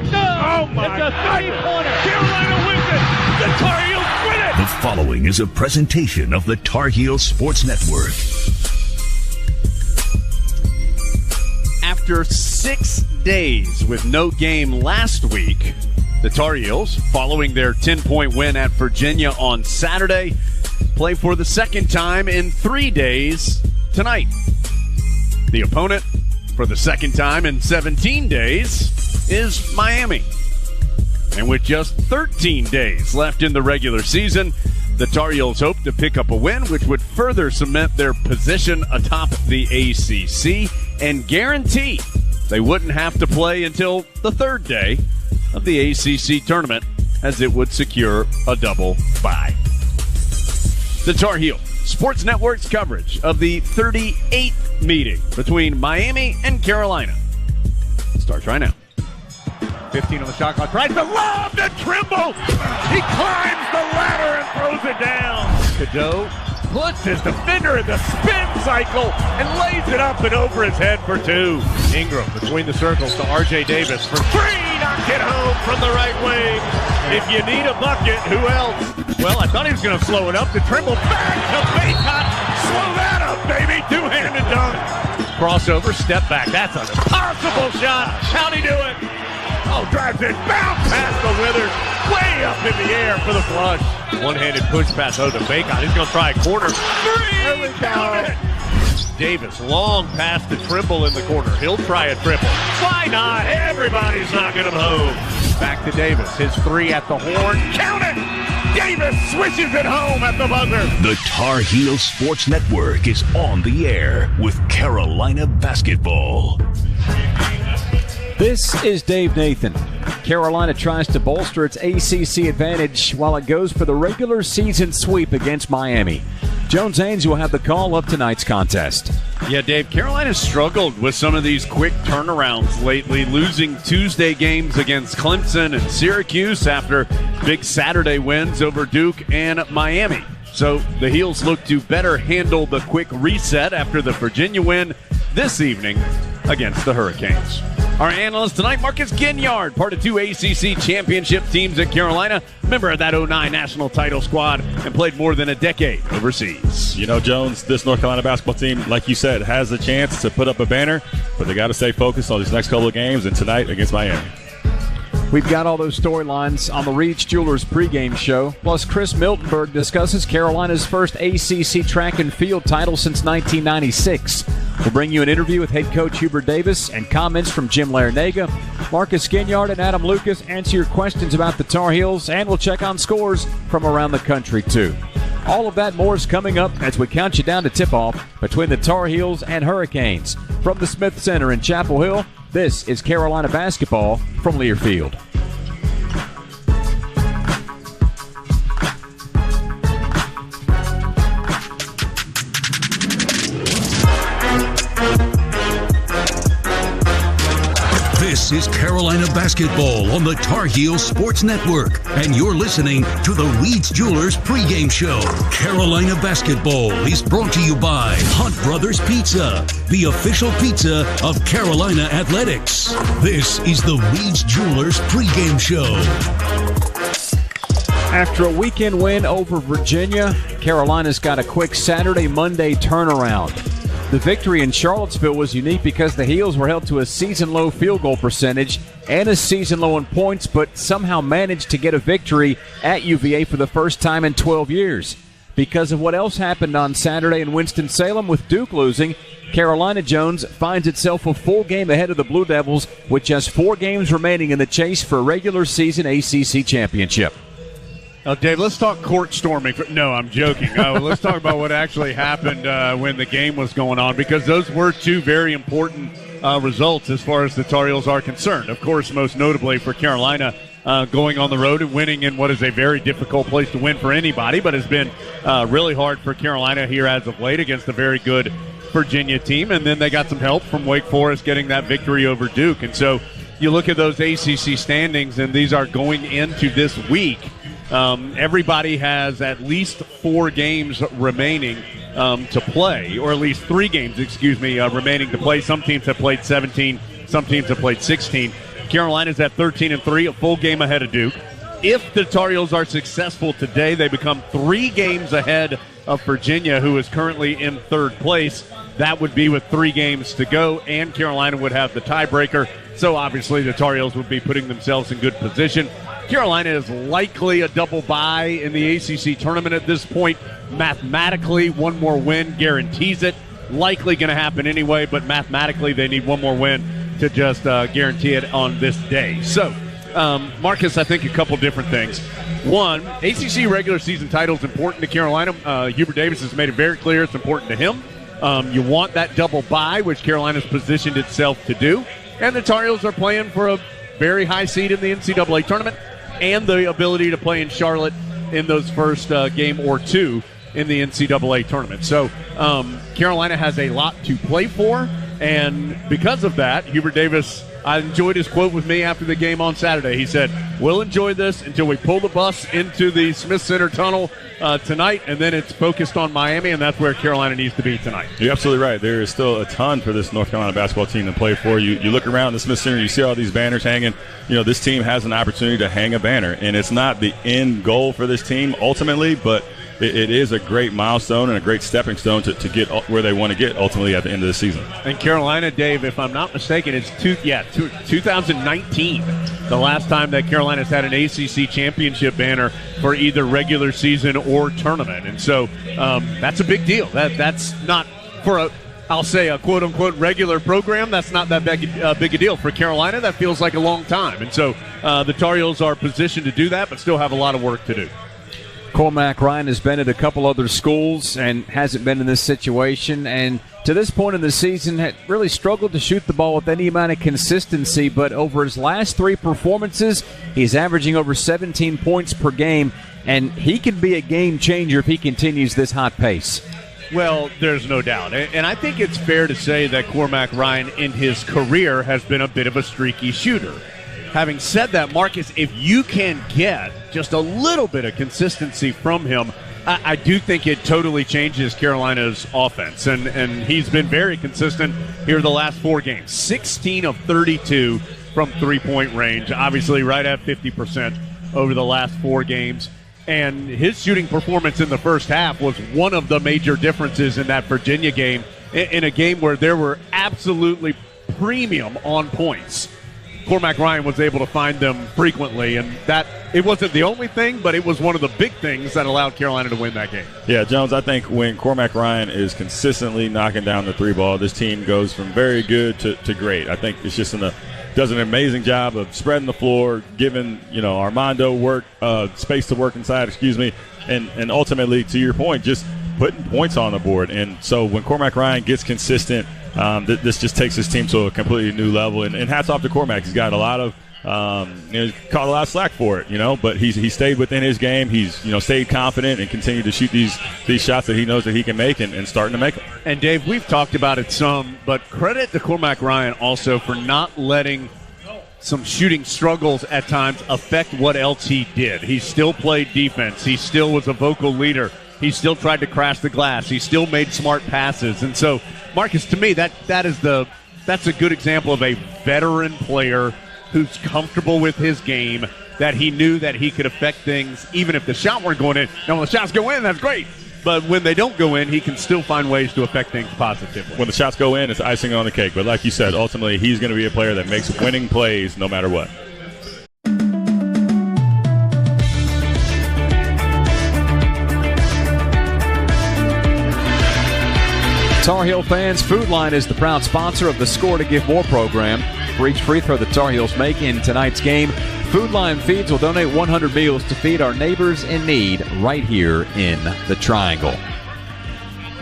shot. Good. Oh, my. It's a three-pointer. Carolina wins it. The Tar Heels win it. The following is a presentation of the Tar Heels Sports Network. After 6 days with no game last week, the Tar Heels, following their 10-point win at Virginia on Saturday, play for the second time in 3 days tonight. The opponent for the second time in 17 days is Miami. And with just 13 days left in the regular season, the Tar Heels hope to pick up a win, which would further cement their position atop the ACC and guarantee they wouldn't have to play until the third day of the ACC tournament, as it would secure a double bye. The Tar Heel Sports Network's coverage of the 38th meeting between Miami and Carolina starts right now. 15 on the shot clock. Tries to lob to Trimble. He climbs the ladder and throws it down. Cadeau puts his defender in the spin cycle and lays it up and over his head for two. Ingram between the circles to R.J. Davis for three. Knocked it home from the right wing. If you need a bucket, who else? Well, I thought he was going to slow it up to Trimble. Back to Baycott. Slow that up, baby. Two-handed dunk. Crossover, step back. That's an impossible shot. How'd he do it? Oh, drives it, bounce past the Withers, way up in the air for the flush. One-handed push pass to Bacon. He's going to try a corner. Three! There we go. Davis, long pass to Trimble in the corner. He'll try a triple. Why not? Everybody's knocking him home. Back to Davis. His three at the horn. Count it! Davis swishes it home at the buzzer. The Tar Heels Sports Network is on the air with Carolina basketball. This is Dave Nathan. Carolina tries to bolster its ACC advantage while it goes for the regular season sweep against Miami. Jones Haynes will have the call of tonight's contest. Yeah, Dave, Carolina's struggled with some of these quick turnarounds lately, losing Tuesday games against Clemson and Syracuse after big Saturday wins over Duke and Miami. So the Heels look to better handle the quick reset after the Virginia win this evening against the Hurricanes. Our analyst tonight, Marcus Ginyard, part of two ACC championship teams at Carolina, member of that 09 national title squad, and played more than a decade overseas. You know, Jones, this North Carolina basketball team, like you said, has a chance to put up a banner, but they got to stay focused on these next couple of games and tonight against Miami. We've got all those storylines on the Reed's Jewelers pregame show. Plus, Chris Miltenberg discusses Carolina's first ACC track and field title since 1996. We'll bring you an interview with head coach Hubert Davis and comments from Jim Larinaga. Marcus Ginyard and Adam Lucas answer your questions about the Tar Heels, and we'll check on scores from around the country, too. All of that and more is coming up as we count you down to tip-off between the Tar Heels and Hurricanes. From the Smith Center in Chapel Hill, this is Carolina basketball from Learfield. This is Carolina basketball on the Tar Heels Sports Network, and you're listening to the Reed's Jewelers pregame show. Carolina basketball is brought to you by Hunt Brothers Pizza, the official pizza of Carolina Athletics. This is the Reed's Jewelers pregame show. After a weekend win over Virginia, Carolina's got a quick Saturday-Monday turnaround. The victory in Charlottesville was unique because the Heels were held to a season-low field goal percentage and a season-low in points, but somehow managed to get a victory at UVA for the first time in 12 years. Because of what else happened on Saturday in Winston-Salem with Duke losing, Carolina Jones finds itself a full game ahead of the Blue Devils with just 4 games remaining in the chase for a regular season ACC championship. Oh, Dave, let's talk court storming. No, I'm joking. Let's talk about what actually happened when the game was going on, because those were two very important results as far as the Tar Heels are concerned. Of course, most notably for Carolina, going on the road and winning in what is a very difficult place to win for anybody, but has been really hard for Carolina here as of late against a very good Virginia team. And then they got some help from Wake Forest getting that victory over Duke. And so you look at those ACC standings, and these are going into this week. Everybody has at least 4 games remaining to play, or at least 3 games, remaining to play. Some teams have played 17, some teams have played 16. Carolina's at 13-3, a full game ahead of Duke. If the Tar Heels are successful today, they become 3 games ahead of Virginia, who is currently in 3rd place. That would be with 3 games to go, and Carolina would have the tiebreaker. So obviously the Tar Heels would be putting themselves in good position. Carolina is likely a double bye in the ACC tournament at this point. Mathematically, one more win guarantees it. Likely going to happen anyway, but mathematically they need one more win to just guarantee it on this day. So, Marcus, I think a couple different things. One, ACC regular season title is important to Carolina. Hubert Davis has made it very clear it's important to him. You want that double bye, which Carolina's positioned itself to do. And the Tar Heels are playing for a very high seed in the NCAA tournament and the ability to play in Charlotte in those first game or 2 in the NCAA tournament. So Carolina has a lot to play for, and because of that, Hubert Davis, I enjoyed his quote with me after the game on Saturday. He said, we'll enjoy this until we pull the bus into the Smith Center Tunnel tonight, and then it's focused on Miami, and that's where Carolina needs to be tonight. You're absolutely right. There is still a ton for this North Carolina basketball team to play for. You look around the Smith Center, you see all these banners hanging. You know, this team has an opportunity to hang a banner, and it's not the end goal for this team ultimately, but it is a great milestone and a great stepping stone to get where they want to get ultimately at the end of the season. And Carolina, Dave, if I'm not mistaken, it's 2019, the last time that Carolina's had an ACC championship banner for either regular season or tournament. And so that's a big deal. That's not for I'll say a quote-unquote regular program. That's not that big a deal. For Carolina, that feels like a long time. And so the Tar Heels are positioned to do that, but still have a lot of work to do. Cormac Ryan has been at a couple other schools and hasn't been in this situation, and to this point in the season had really struggled to shoot the ball with any amount of consistency, but over his last 3 performances, he's averaging over 17 points per game, and he can be a game changer if he continues this hot pace. Well, there's no doubt, and I think it's fair to say that Cormac Ryan in his career has been a bit of a streaky shooter. Having said that, Marcus, if you can get just a little bit of consistency from him, I do think it totally changes Carolina's offense. And he's been very consistent here the last 4 games. 16 of 32 from three-point range, obviously right at 50% over the last 4 games. And his shooting performance in the first half was one of the major differences in that Virginia game, in a game where there were absolutely premium on points. Cormac Ryan was able to find them frequently, and that it wasn't the only thing, but it was one of the big things that allowed Carolina to win that game. Yeah, Jones, I think when Cormac Ryan is consistently knocking down the 3 ball, this team goes from very good to great. I think it's just does an amazing job of spreading the floor, giving Armando space to work inside, and ultimately, to your point, just putting points on the board. And so when Cormac Ryan gets consistent, this just takes his team to a completely new level. And hats off to Cormac. He's got a lot of caught a lot of slack for it, but he stayed within his game. He's stayed confident and continued to shoot these shots that he knows that he can make and starting to make them. And Dave, we've talked about it some, but credit to Cormac Ryan also for not letting some shooting struggles at times affect what else he did. He still played defense. He still was a vocal leader. He still tried to crash the glass. He still made smart passes. And so, Marcus, to me, that's a good example of a veteran player who's comfortable with his game, that he knew that he could affect things even if the shot weren't going in. Now, when the shots go in, that's great. But when they don't go in, he can still find ways to affect things positively. When the shots go in, it's icing on the cake. But like you said, ultimately, he's going to be a player that makes winning plays no matter what. Tar Heel fans, Food Line is the proud sponsor of the Score to Give More program. For each free throw the Tar Heels make in tonight's game, Food Line Feeds will donate 100 meals to feed our neighbors in need right here in the Triangle.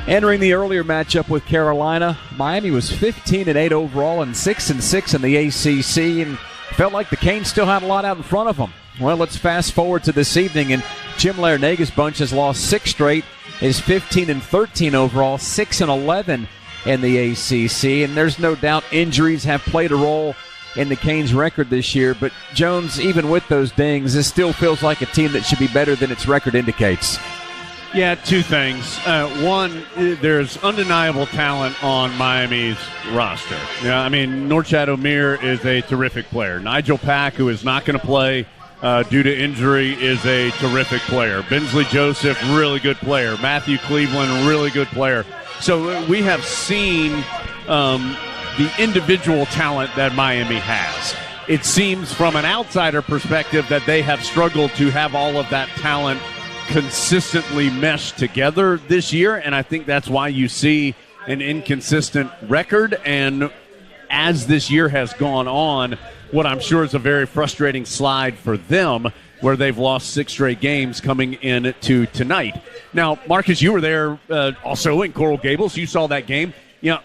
Entering the earlier matchup with Carolina, Miami was 15-8 overall and 6-6 in the ACC, and felt like the Canes still had a lot out in front of them. Well, let's fast forward to this evening, and Jim Larranaga's bunch has lost 6 straight, is 15-13 overall, 6-11 in the ACC, and there's no doubt injuries have played a role in the Canes' record this year. But Jones, even with those dings, this still feels like a team that should be better than its record indicates. Yeah, two things. One, there's undeniable talent on Miami's roster. Yeah, I mean, Norchad Omier is a terrific player. Nigel Pack, who is not going to play due to injury, is a terrific player. Bensley Joseph, really good player. Matthew Cleveland, really good player. So we have seen the individual talent that Miami has. It seems from an outsider perspective that they have struggled to have all of that talent consistently meshed together this year, and I think that's why you see an inconsistent record. And as this year has gone on, what I'm sure is a very frustrating slide for them, where they've lost 6 straight games coming into tonight. Now, Marcus, you were there also in Coral Gables. You saw that game. You know,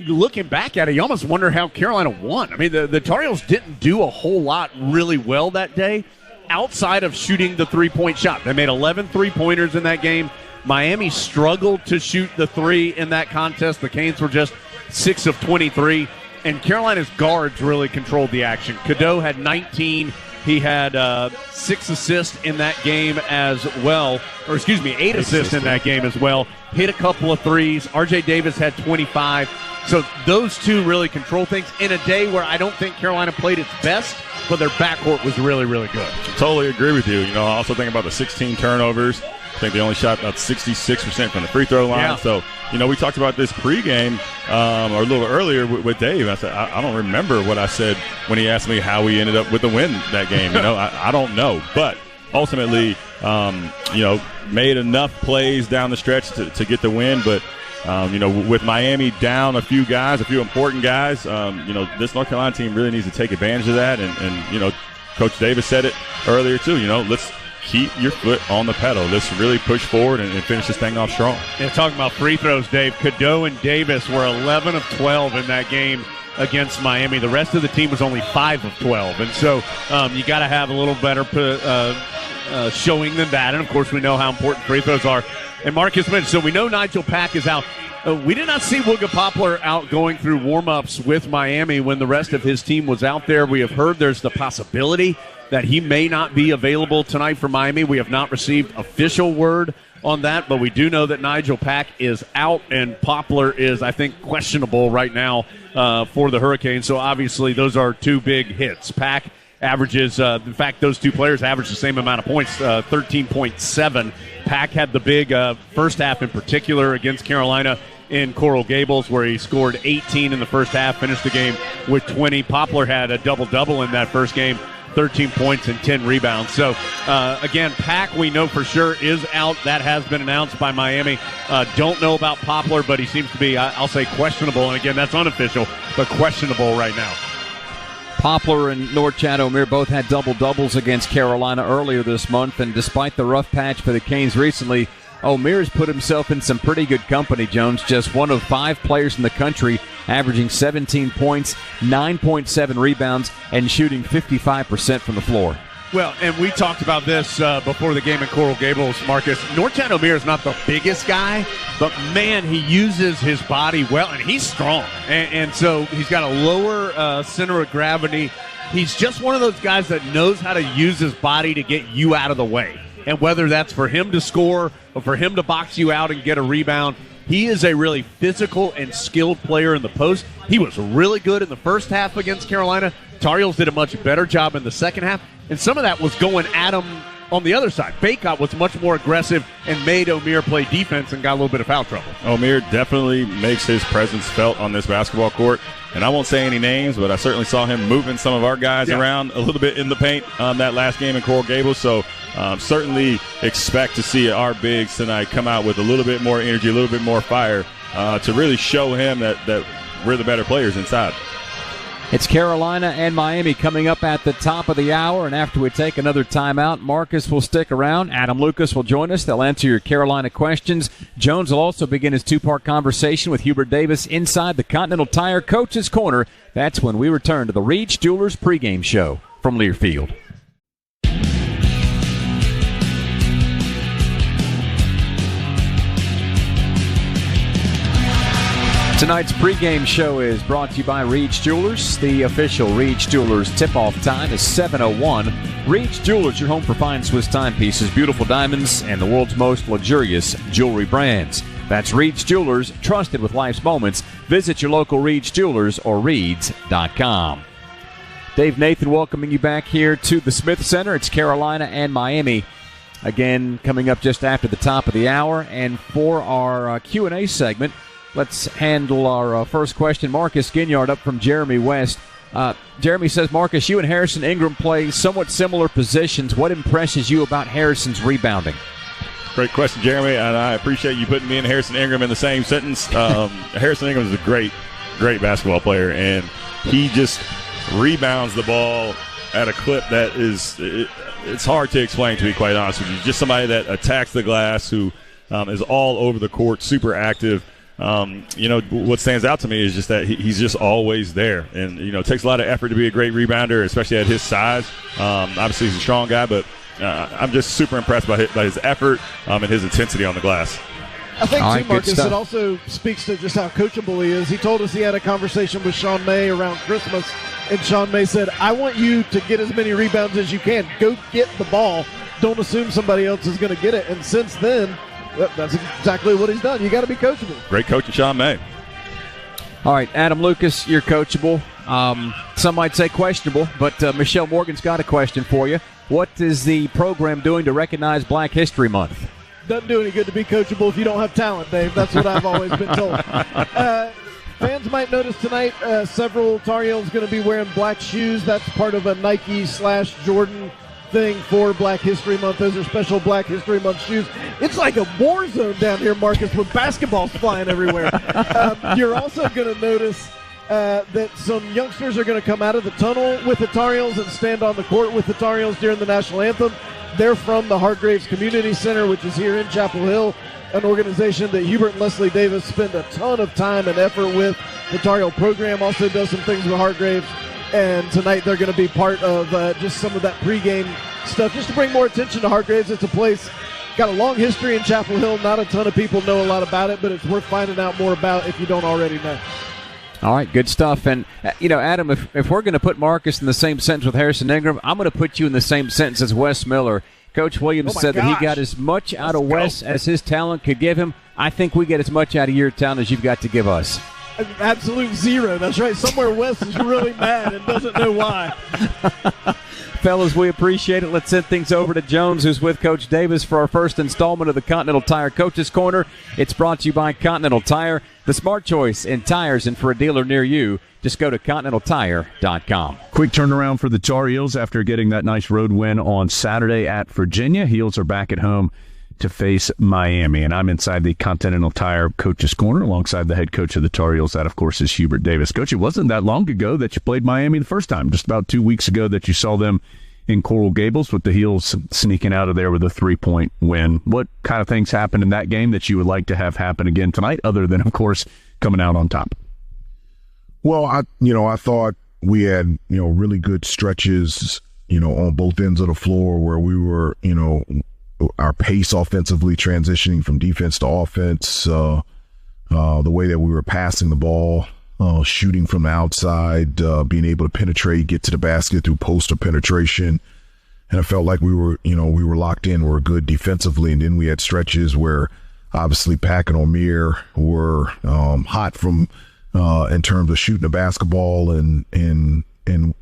looking back at it, you almost wonder how Carolina won. I mean, the Tar Heels didn't do a whole lot really well that day outside of shooting the three-point shot. They made 11 three-pointers in that game. Miami struggled to shoot the three in that contest. The Canes were just 6 of 23, and Carolina's guards really controlled the action. Cadeau had 19. He had 6 assists in that game as well. Or, excuse me, 8 assists in that game as well. Hit a couple of threes. R.J. Davis had 25. So those two really control things in a day where I don't think Carolina played its best, but their backcourt was really, really good. Totally agree with you. You know, I also think about the 16 turnovers. I think they only shot about 66% from the free throw line. Yeah. So, you know, we talked about this pregame or a little earlier with Dave. I said, I don't remember what I said when he asked me how we ended up with the win that game. You know, I don't know. But ultimately, you know, made enough plays down the stretch to get the win. But, you know, with Miami down a few guys, a few important guys, you know, this North Carolina team really needs to take advantage of that. And you know, Coach Davis said it earlier, too. You know, let's keep your foot on the pedal. Let's really push forward and finish this thing off strong. Yeah, talking about free throws, Dave, Cadeau and Davis were 11 of 12 in that game against Miami. The rest of the team was only 5 of 12. And so you got to have a little better showing than that. And, of course, we know how important free throws are. And Marcus mentioned, so we know Nigel Pack is out. We did not see Wooga Poplar out going through warm-ups with Miami when the rest of his team was out there. We have heard there's the possibility that he may not be available tonight for Miami. We have not received official word on that, but we do know that Nigel Pack is out, and Poplar is, I think, questionable right now for the Hurricanes. So, obviously, those are two big hits. Pack averages, in fact, those two players average the same amount of points, 13.7. Pack had the big first half in particular against Carolina in Coral Gables, where he scored 18 in the first half, finished the game with 20. Poplar had a double-double in that first game, 13 points and 10 rebounds. So, again, Pack, we know for sure, is out. That has been announced by Miami. Don't know about Poplar, but he seems to be, I'll say, questionable. And, again, that's unofficial, but questionable right now. Poplar and Norchad Omier both had double-doubles against Carolina earlier this month, and despite the rough patch for the Canes recently, Omir's put himself in some pretty good company, Jones. Just one of 5 players in the country averaging 17 points, 9.7 rebounds, and shooting 55% from the floor. Well, and we talked about this before the game in Coral Gables, Marcus. Norchad Omier is not the biggest guy, but, man, he uses his body well, and he's strong. And so he's got a lower center of gravity. He's just one of those guys that knows how to use his body to get you out of the way. And whether that's for him to score or for him to box you out and get a rebound, he is a really physical and skilled player in the post. He was really good in the first half against Carolina. Tar Heels did a much better job in the second half, and some of that was going at him on the other side. Baycott was much more aggressive and made Omier play defense and got a little bit of foul trouble. Omier definitely makes his presence felt on this basketball court. And I won't say any names, but I certainly saw him moving some of our guys around a little bit in the paint that last game in Coral Gables. So certainly expect to see our bigs tonight come out with a little bit more energy, a little bit more fire to really show him that we're the better players inside. It's Carolina and Miami coming up at the top of the hour, and after we take another timeout, Marcus will stick around. Adam Lucas will join us. They'll answer your Carolina questions. Jones will also begin his 2-part conversation with Hubert Davis inside the Continental Tire Coach's Corner. That's when we return to the Reed's Jewelers pregame show from Learfield. Tonight's pregame show is brought to you by Reed's Jewelers. The official Reed's Jewelers tip-off time is 7:01. Reed's Jewelers, your home for fine Swiss timepieces, beautiful diamonds, and the world's most luxurious jewelry brands. That's Reed's Jewelers, trusted with life's moments. Visit your local Reed's Jewelers or Reeds.com. Dave Nathan welcoming you back here to the Smith Center. It's Carolina and Miami. Again, coming up just after the top of the hour. And for our Q&A segment, let's handle our first question. Marcus Ginyard up from Jeremy West. Jeremy says, Marcus, you and Harrison Ingram play somewhat similar positions. What impresses you about Harrison's rebounding? Great question, Jeremy, and I appreciate you putting me and Harrison Ingram in the same sentence. Harrison Ingram is a great basketball player, and he just rebounds the ball at a clip that is it's hard to explain, to be quite honest with you. Just somebody that attacks the glass, who is all over the court, super active. What stands out to me is just that he's just always there. And, it takes a lot of effort to be a great rebounder, especially at his size. Obviously, he's a strong guy, but I'm just super impressed by his effort and his intensity on the glass. I think, too, Marcus, it also speaks to just how coachable he is. He told us he had a conversation with Sean May around Christmas, and Sean May said, I want you to get as many rebounds as you can. Go get the ball. Don't assume somebody else is going to get it. And since then, that's exactly what he's done. You got to be coachable. Great coach, Sean May. All right, Adam Lucas, you're coachable. Some might say questionable, but Michelle Morgan's got a question for you. What is the program doing to recognize Black History Month? Doesn't do any good to be coachable if you don't have talent, Dave. That's what I've always been told. Fans might notice tonight several Tar Heels going to be wearing black shoes. That's part of a Nike/Jordan thing for Black History Month. Those are special Black History Month shoes. It's like a war zone down here, Marcus, with basketballs flying everywhere. You're also going to notice that some youngsters are going to come out of the tunnel with the Tar Heels and stand on the court with the Tar Heels during the national anthem. They're from the Hargraves Community Center, which is here in Chapel Hill, an organization that Hubert and Leslie Davis spend a ton of time and effort with. The Tar Heel program also does some things with Hargraves, and tonight they're going to be part of just some of that pregame stuff, just to bring more attention to Hargraves. It's a place, got a long history in Chapel Hill. Not a ton of people know a lot about it, but it's worth finding out more about if you don't already know. All right, good stuff. And, Adam, if we're going to put Marcus in the same sentence with Harrison Ingram, I'm going to put you in the same sentence as Wes Miller. Coach Williams said that he got as much out of Wes as his talent could give him. I think we get as much out of your talent as you've got to give us. Absolute zero. That's right. Somewhere Wes is really mad and doesn't know why. Fellas, we appreciate it. Let's send things over to Jones, who's with Coach Davis for our first installment of the Continental Tire Coaches Corner. It's brought to you by Continental Tire, the smart choice in tires, and for a dealer near you, just go to ContinentalTire.com. Quick turnaround for the Tar Heels after getting that nice road win on Saturday at Virginia. Heels are back at home to face Miami, and I'm inside the Continental Tire Coaches Corner alongside the head coach of the Tar Heels. That, of course, is Hubert Davis. Coach, it wasn't that long ago that you played Miami the first time, just about 2 weeks ago that you saw them in Coral Gables, with the Heels sneaking out of there with a 3-point win. What kind of things happened in that game that you would like to have happen again tonight, other than, of course, coming out on top? Well, I thought we had, really good stretches, on both ends of the floor where we were, our pace offensively transitioning from defense to offense, the way that we were passing the ball, shooting from the outside, being able to penetrate, get to the basket through poster penetration. And I felt like we were locked in. We were good defensively. And then we had stretches where obviously Pack and O'Meara were hot from in terms of shooting the basketball, and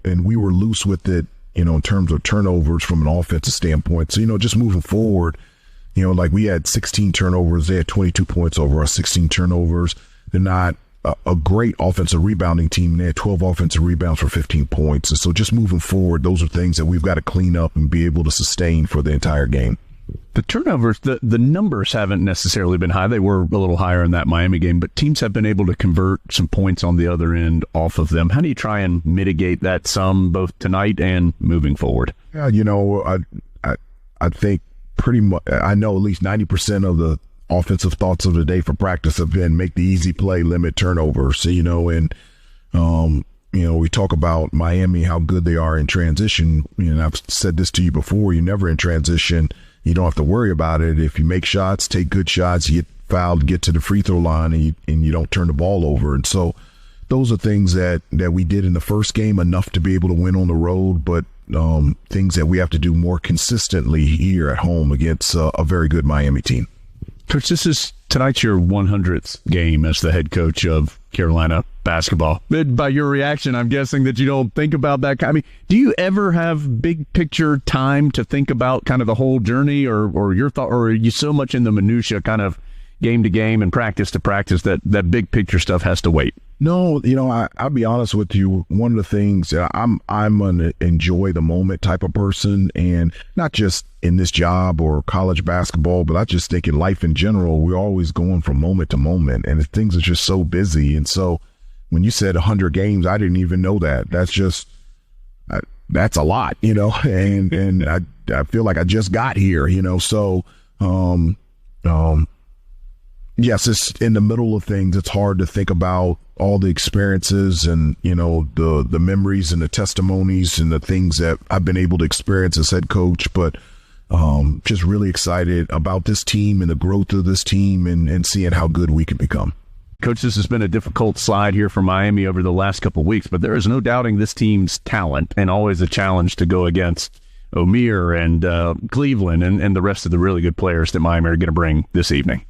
we were loose with it, in terms of turnovers from an offensive standpoint. So, just moving forward, like we had 16 turnovers. They had 22 points over our 16 turnovers. They're not a great offensive rebounding team. They had 12 offensive rebounds for 15 points. And so just moving forward, those are things that we've got to clean up and be able to sustain for the entire game. The turnovers, the numbers haven't necessarily been high. They were a little higher in that Miami game, but teams have been able to convert some points on the other end off of them. How do you try and mitigate that some, both tonight and moving forward? Yeah, I think pretty much, I know at least 90% of the offensive thoughts of the day for practice have been make the easy play, limit turnovers, we talk about Miami, how good they are in transition. I've said this to you before, you're never in transition. You don't have to worry about it. If you make shots, take good shots, you get fouled, get to the free throw line, and you don't turn the ball over. And so those are things that we did in the first game, enough to be able to win on the road, but things that we have to do more consistently here at home against a very good Miami team. Coach, tonight's your 100th game as the head coach of Carolina basketball. By your reaction, I'm guessing that you don't think about that. I mean, do you ever have big picture time to think about kind of the whole journey, or your thought, or are you so much in the minutia, kind of game to game and practice to practice, that big picture stuff has to wait? No, I'll be honest with you. One of the things, I'm an enjoy the moment type of person, and not just in this job or college basketball, but I just think in life in general, we're always going from moment to moment, and things are just so busy. And so when you said 100 games, I didn't even know that. That's a lot, and I feel like I just got here, so yes, it's in the middle of things. It's hard to think about all the experiences and, the memories and the testimonies and the things that I've been able to experience as head coach. But just really excited about this team and the growth of this team and seeing how good we can become. Coach, this has been a difficult slide here for Miami over the last couple of weeks, but there is no doubting this team's talent, and always a challenge to go against O'Meara and Cleveland and the rest of the really good players that Miami are going to bring this evening.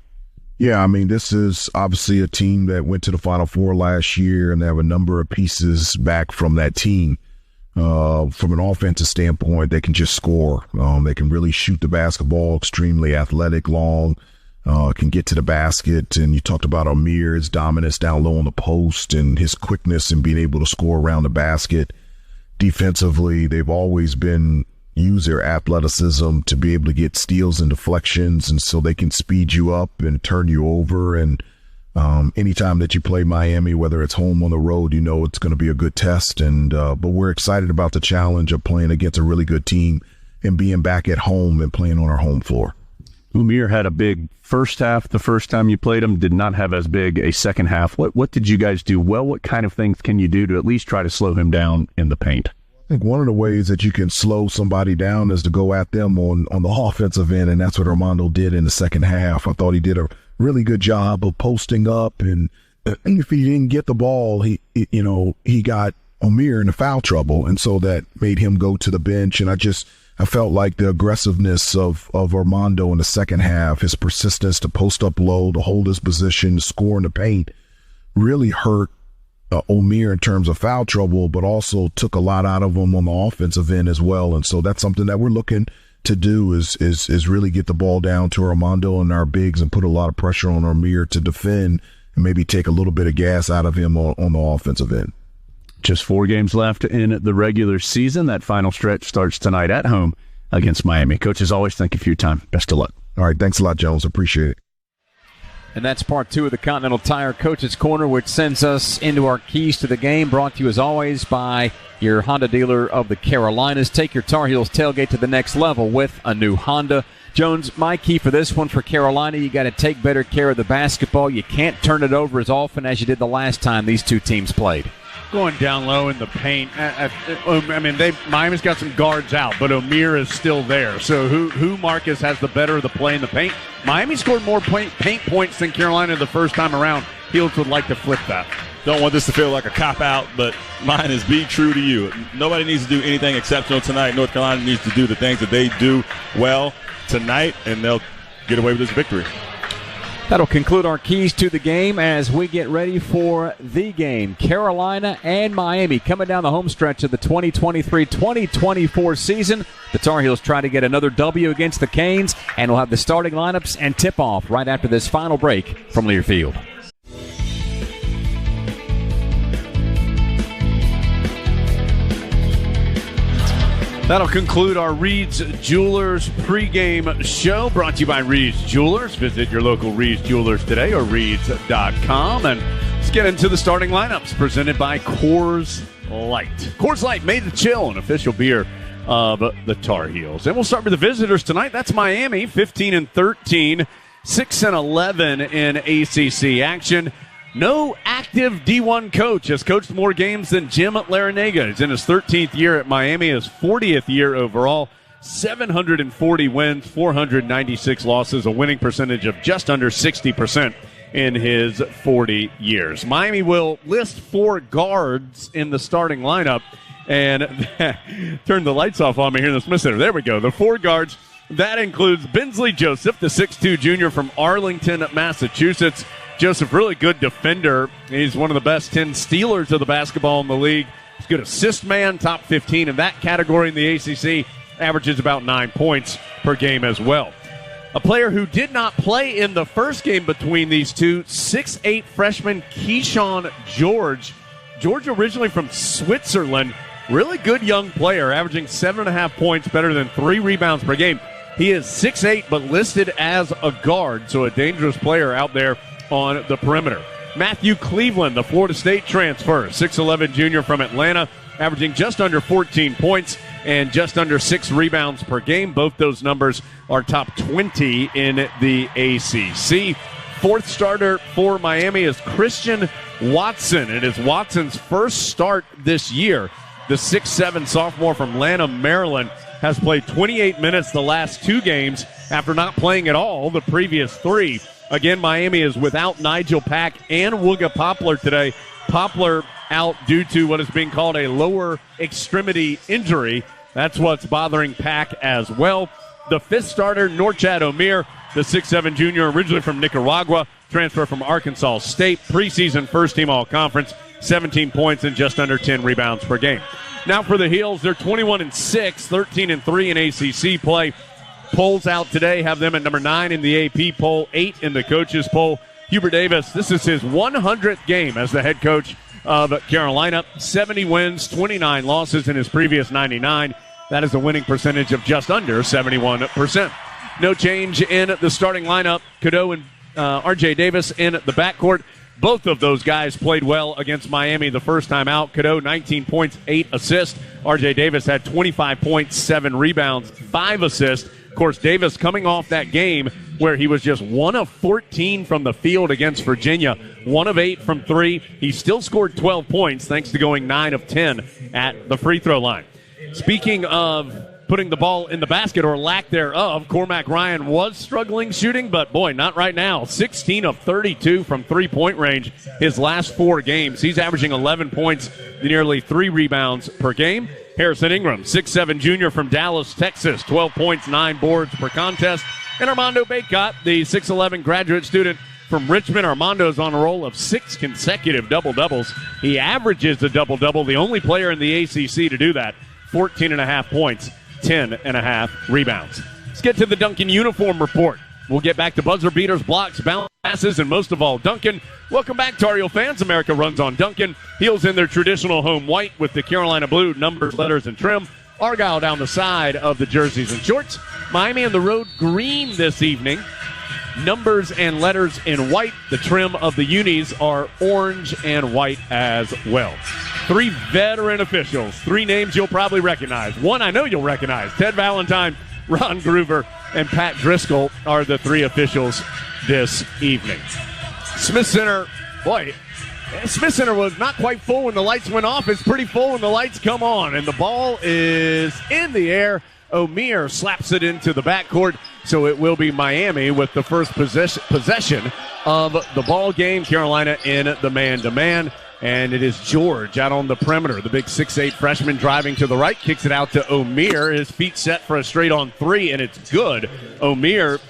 Yeah, I mean, this is obviously a team that went to the Final Four last year, and they have a number of pieces back from that team. From an offensive standpoint, they can just score. They can really shoot the basketball, extremely athletic, long, can get to the basket. And you talked about O'Meara's dominance down low on the post and his quickness and being able to score around the basket. Defensively, they've always use their athleticism to be able to get steals and deflections, and so they can speed you up and turn you over. And anytime that you play Miami, whether it's home or on the road, it's going to be a good test. And but we're excited about the challenge of playing against a really good team and being back at home and playing on our home floor. O'Meara had a big first half the first time you played him, did not have as big a second half. What did you guys do well? What kind of things can you do to at least try to slow him down in the paint? I think one of the ways that you can slow somebody down is to go at them on the offensive end, and that's what Armando did in the second half. I thought he did a really good job of posting up, and if he didn't get the ball, he got O'Meara into foul trouble, and so that made him go to the bench. And I felt like the aggressiveness of Armando in the second half, his persistence to post up low, to hold his position, to score in the paint, really hurt O'Meara in terms of foul trouble, but also took a lot out of him on the offensive end as well. And so that's something that we're looking to do is really get the ball down to Armando and our bigs and put a lot of pressure on O'Meara to defend and maybe take a little bit of gas out of him on the offensive end. Just 4 games left in the regular season. That final stretch starts tonight at home against Miami. Coach, as always, thank you for your time. Best of luck. All right. Thanks a lot, Jones. Appreciate it. And that's part 2 of the Continental Tire Coach's Corner, which sends us into our keys to the game, brought to you as always by your Honda dealer of the Carolinas. Take your Tar Heels tailgate to the next level with a new Honda. Jones, my key for this one for Carolina, you got to take better care of the basketball. You can't turn it over as often as you did the last time these two teams played. Going down low in the paint. Miami's got some guards out, but O'Meara is still there. So who Marcus has the better of the play in the paint? Miami scored more paint points than Carolina the first time around. Heels would like to flip that. Don't want this to feel like a cop-out, but mine is be true to you. Nobody needs to do anything exceptional tonight. North Carolina needs to do the things that they do well tonight, and they'll get away with this victory. That'll conclude our keys to the game as we get ready for the game. Carolina and Miami coming down the home stretch of the 2023-2024 season. The Tar Heels try to get another W against the Canes, and we'll have the starting lineups and tip-off right after this final break from Learfield. That'll conclude our Reed's Jewelers pregame show, brought to you by Reed's Jewelers. Visit your local Reed's Jewelers today or reeds.com. And let's get into the starting lineups presented by Coors Light. Coors Light, made to chill, an official beer of the Tar Heels. And we'll start with the visitors tonight. That's Miami, 15-13, 6-11 in ACC action. No active D1 coach has coached more games than Jim Larinaga. He's in his 13th year at Miami, his 40th year overall. 740 wins, 496 losses, a winning percentage of just under 60% in his 40 years. Miami will list 4 guards in the starting lineup. And turn the lights off on me here in the Smith Center. There we go. The 4 guards. That includes Bensley Joseph, the 6'2 junior from Arlington, Massachusetts. Joseph, really good defender. He's one of the best 10 stealers of the basketball in the league. He's a good assist man, top 15 in that category in the ACC. Averages about 9 points per game as well. A player who did not play in the first game between these two, 6'8 freshman Keyshawn George. George originally from Switzerland. Really good young player, averaging 7.5 points, better than 3 rebounds per game. He is 6'8", but listed as a guard, so a dangerous player out there on the perimeter. Matthew Cleveland, the Florida State transfer, 6'11 junior from Atlanta, averaging just under 14 points and just under 6 rebounds per game. Both those numbers are top 20 in the ACC. 4th starter for Miami is Christian Watson. It is Watson's first start this year. The 6'7 sophomore from Lanham, Maryland, has played 28 minutes the last 2 games after not playing at all the previous 3. Again, Miami is without Nigel Pack and Wooga Poplar today. Poplar out due to what is being called a lower extremity injury. That's what's bothering Pack as well. The 5th starter, Norchad Omier, the 6'7 junior, originally from Nicaragua, transfer from Arkansas State, preseason first-team all-conference, 17 points and just under 10 rebounds per game. Now for the Heels, they're 21-6, 13-3 in ACC play. Polls out today have them at number 9 in the AP poll, 8 in the coaches poll. Hubert Davis, this is his 100th game as the head coach of Carolina. 70 wins, 29 losses in his previous 99. That is a winning percentage of just under 71%. No change in the starting lineup. Cadeau and R.J. Davis in the backcourt. Both of those guys played well against Miami the first time out. Cadeau, 19 points, 8 assists. R.J. Davis had 25 points, 7 rebounds, 5 assists. Of course, Davis coming off that game where he was just 1 of 14 from the field against Virginia, 1 of 8 from 3. He still scored 12 points thanks to going 9 of 10 at the free throw line. Speaking of putting the ball in the basket or lack thereof, Cormac Ryan was struggling shooting, but boy, not right now. 16 of 32 from three-point range his last 4 games. He's averaging 11 points, nearly 3 rebounds per game. Harrison Ingram, 6'7 junior from Dallas, Texas, 12 points, 9 boards per contest. And Armando Bacot, the 6'11 graduate student from Richmond. Armando's on a roll of 6 consecutive double-doubles. He averages a double-double, the only player in the ACC to do that. 14.5 points, 10.5 rebounds. Let's get to the Duncan uniform report. We'll get back to buzzer beaters, blocks, bounce passes, and most of all, Duncan. Welcome back, Tar Heel fans. America runs on Duncan. Heels in their traditional home white with the Carolina blue numbers, letters, and trim. Argyle down the side of the jerseys and shorts. Miami on the road green this evening. Numbers and letters in white. The trim of the unis are orange and white as well. 3 veteran officials. 3 names you'll probably recognize. 1 I know you'll recognize. Ted Valentine, Ron Groover, and Pat Driscoll are the 3 officials this evening. Smith Center, boy, Smith Center was not quite full when the lights went off. It's pretty full when the lights come on. And the ball is in the air. Omier slaps it into the backcourt, so it will be Miami with the first possession of the ball game. Carolina in the man-to-man, and it is George out on the perimeter. The big 6'8 freshman driving to the right, kicks it out to Omier. His feet set for a straight-on 3, and it's good. Omier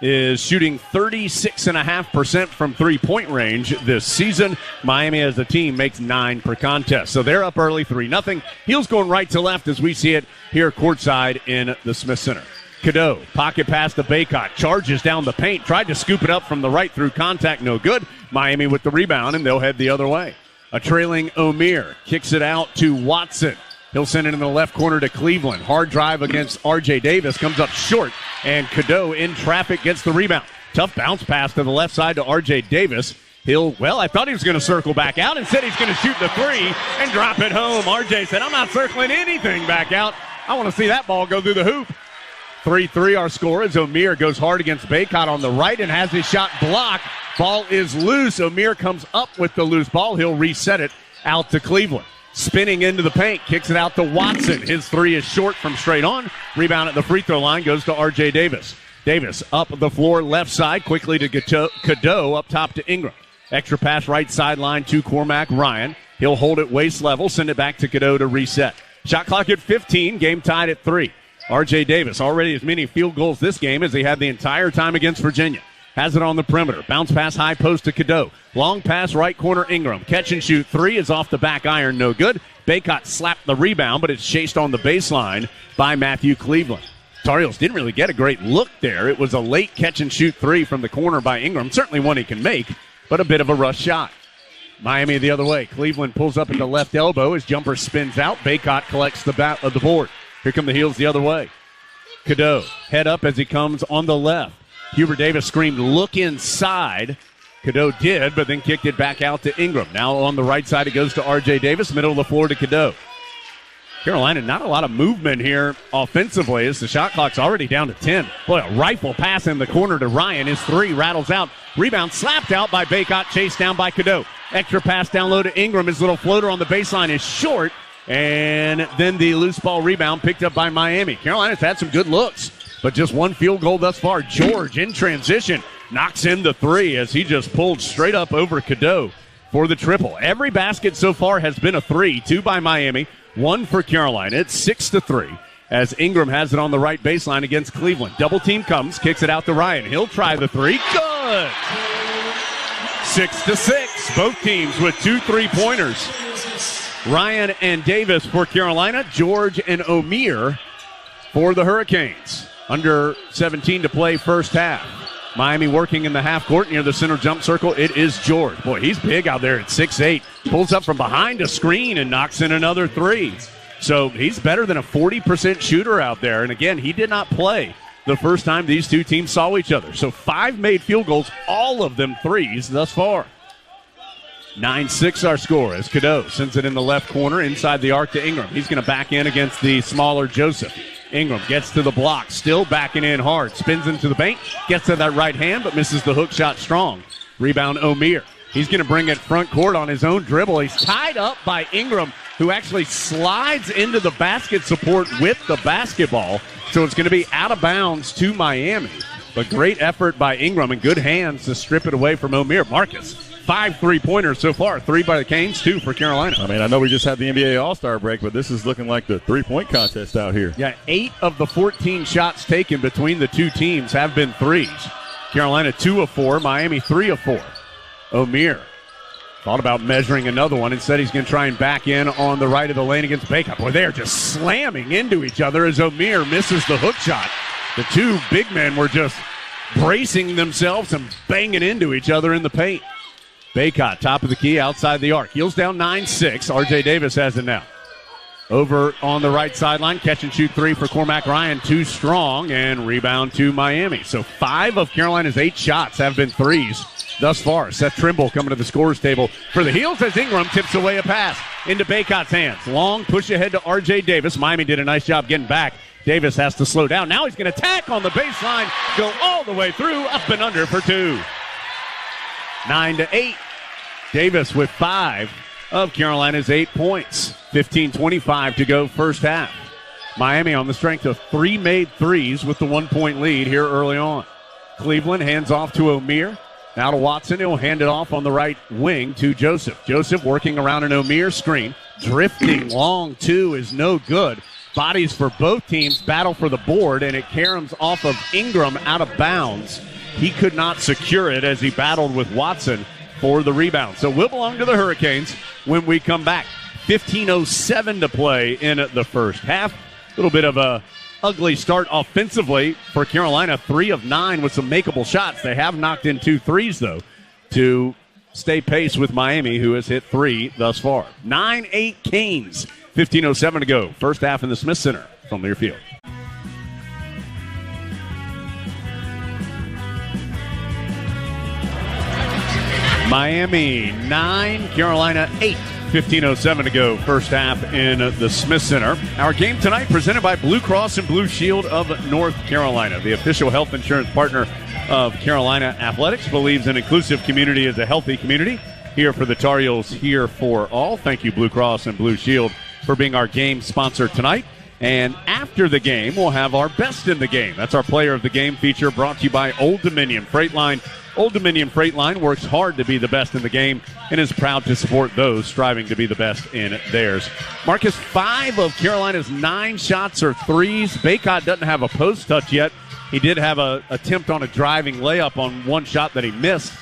is shooting 36.5% from three-point range this season. Miami as a team makes 9 per contest. So they're up early, 3-0. Heels going right to left as we see it here courtside in the Smith Center. Cadeau, pocket pass to Bacot, charges down the paint, tried to scoop it up from the right through contact, no good. Miami with the rebound, and they'll head the other way. A trailing Omier kicks it out to Watson. He'll send it in the left corner to Cleveland. Hard drive against R.J. Davis. Comes up short, and Cadeau in traffic gets the rebound. Tough bounce pass to the left side to R.J. Davis. I thought he was going to circle back out. Instead, he's going to shoot the 3 and drop it home. R.J. said, I'm not circling anything back out. I want to see that ball go through the hoop. 3-3 our score as Omier goes hard against Bacot on the right and has his shot blocked. Ball is loose. Omier comes up with the loose ball. He'll reset it out to Cleveland. spinning into the paint, kicks it out to Watson. His three is short from straight on. Rebound at the free throw line goes to R.J. Davis. Davis up the floor, left side, quickly to Cadeau, up top to Ingram. Extra pass right sideline to Cormac Ryan. He'll hold it waist level, send it back to Cadeau to reset. Shot clock at 15, game tied at 3. R.J. Davis already as many field goals this game as he had the entire time against Virginia. Has it on the perimeter. Bounce pass high post to Cadeau. Long pass right corner Ingram. Catch and shoot three is off the back iron. No good. Baycott slapped the rebound, but it's chased on the baseline by Matthew Cleveland. Tar Heels didn't really get a great look there. It was a late catch and shoot three from the corner by Ingram. Certainly one he can make, but a bit of a rush shot. Miami the other way. Cleveland pulls up at the left elbow. His jumper spins out. Baycott collects the board. Here come the Heels the other way. Cadeau head up as he comes on the left. Hubert Davis screamed, look inside. Cadeau did, but then kicked it back out to Ingram. Now on the right side, it goes to R.J. Davis, middle of the floor to Cadeau. Carolina, not a lot of movement here offensively as the shot clock's already down to 10. Boy, a rifle pass in the corner to Ryan. His three rattles out. Rebound slapped out by Baycott, chased down by Cadeau. Extra pass down low to Ingram. His little floater on the baseline is short. And then the loose ball rebound picked up by Miami. Carolina's had some good looks, but just one field goal thus far. George in transition knocks in the three as he just pulled straight up over Cadeau for the triple. Every basket so far has been a three. 2 by Miami, 1 for Carolina. It's 6-3 as Ingram has it on the right baseline against Cleveland. Double team comes, kicks it out to Ryan. He'll try the three. Good! 6-6. Both teams with 2 3-pointers. Ryan and Davis for Carolina. George and O'Meara for the Hurricanes. Under 17 to play first half. Miami working in the half court near the center jump circle. It is George. Boy, he's big out there at 6'8". Pulls up from behind a screen and knocks in another three. So he's better than a 40% shooter out there. And again, he did not play the first time these two teams saw each other. So 5 made field goals, all of them threes thus far. 9-6 our score as Cadeau sends it in the left corner inside the arc to Ingram. He's going to back in against the smaller Joseph. Ingram gets to the block, still backing in hard. Spins into the paint, gets to that right hand, but misses the hook shot strong. Rebound O'Meara. He's going to bring it front court on his own dribble. He's tied up by Ingram, who actually slides into the basket support with the basketball. So it's going to be out of bounds to Miami. But great effort by Ingram and good hands to strip it away from O'Meara. Marcus, 5 3-pointers so far. 3 by the Canes, 2 for Carolina. I mean, I know we just had the NBA All-Star break, but this is looking like the three-point contest out here. Yeah, 8 of the 14 shots taken between the two teams have been threes. Carolina 2 of 4, Miami 3 of 4. O'Meara thought about measuring another one. Instead, he's going to try and back in on the right of the lane against Baycott. Boy, they're just slamming into each other as O'Meara misses the hook shot. The two big men were just bracing themselves and banging into each other in the paint. Baycott, top of the key, outside the arc. Heels down 9-6. R.J. Davis has it now. Over on the right sideline, catch and shoot three for Cormac Ryan. Too strong, and rebound to Miami. So 5 of Carolina's 8 shots have been threes thus far. Seth Trimble coming to the scorer's table for the Heels as Ingram tips away a pass into Baycott's hands. Long push ahead to R.J. Davis. Miami did a nice job getting back. Davis has to slow down. Now he's going to attack on the baseline, go all the way through, up and under for 2. 9-8. Davis with 5 of Carolina's 8 points. 15:25 to go first half. Miami on the strength of 3 made threes with the 1-point lead here early on. Cleveland hands off to O'Meara. Now to Watson. He'll hand it off on the right wing to Joseph. Joseph working around an O'Meara screen. Drifting long 2 is no good. Bodies for both teams battle for the board, and it caroms off of Ingram out of bounds. He could not secure it as he battled with Watson for the rebound. So we'll belong to the Hurricanes when we come back. 15:07 to play in the first half. A little bit of a ugly start offensively for Carolina. 3 of 9 with some makeable shots. They have knocked in 2 threes, though, to stay pace with Miami, who has hit 3 thus far. 9-8 Canes. 15:07 to go. First half in the Smith Center from Learfield. Miami 9, Carolina 8. 15:07 to go. First half in the Smith Center. Our game tonight presented by Blue Cross and Blue Shield of North Carolina, the official health insurance partner of Carolina Athletics. Believes an inclusive community is a healthy community. here for the Tar Heels, here for all. Thank you, Blue Cross and Blue Shield, for being our game sponsor tonight. And after the game, we'll have our Best in the Game. That's our Player of the Game feature, brought to you by Old Dominion Freight Line. Old Dominion Freight Line works hard to be the best in the game and is proud to support those striving to be the best in theirs. Marcus, 5 of Carolina's 9 shots are threes. Baycott doesn't have a post touch yet. He did have an attempt on a driving layup on one shot that he missed.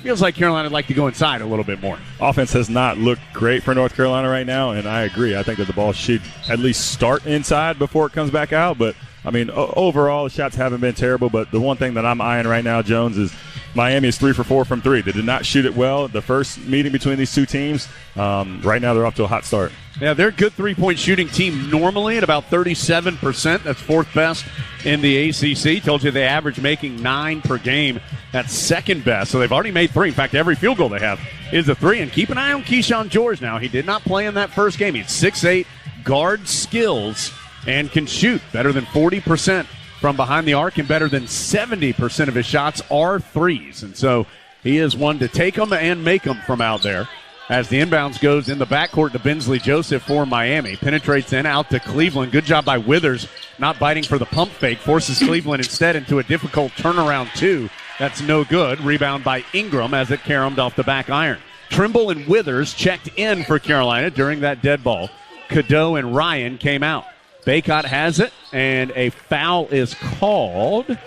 Feels like Carolina would like to go inside a little bit more. Offense has not looked great for North Carolina right now, and I agree. I think that the ball should at least start inside before it comes back out. But, I mean, overall, the shots haven't been terrible. But the one thing that I'm eyeing right now, Jones, is Miami is 3 for 4 from 3. They did not shoot it well the first meeting between these two teams. Right now they're off to a hot start. Yeah, they're a good three-point shooting team normally at about 37%. That's 4th best in the ACC. Told you they average making 9 per game. That's 2nd best. So they've already made 3. In fact, every field goal they have is a 3. And keep an eye on Keyshawn George now. He did not play in that first game. He's 6'8", guard skills, and can shoot better than 40% from behind the arc, and better than 70% of his shots are threes. And so he is one to take them and make them from out there. As the inbounds goes in the backcourt to Bensley Joseph for Miami. Penetrates in out to Cleveland. Good job by Withers, not biting for the pump fake. Forces Cleveland instead into a difficult turnaround 2. That's no good. Rebound by Ingram as it caromed off the back iron. Trimble and Withers checked in for Carolina during that dead ball. Cadeau and Ryan came out. Baycott has it, and a foul is called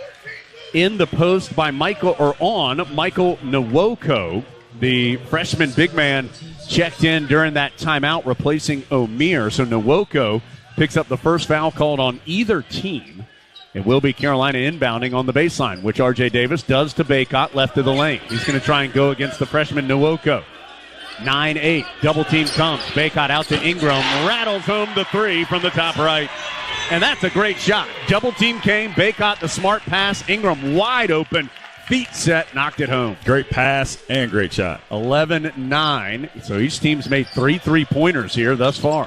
in the post by Michael Nwoko. The freshman big man checked in during that timeout, replacing O'Meara. So Nwoko picks up the first foul called on either team. It will be Carolina inbounding on the baseline, which R.J. Davis does to Baycott, left of the lane. He's going to try and go against the freshman Nwoko. 9-8, double team comes. Baycott out to Ingram, rattles home the 3 from the top right. And that's a great shot. Double team came, Baycott the smart pass, Ingram wide open. Feet set, knocked it home. Great pass and great shot. 11-9. So each team's made 3 3-pointers here thus far.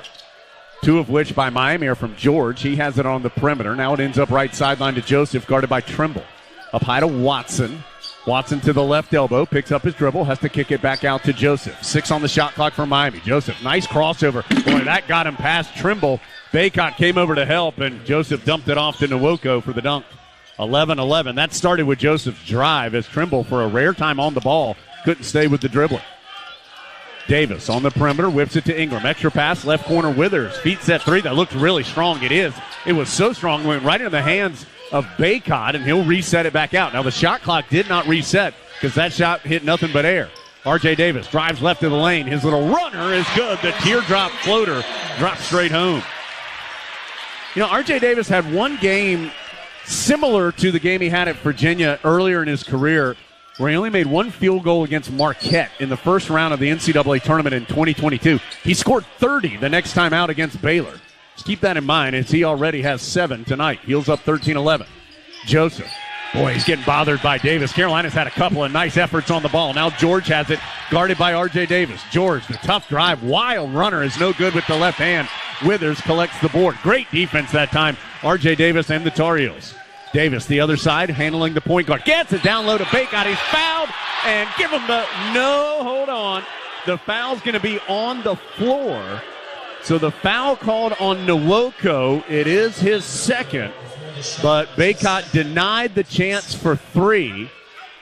2 of which by Miami are from George. He has it on the perimeter. Now it ends up right sideline to Joseph, guarded by Trimble. Up high to Watson. Watson to the left elbow, picks up his dribble, has to kick it back out to Joseph. 6 on the shot clock for Miami. Joseph, nice crossover. Boy, that got him past Trimble. Baycott came over to help, and Joseph dumped it off to Nwoko for the dunk. 11-11. That started with Joseph's drive as Trimble, for a rare time on the ball, couldn't stay with the dribbling. Davis on the perimeter, whips it to Ingram. Extra pass, left corner, Withers. Feet set 3. That looked really strong. It is. It was so strong, went right into the hands of Baycott, and he'll reset it back out. Now, the shot clock did not reset because that shot hit nothing but air. R.J. Davis drives left of the lane. His little runner is good. The teardrop floater drops straight home. You know, R.J. Davis had one game similar to the game he had at Virginia earlier in his career, where he only made 1 field goal against Marquette in the first round of the NCAA tournament in 2022. He scored 30 the next time out against Baylor. Just keep that in mind, as he already has 7 tonight. Heels up 13-11. Joseph. Boy, he's getting bothered by Davis. Carolina's had a couple of nice efforts on the ball. Now George has it, guarded by R.J. Davis. George, the tough drive, wild runner, is no good with the left hand. Withers collects the board. Great defense that time. R.J. Davis and the Tar Heels. Davis, the other side, handling the point guard. Gets it down low to Baycott. He's fouled, and give him the no, hold on. The foul's going to be on the floor. So the foul called on Nwoko. It is his 2nd, but Baycott denied the chance for 3.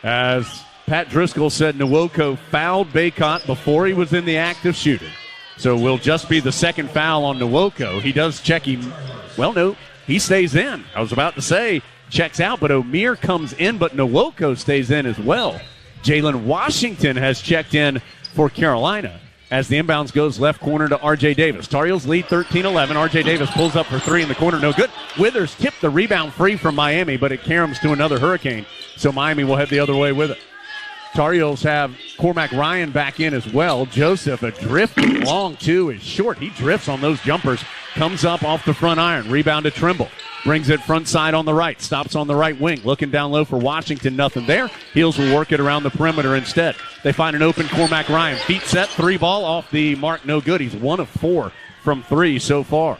As Pat Driscoll said, Nwoko fouled Baycott before he was in the act of shooting. So it will just be the 2nd foul on Nwoko. He does check him. Well, no, he stays in. I was about to say checks out, but O'Meara comes in, but Nwoko stays in as well. Jalen Washington has checked in for Carolina as the inbounds goes left corner to R.J. Davis. Tar Heels lead 13-11. R.J. Davis pulls up for 3 in the corner. No good. Withers tipped the rebound free from Miami, but it caroms to another Hurricane, so Miami will head the other way with it. Tar Heels have Cormac Ryan back in as well. Joseph, a drift long 2 is short. He drifts on those jumpers. Comes up off the front iron. Rebound to Trimble. Brings it front side on the right. Stops on the right wing. Looking down low for Washington. Nothing there. Heels will work it around the perimeter instead. They find an open Cormac Ryan. Feet set. 3 ball off the mark. No good. He's 1 of 4 from 3 so far.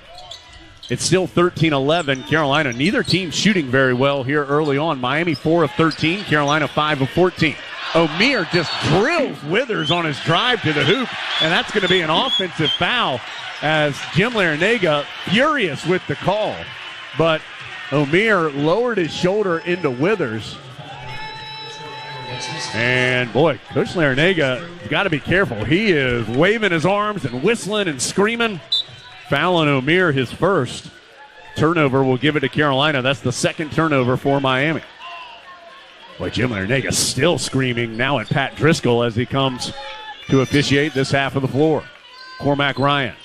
It's still 13-11. Carolina, neither team shooting very well here early on. Miami 4 of 13. Carolina 5 of 14. O'Meara just drills Withers on his drive to the hoop, and that's going to be an offensive foul as Jim Larinaga furious with the call. But O'Meara lowered his shoulder into Withers. And, boy, Coach Larinaga, you got to be careful. He is waving his arms and whistling and screaming. Foul on O'Meara, his first. Turnover will give it to Carolina. That's the second turnover for Miami. Boy, Jim Larinaga still screaming now at Pat Driscoll as he comes to officiate this half of the floor. Cormac Ryan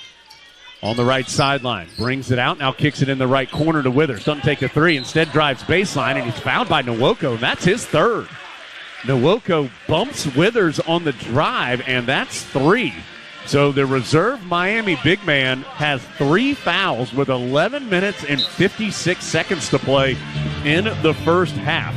on the right sideline. Brings it out. Now kicks it in the right corner to Withers. Doesn't take the three. Instead drives baseline, and he's fouled by Nwoko, and that's his third. Nwoko bumps Withers on the drive, and that's three. So the reserve Miami big man has 3 fouls with 11 minutes and 56 seconds to play in the first half.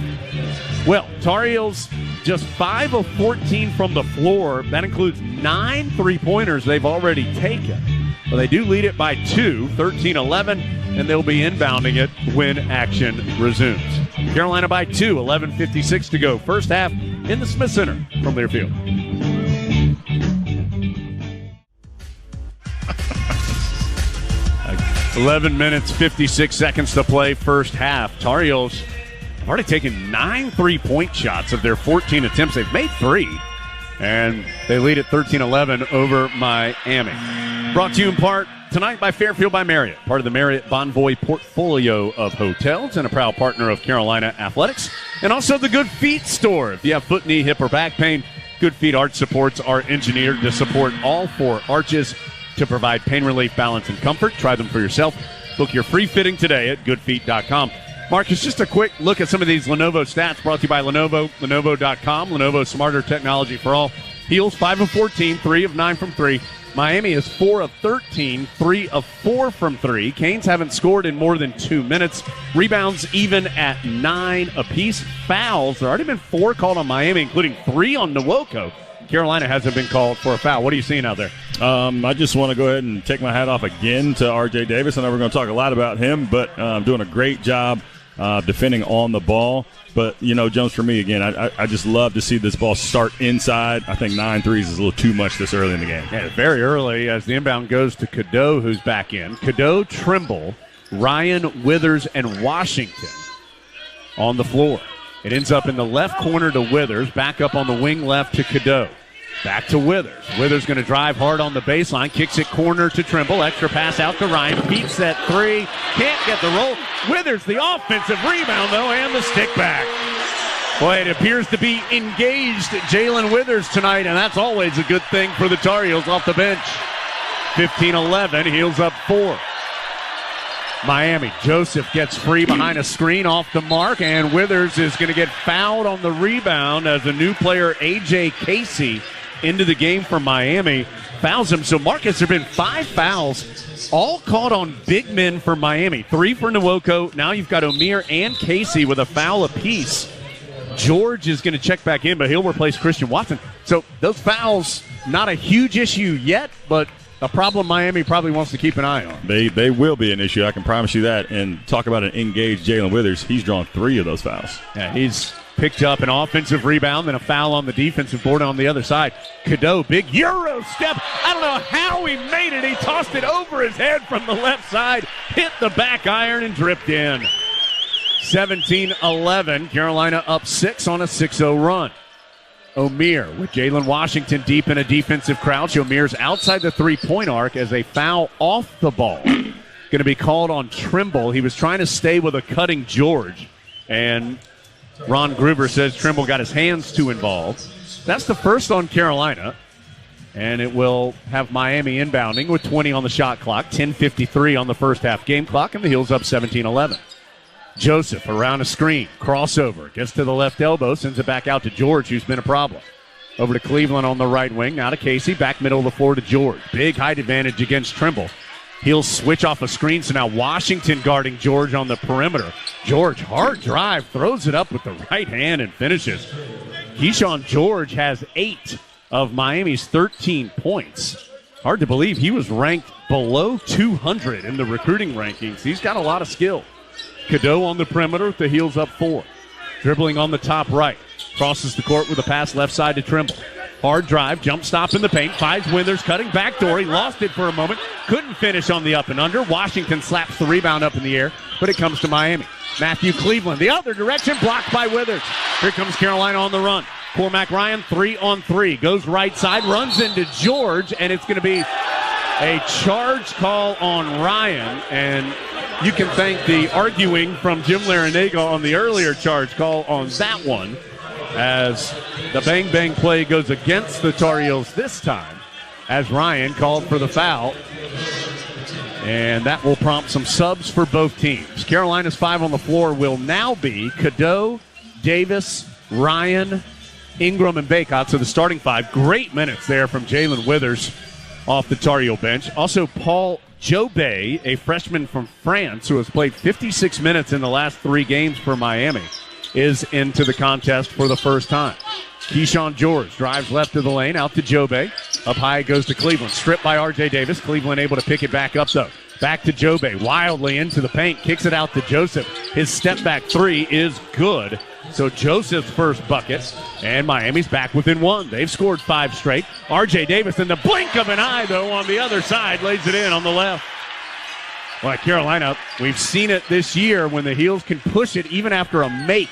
Well, Tar Heels just 5 of 14 from the floor. That includes 9 3-pointers they've already taken. Well, they do lead it by 2, 13-11, and they'll be inbounding it when action resumes. Carolina by 2, 11:56 to go. First half in the Smith Center from Learfield. $11 minutes, 56 seconds to play first half. Tar Heels have already taken 9 3-point shots of their 14 attempts. They've made 3, and they lead at 13-11 over Miami. Brought to you in part tonight by Fairfield by Marriott, part of the Marriott Bonvoy portfolio of hotels and a proud partner of Carolina Athletics. And also the Good Feet store. If you have foot, knee, hip, or back pain, Good Feet arch supports are engineered to support all 4 arches to provide pain relief, balance, and comfort. Try them for yourself. Book your free fitting today at goodfeet.com. Marcus, just a quick look at some of these Lenovo stats brought to you by Lenovo, Lenovo.com. Lenovo, smarter technology for all. Heels 5 of 14, 3 of 9 from 3. Miami is 4 of 13, 3 of 4 from 3. Canes haven't scored in more than 2 minutes. Rebounds even at 9 apiece. Fouls, there have already been 4 called on Miami, including 3 on Nwoko. Carolina hasn't been called for a foul. What are you seeing out there? I just want to go ahead and take my hat off again to R.J. Davis. I know we're going to talk a lot about him, but doing a great job defending on the ball. But, you know, Jones, for me, again, I just love to see this ball start inside. I think 9 threes is a little too much this early in the game. Yeah, very early as the inbound goes to Cadeau, who's back in. Cadeau, Trimble, Ryan, Withers, and Washington on the floor. It ends up in the left corner to Withers, back up on the wing left to Cadeau. Back to Withers. Withers going to drive hard on the baseline, kicks it corner to Trimble, extra pass out to Ryan, beats that 3, can't get the roll. Withers, the offensive rebound, though, and the stick back. Boy, it appears to be engaged Jalen Withers tonight, and that's always a good thing for the Tar Heels off the bench. 15-11, Heels up 4. Miami, Joseph gets free behind a screen off the mark, and Withers is going to get fouled on the rebound as a new player, A.J. Casey, into the game for Miami, fouls him. So, Marcus, there have been 5 fouls, all caught on big men for Miami. 3 for Nwoko. Now you've got O'Meara and Casey with a foul apiece. George is going to check back in, but he'll replace Christian Watson. So those fouls, not a huge issue yet, but a problem Miami probably wants to keep an eye on. They will be an issue, I can promise you that. And talk about an engaged Jalen Withers. He's drawn 3 of those fouls. Yeah, he's picked up an offensive rebound and a foul on the defensive board on the other side. Cadeau, big Euro step. I don't know how he made it. He tossed it over his head from the left side, hit the back iron, and dripped in. 17-11, Carolina up 6 on a 6-0 run. O'Meara with Jalen Washington deep in a defensive crouch. O'Meara's outside the three-point arc as a foul off the ball. Going to be called on Trimble. He was trying to stay with a cutting George, and Ron Gruber says Trimble got his hands too involved. That's the first on Carolina, and it will have Miami inbounding with 20 on the shot clock, 10:53 on the first half game clock, and the Heels up 17-11. Joseph around a screen, crossover, gets to the left elbow, sends it back out to George, who's been a problem. Over to Cleveland on the right wing, now to Casey, back middle of the floor to George. Big height advantage against Trimble. He'll switch off a screen, so now Washington guarding George on the perimeter. George, hard drive, throws it up with the right hand and finishes. Keyshawn George has 8 of Miami's 13 points. Hard to believe he was ranked below 200 in the recruiting rankings. He's got a lot of skill. Cadeau on the perimeter with the Heels up 4. Dribbling on the top right. Crosses the court with a pass left side to Trimble. Hard drive, jump stop in the paint, finds Withers, cutting backdoor. He lost it for a moment, couldn't finish on the up and under. Washington slaps the rebound up in the air, but it comes to Miami. Matthew Cleveland, the other direction, blocked by Withers. Here comes Carolina on the run. Cormac Ryan, 3-on-3, goes right side, runs into George, and it's going to be a charge call on Ryan, and you can thank the arguing from Jim Larinaga on the earlier charge call on that one, as the bang-bang play goes against the Tar Heels this time, as Ryan called for the foul. And that will prompt some subs for both teams. Carolina's 5 on the floor will now be Cadeau, Davis, Ryan, Ingram, and Baycott. So the starting 5. Great minutes there from Jalen Withers off the Tar Heel bench. Also, Paul Jobé, a freshman from France who has played 56 minutes in the last 3 games for Miami, is into the contest for the first time. Keyshawn George drives left of the lane, out to Jobé. Up high it goes to Cleveland. Stripped by R.J. Davis. Cleveland able to pick it back up, though. Back to Jobé. Wildly into the paint. Kicks it out to Joseph. His step-back 3 is good. So Joseph's first bucket. And Miami's back within 1. They've scored 5 straight. R.J. Davis in the blink of an eye, though, on the other side. Lays it in on the left. Well, Carolina, we've seen it this year when the Heels can push it even after a make.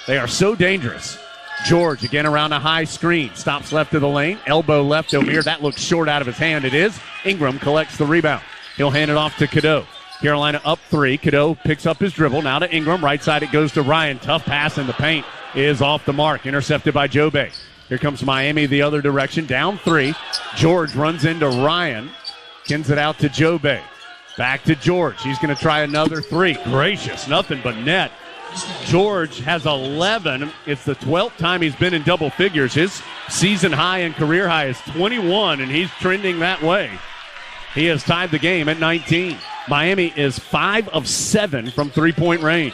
They are so dangerous. George again around a high screen. Stops left of the lane. Elbow left over here. That looks short out of his hand. It is. Ingram collects the rebound. He'll hand it off to Cadeau. Carolina up 3. Cadeau picks up his dribble. Now to Ingram. Right side it goes to Ryan. Tough pass in the paint is off the mark. Intercepted by Jobé. Here comes Miami the other direction. Down 3. George runs into Ryan. Kins it out to Jobé. Back to George. He's going to try another 3. Gracious. Nothing but net. George has 11. It's the 12th time he's been in double figures. His season high and career high is 21, and he's trending that way. He has tied the game at 19. Miami is 5 of 7 from three-point range.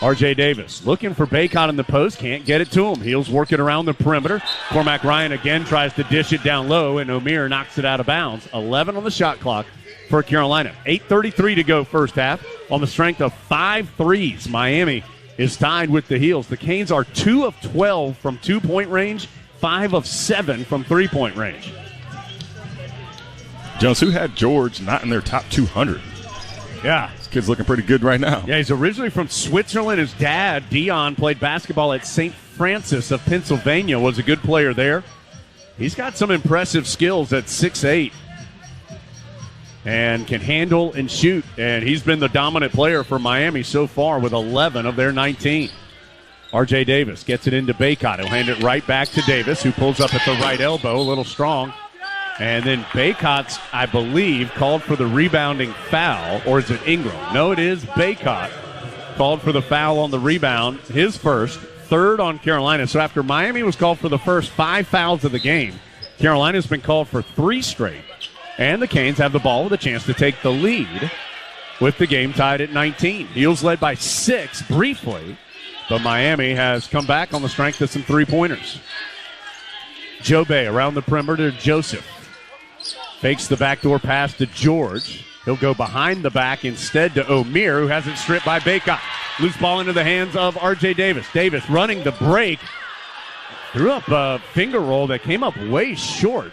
R.J. Davis looking for Baycott in the post. Can't get it to him. Heels working around the perimeter. Cormac Ryan again tries to dish it down low, and O'Meara knocks it out of bounds. 11 on the shot clock for Carolina. 8:33 to go first half. On the strength of 5 threes, Miami is tied with the Heels. The Canes are 2 of 12 from 2-point range, 5 of 7 from 3-point range. Jones, who had George not in their top 200? Yeah. This kid's looking pretty good right now. Yeah, he's originally from Switzerland. His dad, Dion, played basketball at St. Francis of Pennsylvania, was a good player there. He's got some impressive skills at 6'8". And can handle and shoot. And he's been the dominant player for Miami so far with 11 of their 19. R.J. Davis gets it into Baycott. He'll hand it right back to Davis, who pulls up at the right elbow, a little strong. And then Baycott's, I believe, called for the rebounding foul. Or is it Ingram? No, it is Baycott. Called for the foul on the rebound. His first, 3rd on Carolina. So after Miami was called for the first 5 fouls of the game, Carolina's been called for 3 straight. And the Canes have the ball with a chance to take the lead with the game tied at 19. Heels led by 6 briefly, but Miami has come back on the strength of some 3-pointers. Jobé around the perimeter to Joseph. Fakes the backdoor pass to George. He'll go behind the back instead to O'Meara, who has it stripped by Baycott. Loose ball into the hands of R.J. Davis. Davis running the break. Threw up a finger roll that came up way short.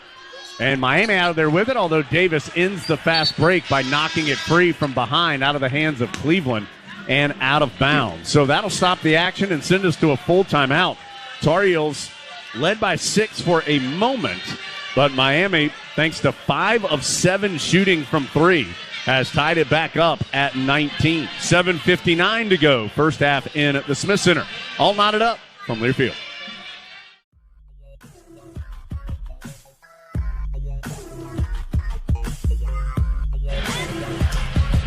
And Miami out of there with it, although Davis ends the fast break by knocking it free from behind out of the hands of Cleveland and out of bounds. So that'll stop the action and send us to a full timeout. Tar Heels led by 6 for a moment, but Miami, thanks to 5 of 7 shooting from 3, has tied it back up at 19. 7:59 to go, first half in the Smith Center. All knotted up from Learfield.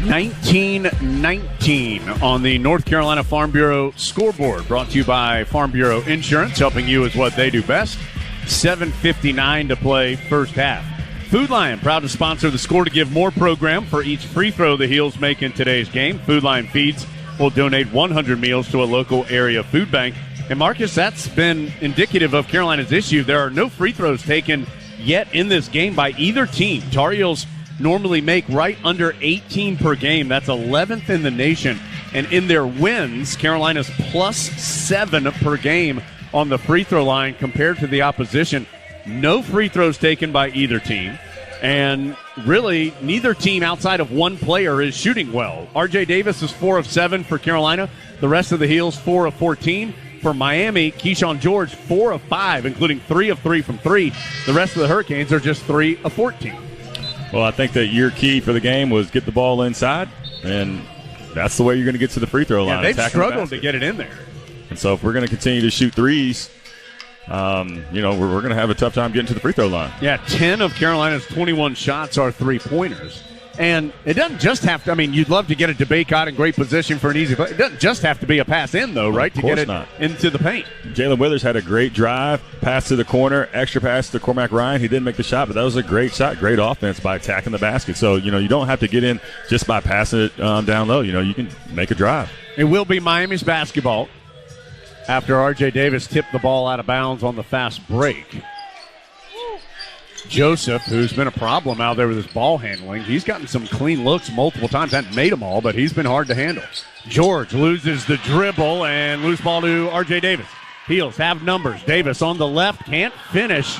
19-19 on the North Carolina Farm Bureau scoreboard. Brought to you by Farm Bureau Insurance, helping you is what they do best. 7:59 to play first half. Food Lion, proud to sponsor the Score to Give More program. For each free throw the Heels make in today's game, Food Lion Feeds will donate 100 meals to a local area food bank. And Marcus, that's been indicative of Carolina's issue. There are no free throws taken yet in this game by either team. Tar Heels normally make right under 18 per game. That's 11th in the nation. And in their wins, Carolina's +7 per game on the free throw line compared to the opposition. No free throws taken by either team. And really, neither team outside of one player is shooting well. R.J. Davis is 4 of 7 for Carolina. The rest of the Heels, 4 of 14. For Miami, Keyshawn George, 4 of 5, including 3 of 3 from 3. The rest of the Hurricanes are just 3 of 14. Well, I think that your key for the game was get the ball inside, and that's the way you're going to get to the free throw line. Yeah, they've struggled to get it in there. And so if we're going to continue to shoot threes, we're going to have a tough time getting to the free throw line. Yeah, 10 of Carolina's 21 shots are three-pointers. And it doesn't just have to, you'd love to get it to Baycott in great position for an easy play. It doesn't just have to be a pass in, though, right, to get it into the paint. Jalen Withers had a great drive, pass to the corner, extra pass to Cormac Ryan. He didn't make the shot, but that was a great shot, great offense by attacking the basket. So, you don't have to get in just by passing it down low. You can make a drive. It will be Miami's basketball after R.J. Davis tipped the ball out of bounds on the fast break. Joseph, who's been a problem out there with his ball handling, he's gotten some clean looks multiple times. Hasn't made them all, but he's been hard to handle. George loses the dribble and loose ball to R.J. Davis. Heels have numbers. Davis on the left, can't finish.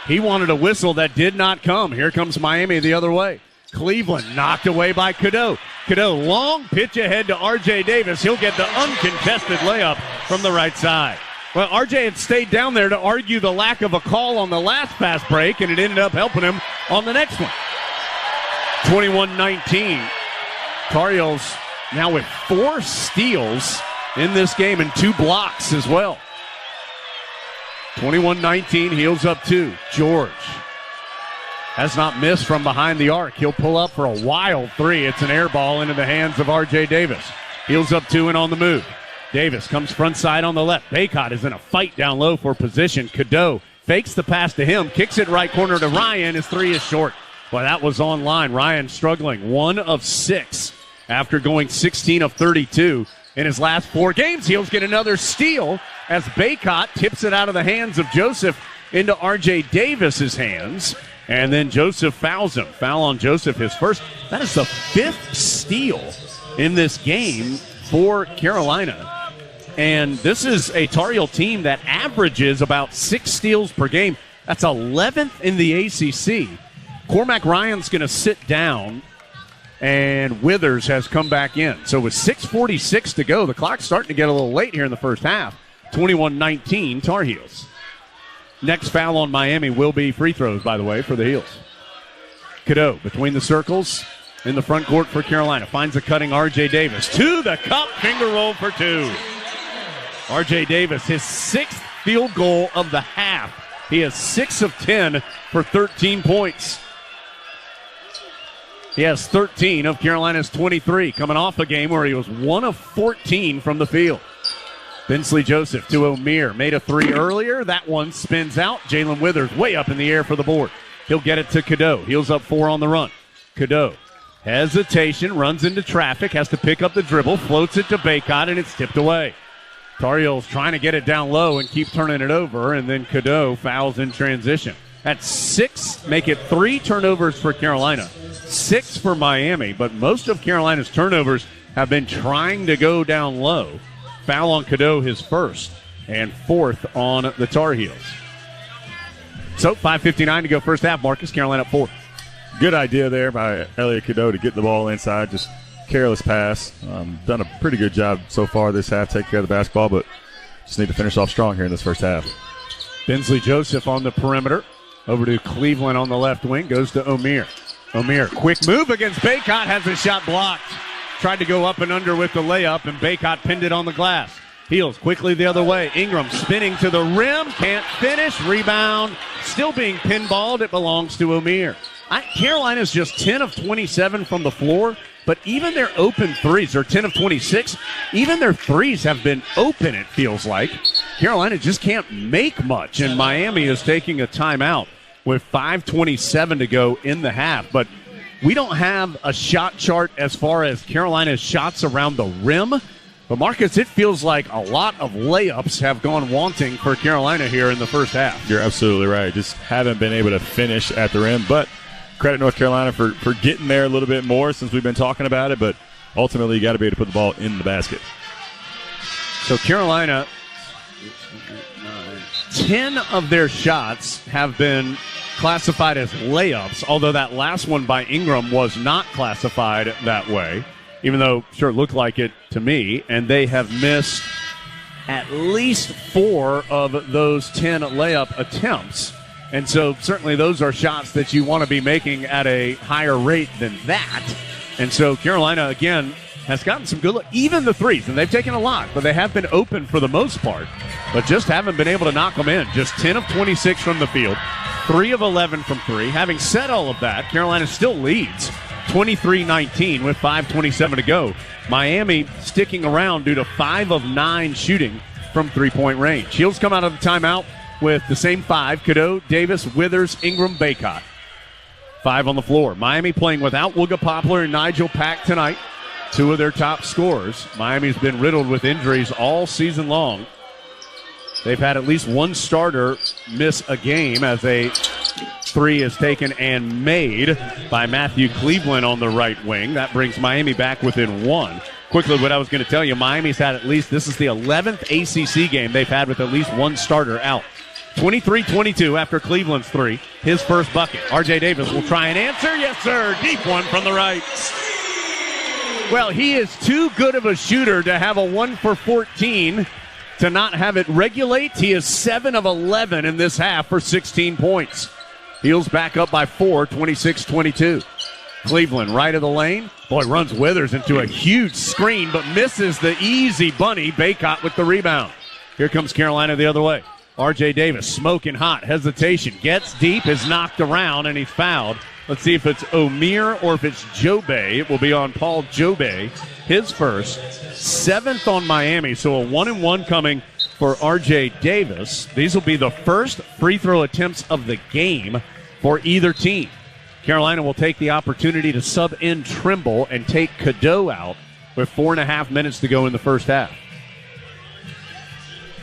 He wanted a whistle that did not come. Here comes Miami the other way. Cleveland knocked away by Cadeau. Cadeau, long pitch ahead to R.J. Davis. He'll get the uncontested layup from the right side. Well, R.J. had stayed down there to argue the lack of a call on the last fast break, and it ended up helping him on the next one. 21-19. Tar Heels now with 4 steals in this game and 2 blocks as well. 21-19, Heels up 2. George has not missed from behind the arc. He'll pull up for a wild 3. It's an air ball into the hands of R.J. Davis. Heels up 2 and on the move. Davis comes front side on the left. Baycott is in a fight down low for position. Cadeau fakes the pass to him, kicks it right corner to Ryan. His 3 is short. Well, that was on line. Ryan struggling. 1 of 6 after going 16 of 32 in his last 4 games. Heels get another steal as Baycott tips it out of the hands of Joseph into R.J. Davis's hands. And then Joseph fouls him. Foul on Joseph, his first. That is the 5th steal in this game for Carolina. And this is a Tar Heel team that averages about 6 steals per game. That's 11th in the ACC. Cormac Ryan's going to sit down, and Withers has come back in. So with 6:46 to go, the clock's starting to get a little late here in the first half. 21-19 Tar Heels. Next foul on Miami will be free throws, by the way, for the Heels. Cadeau between the circles in the front court for Carolina. Finds a cutting R.J. Davis. To the cup, finger roll for 2. R.J. Davis, his 6th field goal of the half. He has 6 of 10 for 13 points. He has 13 of Carolina's 23, coming off a game where he was 1 of 14 from the field. Bensley Joseph to O'Meara. Made a 3 earlier. That one spins out. Jalen Withers way up in the air for the board. He'll get it to Cadeau. Heels up 4 on the run. Cadeau. Hesitation, runs into traffic, has to pick up the dribble, floats it to Baycott, and it's tipped away. Tar Heels trying to get it down low and keep turning it over, and then Cadeau fouls in transition. That's 6, make it 3 turnovers for Carolina, 6 for Miami, but most of Carolina's turnovers have been trying to go down low. Foul on Cadeau, his first, and 4th on the Tar Heels. So 5:59 to go first half. Marcus, Carolina up 4. Good idea there by Elliot Cadeau to get the ball inside, just careless pass. Done a pretty good job so far this half, taking care of the basketball, but just need to finish off strong here in this first half. Bensley Joseph on the perimeter. Over to Cleveland on the left wing. Goes to O'Meara. O'Meara, quick move against Baycott. Has a shot blocked. Tried to go up and under with the layup, and Baycott pinned it on the glass. Heels quickly the other way. Ingram spinning to the rim. Can't finish. Rebound. Still being pinballed. It belongs to O'Meara. Carolina's just 10 of 27 from the floor, but even their open threes are 10 of 26. Even their threes have been open, it feels like. Carolina just can't make much, and Miami is taking a timeout with 5:27 to go in the half. But we don't have a shot chart as far as Carolina's shots around the rim. But, Marcus, it feels like a lot of layups have gone wanting for Carolina here in the first half. You're absolutely right. Just haven't been able to finish at the rim, but credit North Carolina for getting there a little bit more since we've been talking about it, but ultimately you got to be able to put the ball in the basket. So Carolina 10 of their shots have been classified as layups, although that last one by Ingram was not classified that way, even though sure it looked like it to me, and they have missed at least 4 of those 10 layup attempts. And so certainly those are shots that you want to be making at a higher rate than that. And so Carolina, again, has gotten some good look, even the threes, and they've taken a lot, but they have been open for the most part, but just haven't been able to knock them in. Just 10 of 26 from the field, 3 of 11 from 3. Having said all of that, Carolina still leads 23-19 with 5:27 to go. Miami sticking around due to 5 of 9 shooting from three-point range. Heels come out of the timeout with the same 5: Cadeau, Davis, Withers, Ingram, Baycott. 5 on the floor. Miami playing without Wooga Poplar and Nigel Pack tonight, 2 of their top scorers. Miami's been riddled with injuries all season long. They've had at least one starter miss a game as a 3 is taken and made by Matthew Cleveland on the right wing. That brings Miami back within 1. Quickly, what I was going to tell you, Miami's had at least, this is the 11th ACC game they've had with at least one starter out. 23-22 after Cleveland's 3. His first bucket. R.J. Davis will try and answer. Yes, sir. Deep one from the right. Well, he is too good of a shooter to have a 1 for 14 to not have it regulate. He is 7 of 11 in this half for 16 points. Heels back up by 4, 26-22. Cleveland right of the lane. Boy, runs Withers into a huge screen, but misses the easy bunny. Baycott with the rebound. Here comes Carolina the other way. R.J. Davis smoking hot. Hesitation. Gets deep, is knocked around, and he's fouled. Let's see if it's Omier or if it's Jobe. It will be on Paul Jobe. His first. 7th on Miami, so a 1-and-1 coming for R.J. Davis. These will be the first free throw attempts of the game for either team. Carolina will take the opportunity to sub in Trimble and take Cadeau out with 4.5 minutes to go in the first half.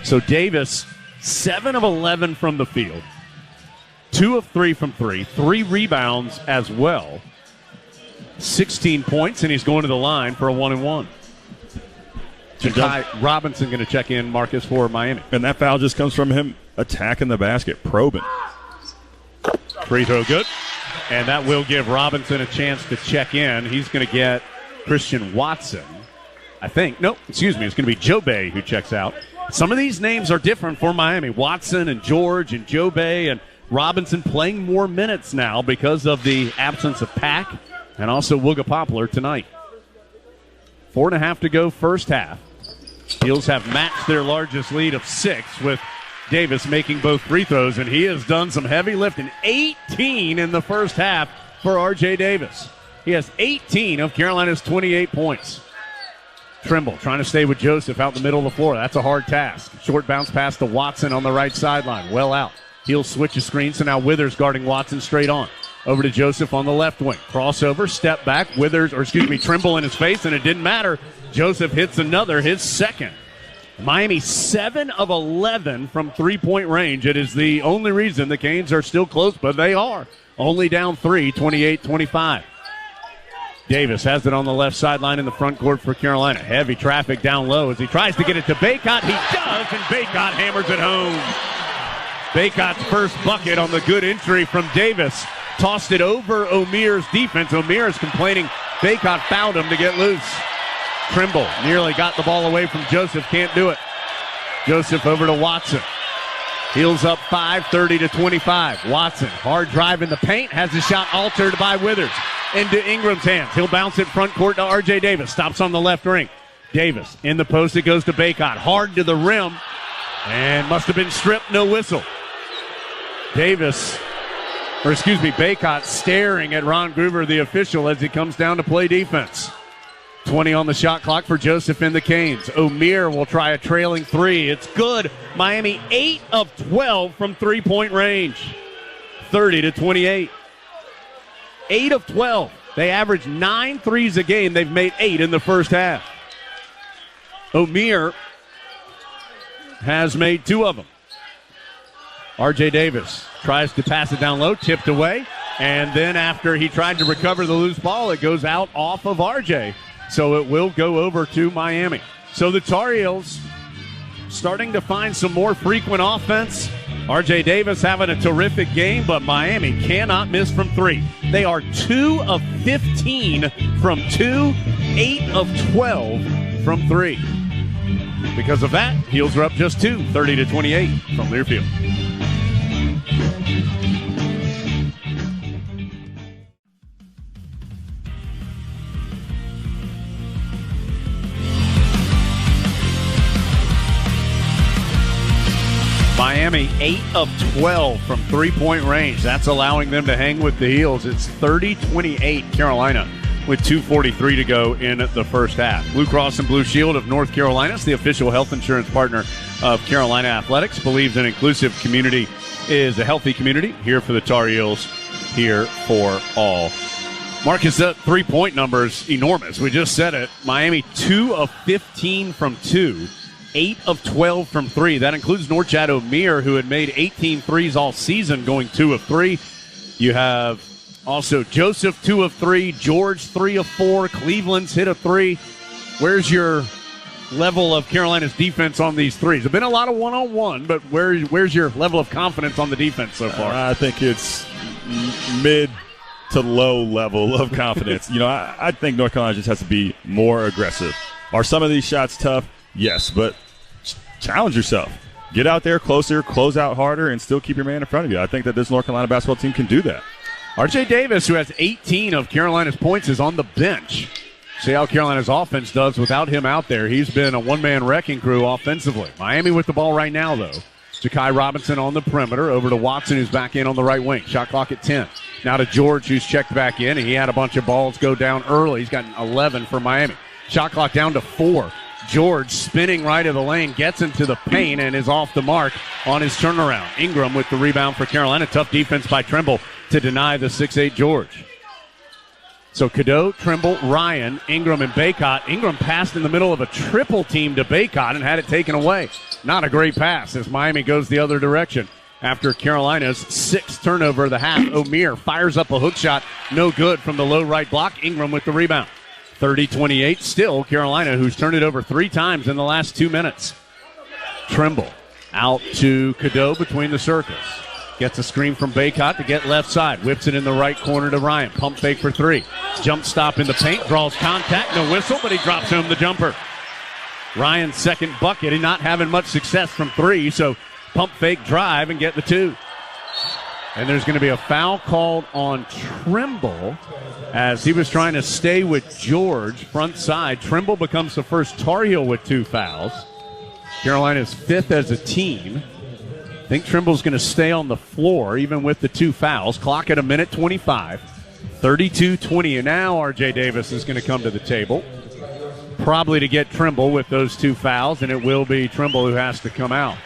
So Davis, 7 of 11 from the field, 2 of 3 from 3, 3 rebounds as well, 16 points, and he's going to the line for a 1-and-1. Ja'Kai Robinson going to check in, Marcus, for Miami. And that foul just comes from him attacking the basket, probing. Free throw good. And that will give Robinson a chance to check in. He's going to get Christian Watson, I think. No, excuse me. It's going to be Jobe who checks out. Some of these names are different for Miami. Watson and George and Jobe and Robinson playing more minutes now because of the absence of Pack and also Wooga Poplar tonight. 4.5 to go first half. Heels have matched their largest lead of 6 with Davis making both free throws, and he has done some heavy lifting. 18 in the first half for R.J. Davis. He has 18 of Carolina's 28 points. Trimble trying to stay with Joseph out in the middle of the floor. That's a hard task. Short bounce pass to Watson on the right sideline. Well out. He'll switch a screen, so now Withers guarding Watson straight on. Over to Joseph on the left wing. Crossover, step back. Trimble in his face, and it didn't matter. Joseph hits another, his second. Miami 7 of 11 from three-point range. It is the only reason the Canes are still close, but they are only down 3, 28-25. Davis has it on the left sideline in the front court for Carolina. Heavy traffic down low as he tries to get it to Baycott. He does, and Baycott hammers it home. Baycott's first bucket on the good entry from Davis. Tossed it over Omier's defense. Omier is complaining Baycott fouled him to get loose. Trimble nearly got the ball away from Joseph. Can't do it. Joseph over to Watson. Heels up 5, 30-25. Watson, hard drive in the paint, has his shot altered by Withers. Into Ingram's hands. He'll bounce it front court to R.J. Davis. Stops on the left ring. Davis in the post. It goes to Baycott. Hard to the rim. And must have been stripped. No whistle. Baycott staring at Ron Groover, the official, as he comes down to play defense. 20 on the shot clock for Joseph and the Canes. Omier will try a trailing 3. It's good. Miami 8 of 12 from three-point range. 30-28. 8 of 12. They average 9 threes a game. They've made 8 in the first half. Omier has made 2 of them. R.J. Davis tries to pass it down low, tipped away, and then after he tried to recover the loose ball, it goes out off of R.J., so it will go over to Miami. So the Tar Heels starting to find some more frequent offense. R.J. Davis having a terrific game, but Miami cannot miss from three. They are 2 of 15 from 2, 8 of 12 from three. Because of that, Heels are up just 2, 30-28 from Learfield. Miami 8 of 12 from three-point range. That's allowing them to hang with the Heels. It's 30-28 Carolina with 2:43 to go in the first half. Blue Cross and Blue Shield of North Carolina is the official health insurance partner of Carolina Athletics. Believes an inclusive community is a healthy community. Here for the Tar Heels, here for all. Marcus, that three-point number is enormous. We just said it. Miami 2 of 15 from 2. 8 of 12 from 3. That includes Norchad O'Meara, who had made 18 threes all season, going 2 of 3. You have also Joseph, 2 of 3. George, 3 of 4. Cleveland's hit a 3. Where's your level of Carolina's defense on these threes? There's been a lot of one-on-one, but where's your level of confidence on the defense so far? I think it's mid to low level of confidence. I think North Carolina just has to be more aggressive. Are some of these shots tough? Yes, but challenge yourself. Get out there closer, close out harder, and still keep your man in front of you. I think that this North Carolina basketball team can do that. R.J. Davis, who has 18 of Carolina's points, is on the bench. See how Carolina's offense does without him out there. He's been a one-man wrecking crew offensively. Miami with the ball right now, though. Ja'Kai Robinson on the perimeter, over to Watson, who's back in on the right wing. Shot clock at 10. Now to George, who's checked back in, and he had a bunch of balls go down early. He's got 11 for Miami. Shot clock down to 4. George spinning right of the lane, gets into the paint and is off the mark on his turnaround. Ingram with the rebound for Carolina. Tough defense by Trimble to deny the 6'8 George. So Cadeau, Trimble, Ryan, Ingram, and Baycott. Ingram passed in the middle of a triple team to Baycott and had it taken away. Not a great pass as Miami goes the other direction. After Carolina's 6th turnover of the half, O'Meara fires up a hook shot. No good from the low right block. Ingram with the rebound. 30-28 still Carolina, who's turned it over 3 times in the last 2 minutes. Trimble out to Cadeau between the circles. Gets a screen from Baycott to get left side. Whips it in the right corner to Ryan. Pump fake for 3. Jump stop in the paint. Draws contact. No whistle, but he drops home the jumper. Ryan's second bucket. He's not having much success from 3, so pump fake drive and get the 2. And there's going to be a foul called on Trimble as he was trying to stay with George front side. Trimble becomes the first Tar Heel with 2 fouls. Carolina's 5th as a team. I think Trimble's going to stay on the floor even with the 2 fouls. Clock at 1:25. 32-20. And now R.J. Davis is going to come to the table. Probably to get Trimble with those 2 fouls, and it will be Trimble who has to come out.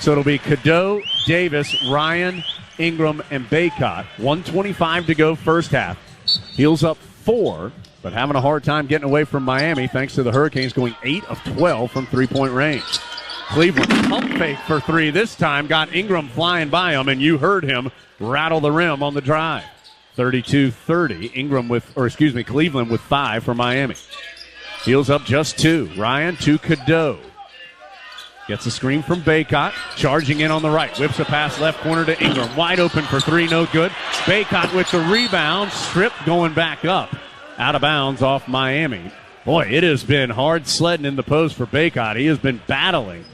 So it'll be Cadeau, Davis, Ryan, Ingram, and Baycott. 1:25 to go first half. Heels up 4, but having a hard time getting away from Miami thanks to the Hurricanes going 8 of 12 from three-point range. Cleveland pump fake for 3 this time. Got Ingram flying by him, and you heard him rattle the rim on the drive. 32-30. Cleveland with 5 for Miami. Heels up just 2. Ryan to Cadeau. Gets a screen from Baycott. Charging in on the right. Whips a pass left corner to Ingram. Wide open for 3. No good. Baycott with the rebound. Stripped going back up. Out of bounds off Miami. Boy, it has been hard sledding in the post for Baycott. He has been battling.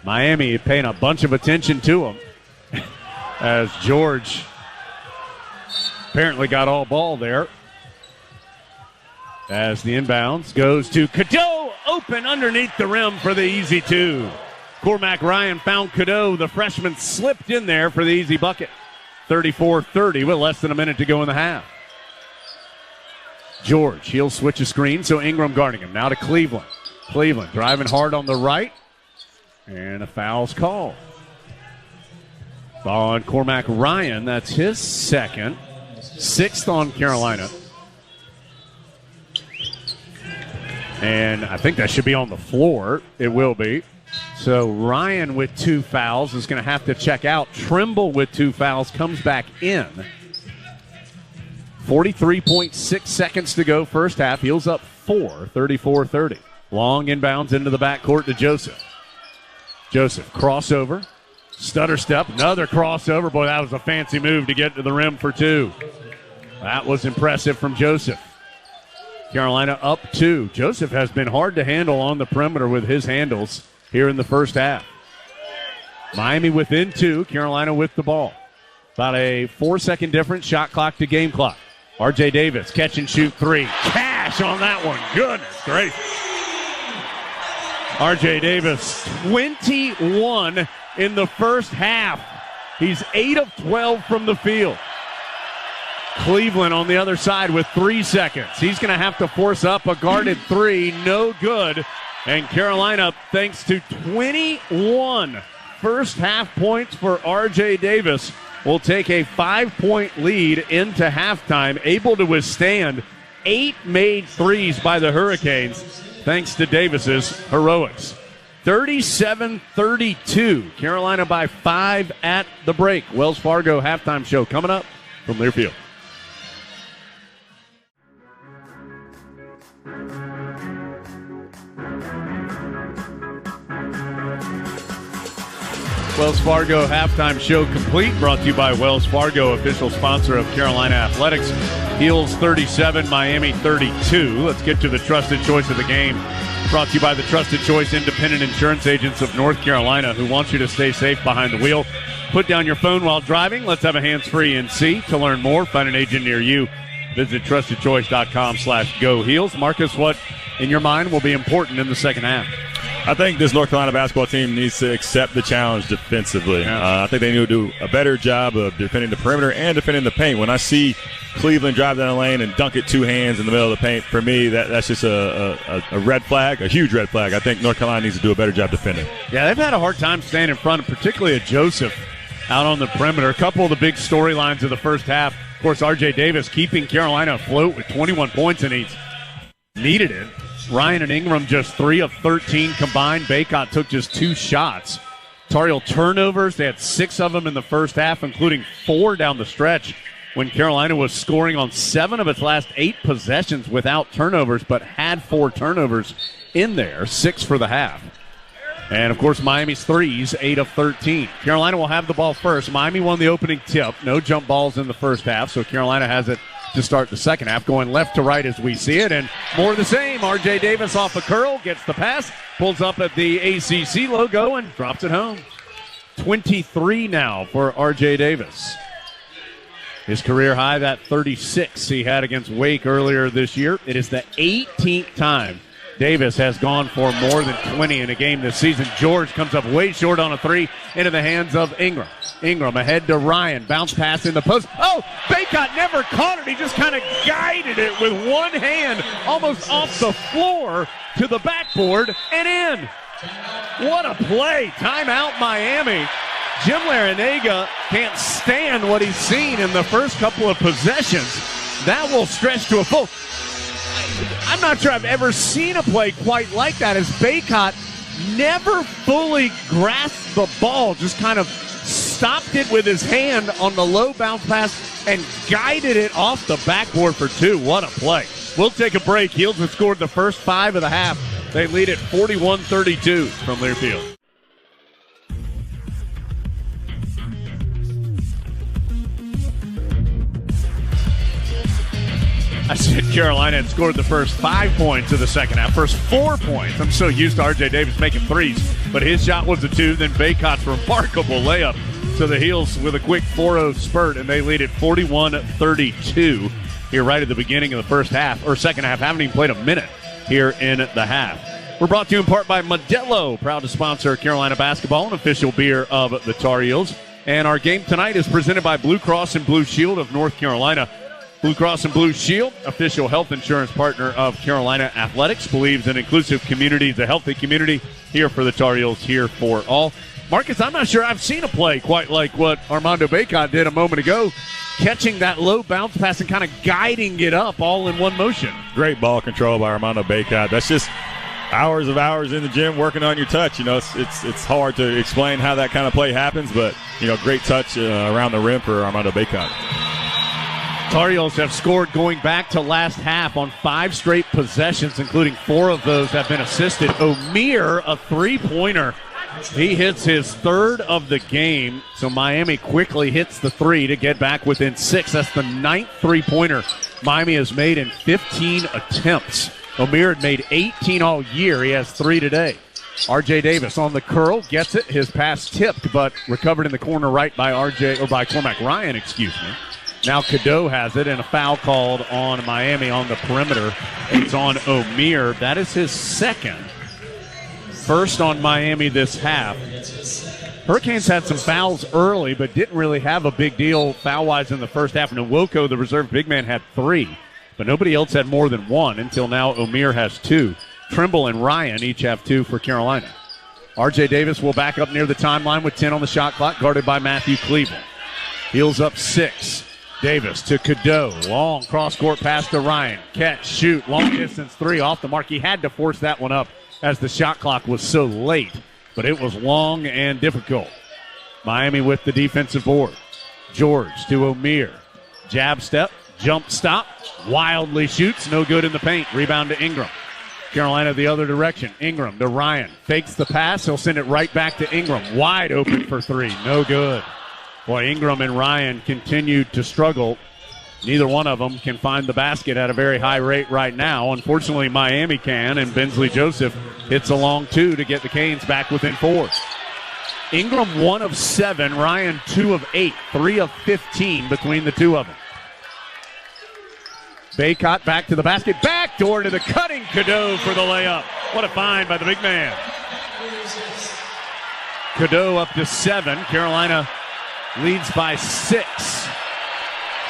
Miami paying a bunch of attention to him. As George apparently got all ball there. As the inbounds goes to Cadeau, open underneath the rim for the easy 2. Cormac Ryan found Cadeau. The freshman slipped in there for the easy bucket. 34-30 with less than a minute to go in the half. George, he'll switch a screen, so Ingram guarding him. Now to Cleveland. Cleveland driving hard on the right, and a foul's called. On Cormac Ryan, that's his 2nd. 6th on Carolina. And I think that should be on the floor. It will be. So Ryan with 2 fouls is going to have to check out. Trimble with 2 fouls comes back in. 43.6 seconds to go first half. Heels up 4, 34-30. Long inbounds into the backcourt to Joseph. Joseph crossover. Stutter step, another crossover. Boy, that was a fancy move to get to the rim for 2. That was impressive from Joseph. Carolina up 2. Joseph has been hard to handle on the perimeter with his handles here in the first half. Miami within 2, Carolina with the ball. About a 4-second difference, shot clock to game clock. R.J. Davis, catch and shoot 3. Cash on that one. Goodness gracious. R.J. Davis, 21 in the first half. He's 8 of 12 from the field. Cleveland on the other side with 3 seconds. He's going to have to force up a guarded 3. No good. And Carolina, thanks to 21 first half points for R.J. Davis, will take a 5-point lead into halftime, able to withstand 8 made threes by the Hurricanes, thanks to Davis's heroics. 37-32. Carolina by 5 at the break. Wells Fargo halftime show coming up from Learfield. Wells Fargo halftime show complete, brought to you by Wells Fargo, official sponsor of Carolina Athletics. Heels 37, Miami 32. Let's get to the trusted choice of the game. Brought to you by the Trusted Choice Independent Insurance Agents of North Carolina, who want you to stay safe behind the wheel. Put down your phone while driving. Let's have a hands-free NC. To learn more, find an agent near you. Visit trustedchoice.com/GoHeels. Marcus, what in your mind will be important in the second half? I think this North Carolina basketball team needs to accept the challenge defensively. I think they need to do a better job of defending the perimeter and defending the paint. When I see Cleveland drive down the lane and dunk it 2 hands in the middle of the paint, for me, that's just a red flag, a huge red flag. I think North Carolina needs to do a better job defending. Yeah, they've had a hard time staying in front, particularly at Joseph out on the perimeter. A couple of the big storylines of the first half. Of course, R.J. Davis keeping Carolina afloat with 21 points, and he's needed it. Ryan and Ingram just 3 of 13 combined. Baycott took just 2 shots. Tar Heel turnovers, they had 6 of them in the first half, including 4 down the stretch when Carolina was scoring on 7 of its last 8 possessions without turnovers, but had 4 turnovers in there, 6 for the half. And, of course, Miami's threes, 8 of 13. Carolina will have the ball first. Miami won the opening tip. No jump balls in the first half, so Carolina has it to start the second half, going left to right as we see it, and more of the same. R.J. Davis off a curl, gets the pass, pulls up at the ACC logo, and drops it home. 23 now for R.J. Davis. His career high, that 36 he had against Wake earlier this year. It is the 18th time Davis has gone for more than 20 in a game this season. George comes up way short on a 3 into the hands of Ingram. Ingram ahead to Ryan. Bounce pass in the post. Oh, Baycott never caught it. He just kind of guided it with one hand almost off the floor to the backboard and in. What a play. Timeout Miami. Jim Larinaga can't stand what he's seen in the first couple of possessions. That will stretch to a full. I'm not sure I've ever seen a play quite like that, as Baycott never fully grasped the ball, just kind of stopped it with his hand on the low bounce pass and guided it off the backboard for 2. What a play. We'll take a break. Heels have scored the first 5 of the half. They lead at 41-32 from Learfield. I said Carolina had scored the first 5 points of the second half. First 4 points. I'm so used to R.J. Davis making threes, but his shot was a 2. Then Baycott's remarkable layup. So the Heels with a quick 4-0 spurt, and they lead at 41-32 here right at the beginning of the first half, or second half. Haven't even played a minute here in the half. We're brought to you in part by Modelo, proud to sponsor Carolina basketball, an official beer of the Tar Heels. And our game tonight is presented by Blue Cross and Blue Shield of North Carolina. Blue Cross and Blue Shield, official health insurance partner of Carolina Athletics, believes in inclusive communities, a healthy community. Here for the Tar Heels, here for all. Marcus, I'm not sure I've seen a play quite like what Armando Baycott did a moment ago, catching that low bounce pass and kind of guiding it up all in one motion. Great ball control by Armando Baycott. That's just hours in the gym working on your touch. You know, it's hard to explain how that kind of play happens, but, you know, great touch around the rim for Armando Baycott. Tar Heels have scored going back to last half on 5 straight possessions, including 4 of those have been assisted. O'Meara, a 3-pointer He hits his third of the game, so Miami quickly hits the three to get back within 6. That's the 9th three-pointer Miami has made in 15 attempts. Omier had made 18 all year. He has 3 today. R.J. Davis on the curl, gets it. His pass tipped, but recovered in the corner right by Cormac Ryan, excuse me. Now Cadeau has it, and a foul called on Miami on the perimeter. It's on Omier. That is his second. First on Miami this half. Hurricanes had some fouls early, but didn't really have a big deal foul-wise in the first half. Nwoko, the reserve big man, had 3, but nobody else had more than 1 until now. Omier has 2. Trimble and Ryan each have 2 for Carolina. R.J. Davis will back up near the timeline with 10 on the shot clock, guarded by Matthew Cleveland. Heels up 6. Davis to Cadeau. Long cross-court pass to Ryan. Catch, shoot, long distance 3 off the mark. He had to force that one up as the shot clock was so late, but it was long and difficult. Miami with the defensive board. George to Omier. Jab step, jump stop, wildly shoots, no good in the paint. Rebound to Ingram. Carolina the other direction. Ingram to Ryan. Fakes the pass. He'll send it right back to Ingram. Wide open for 3. No good. Boy, Ingram and Ryan continue to struggle. Neither one of them can find the basket at a very high rate right now. Unfortunately, Miami can, and Bensley Joseph hits a long 2 to get the Canes back within 4. Ingram 1 of 7. Ryan 2 of 8. 3 of 15 between the two of them. Baycott back to the basket. Backdoor to the cutting Cadeau for the layup. What a find by the big man. Cadeau up to 7. Carolina leads by 6.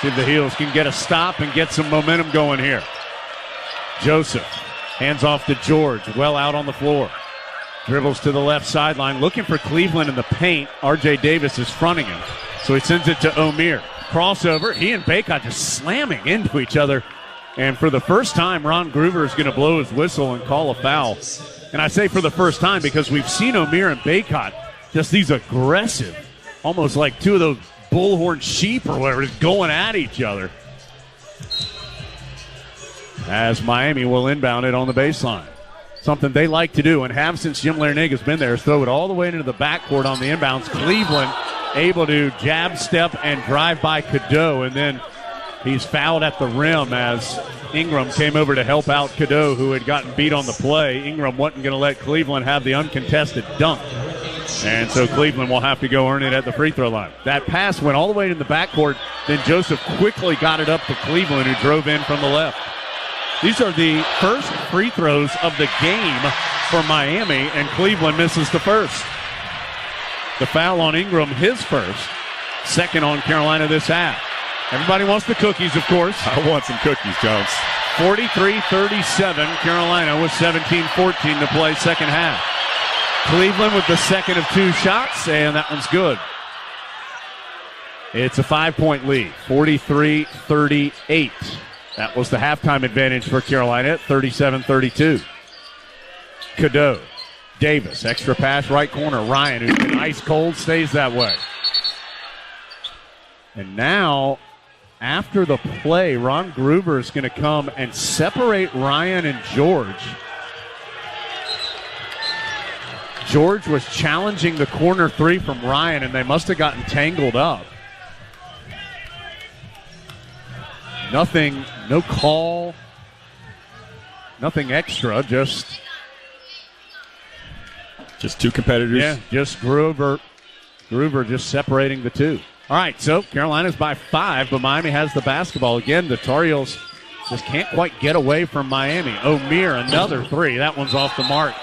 See if the Heels can get a stop and get some momentum going here. Joseph hands off to George. Well out on the floor. Dribbles to the left sideline. Looking for Cleveland in the paint. R.J. Davis is fronting him. So he sends it to Omier. Crossover. He and Baycott just slamming into each other. And for the first time, Ron Groover is going to blow his whistle and call a foul. And I say for the first time because we've seen Omier and Baycott just these aggressive, almost like 2 of those bullhorn sheep or whatever, just going at each other. As Miami will inbound it on the baseline. Something they like to do and have since Jim Larinaga has been there is throw it all the way into the backcourt on the inbounds. Cleveland able to jab step and drive by Cadeau, and then he's fouled at the rim as Ingram came over to help out Cadeau, who had gotten beat on the play. Ingram wasn't going to let Cleveland have the uncontested dunk. And so Cleveland will have to go earn it at the free throw line. That pass went all the way to the backcourt. Then Joseph quickly got it up to Cleveland, who drove in from the left. These are the first free throws of the game for Miami, and Cleveland misses the first. The foul on Ingram, his first. Second on Carolina this half. Everybody wants the cookies, of course. I want some cookies, Jones. 43-37, Carolina with 17-14 to play second half. Cleveland with the second of 2 shots, and that one's good. It's a 5-point lead, 43-38. That was the halftime advantage for Carolina at 37-32. Cadeau, Davis, extra pass, right corner. Ryan, who's been ice cold, stays that way. And now, after the play, Ron Groover is going to come and separate Ryan and George. George was challenging the corner 3 from Ryan, and they must have gotten tangled up. Nothing, no call, nothing extra, just 2 competitors. Yeah, just Groover just separating the 2. All right, so Carolina's by 5, but Miami has the basketball. Again, the Tar Heels just can't quite get away from Miami. Omier, another 3. That one's off the mark.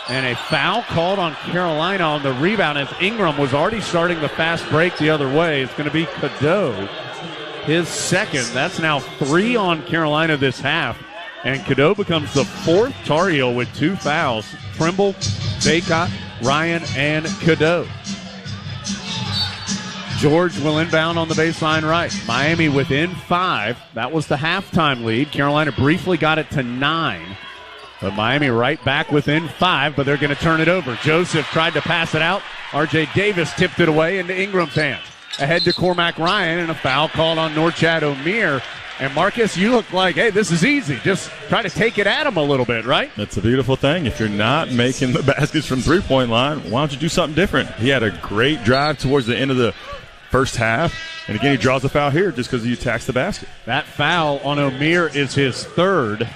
And a foul called on Carolina on the rebound as Ingram was already starting the fast break the other way. It's going to be Cadeau, his second. That's now 3 on Carolina this half. And Cadeau becomes the 4th Tar Heel with 2 fouls. Trimble, Baycott, Ryan, and Cadeau. George will inbound on the baseline right. Miami within 5. That was the halftime lead. Carolina briefly got it to 9. But Miami right back within 5, but they're going to turn it over. Joseph tried to pass it out. R.J. Davis tipped it away into Ingram's hands. Ahead to Cormac Ryan, and a foul called on Norchad Omier And Marcus, you look like, hey, this is easy. Just try to take it at him a little bit, right? That's a beautiful thing. If you're not making the baskets from three-point line, why don't you do something different? He had a great drive towards the end of the first half. And again, he draws a foul here just because he attacks the basket. That foul on O'Meara is his third.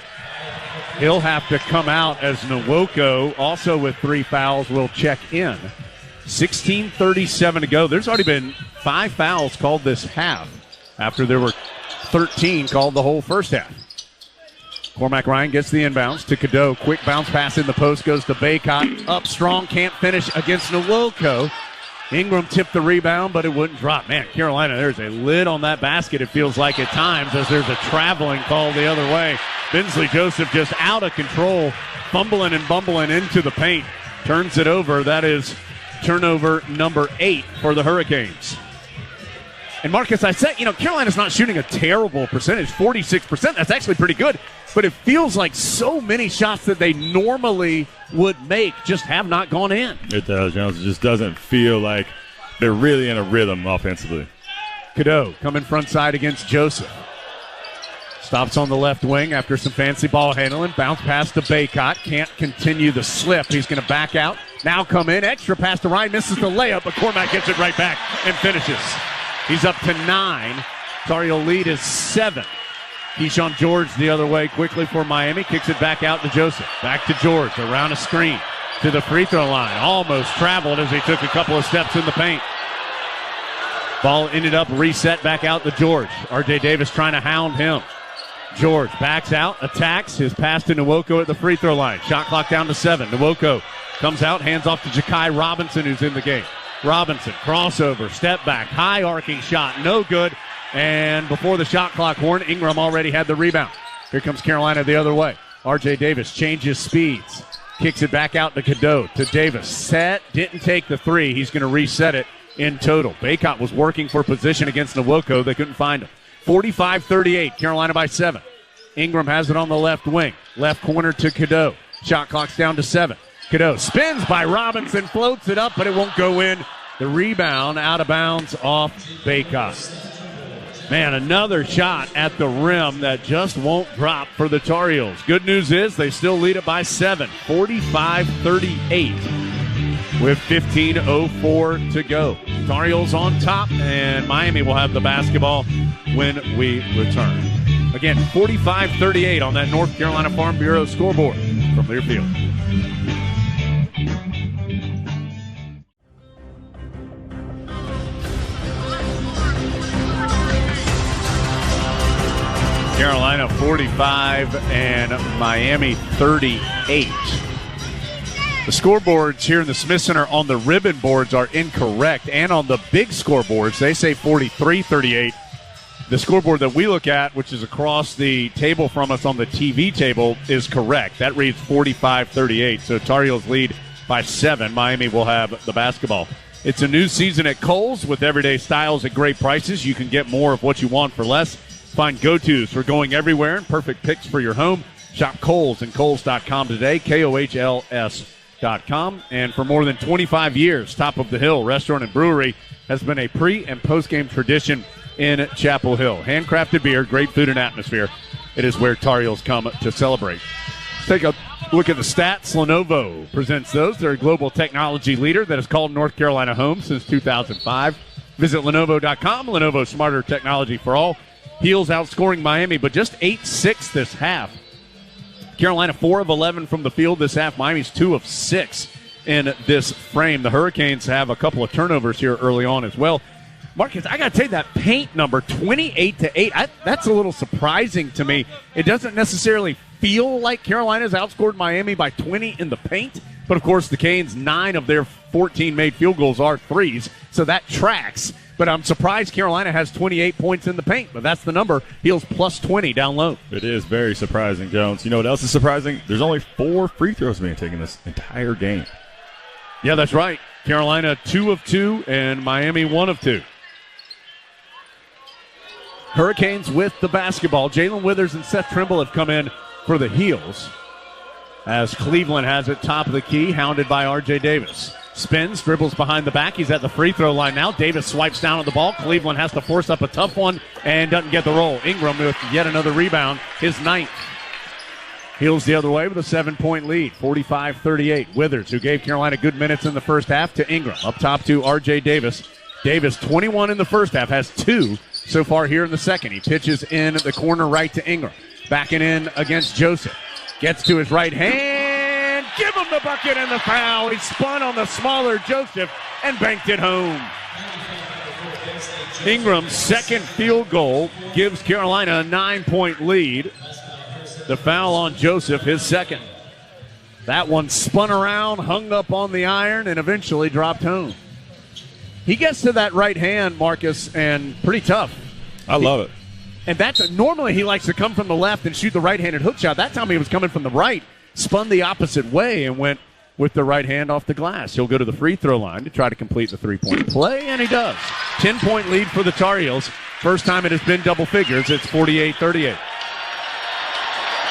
He'll have to come out as Nwoko, also with 3 fouls, will check in. 16:37 to go. There's already been 5 fouls called this half after there were 13 called the whole first half. Cormac Ryan gets the inbounds to Cadeau. Quick bounce pass in the post goes to Baycott. Up strong, can't finish against Nwoko. Ingram tipped the rebound, but it wouldn't drop. Man, Carolina, there's a lid on that basket, it feels like at times, as there's a traveling call the other way. Bensley Joseph just out of control, fumbling and bumbling into the paint. Turns it over. That is turnover number 8 for the Hurricanes. And Marcus, I said, Carolina's not shooting a terrible percentage, 46%. That's actually pretty good. But it feels like so many shots that they normally would make just have not gone in. It does, Jones. It just doesn't feel like they're really in a rhythm offensively. Cadeau coming front side against Joseph. Stops on the left wing after some fancy ball handling. Bounce pass to Baycott. Can't continue the slip. He's going to back out. Now come in. Extra pass to Ryan. Misses the layup, but Cormac gets it right back and finishes. He's up to 9. Tar Heel lead is 7. Keyshawn George the other way quickly for Miami. Kicks it back out to Joseph. Back to George. Around a screen to the free throw line. Almost traveled as he took a couple of steps in the paint. Ball ended up reset back out to George. R.J. Davis trying to hound him. George backs out, attacks. His pass to Nwoko at the free throw line. Shot clock down to 7. Nwoko comes out, hands off to Ja'Kai Robinson, who's in the game. Robinson, crossover, step back, high arcing shot, no good. And before the shot clock horn, Ingram already had the rebound. Here comes Carolina the other way. R.J. Davis changes speeds. Kicks it back out to Cadeau, to Davis. Set, didn't take the 3. He's going to reset it in total. Baycott was working for position against Nwoko. They couldn't find him. 45-38, Carolina by 7. Ingram has it on the left wing. Left corner to Cadeau. Shot clock's down to 7. Cadeau spins by Robinson, floats it up, but it won't go in. The rebound out of bounds off Baycott. Man, another shot at the rim that just won't drop for the Tar Heels. Good news is they still lead it by 7, 45-38 with 15:04 to go. Tar Heels on top, and Miami will have the basketball when we return. Again, 45-38 on that North Carolina Farm Bureau scoreboard from Learfield. Carolina 45 and Miami 38. The scoreboards here in the Smith Center on the ribbon boards are incorrect, and on the big scoreboards, they say 43-38. The scoreboard that we look at, which is across the table from us on the TV table, is correct. That reads 45-38, so Tar Heels lead by 7. Miami will have the basketball. It's a new season at Kohl's with everyday styles at great prices. You can get more of what you want for less. Find go-tos for going everywhere and perfect picks for your home. Shop Kohl's and Kohl's.com today, KOHLS.com. And for more than 25 years, Top of the Hill Restaurant and Brewery has been a pre- and post-game tradition in Chapel Hill. Handcrafted beer, great food and atmosphere. It is where Tar Heels come to celebrate. Take a look at the stats. Lenovo presents those. They're a global technology leader that has called North Carolina home since 2005. Visit Lenovo.com. Lenovo Smarter Technology for All. Heels outscoring Miami, but just 8-6 this half. Carolina 4 of 11 from the field this half. Miami's 2 of 6 in this frame. The Hurricanes have a couple of turnovers here early on as well. Marcus, I got to tell you, that paint number, 28-8, that's a little surprising to me. It doesn't necessarily feel like Carolina's outscored Miami by 20 in the paint, but of course the Canes, 9 of their 14 made field goals are threes, so that tracks. But I'm surprised Carolina has 28 points in the paint, but that's the number. Heels plus 20 down low. It is very surprising, Jones. You know what else is surprising? There's only 4 free throws being taken this entire game. Yeah, that's right. Carolina 2 of 2 and Miami 1 of 2. Hurricanes with the basketball. Jalen Withers and Seth Trimble have come in for the Heels as Cleveland has it top of the key, hounded by R.J. Davis. Spins, dribbles behind the back. He's at the free throw line now. Davis swipes down on the ball. Cleveland has to force up a tough one and doesn't get the roll. Ingram with yet another rebound, his 9th. Heels the other way with a 7-point lead, 45-38. Withers, who gave Carolina good minutes in the first half, to Ingram. Up top to R.J. Davis. Davis, 21 in the first half, has 2 so far here in the second. He pitches in the corner right to Ingram. Backing in against Joseph. Gets to his right hand. Give him the bucket and the foul. He spun on the smaller Joseph and banked it home. Ingram's second field goal gives Carolina a 9-point lead. The foul on Joseph, his second. That one spun around, hung up on the iron, and eventually dropped home. He gets to that right hand, Marcus, and pretty tough. I love it. And that's normally he likes to come from the left and shoot the right-handed hook shot. That time he was coming from the right, spun the opposite way, and went with the right hand off the glass. He'll go to the free throw line to try to complete the 3-point play, and he does. 10-point lead for the Tar Heels. First time it has been double figures. It's 48-38.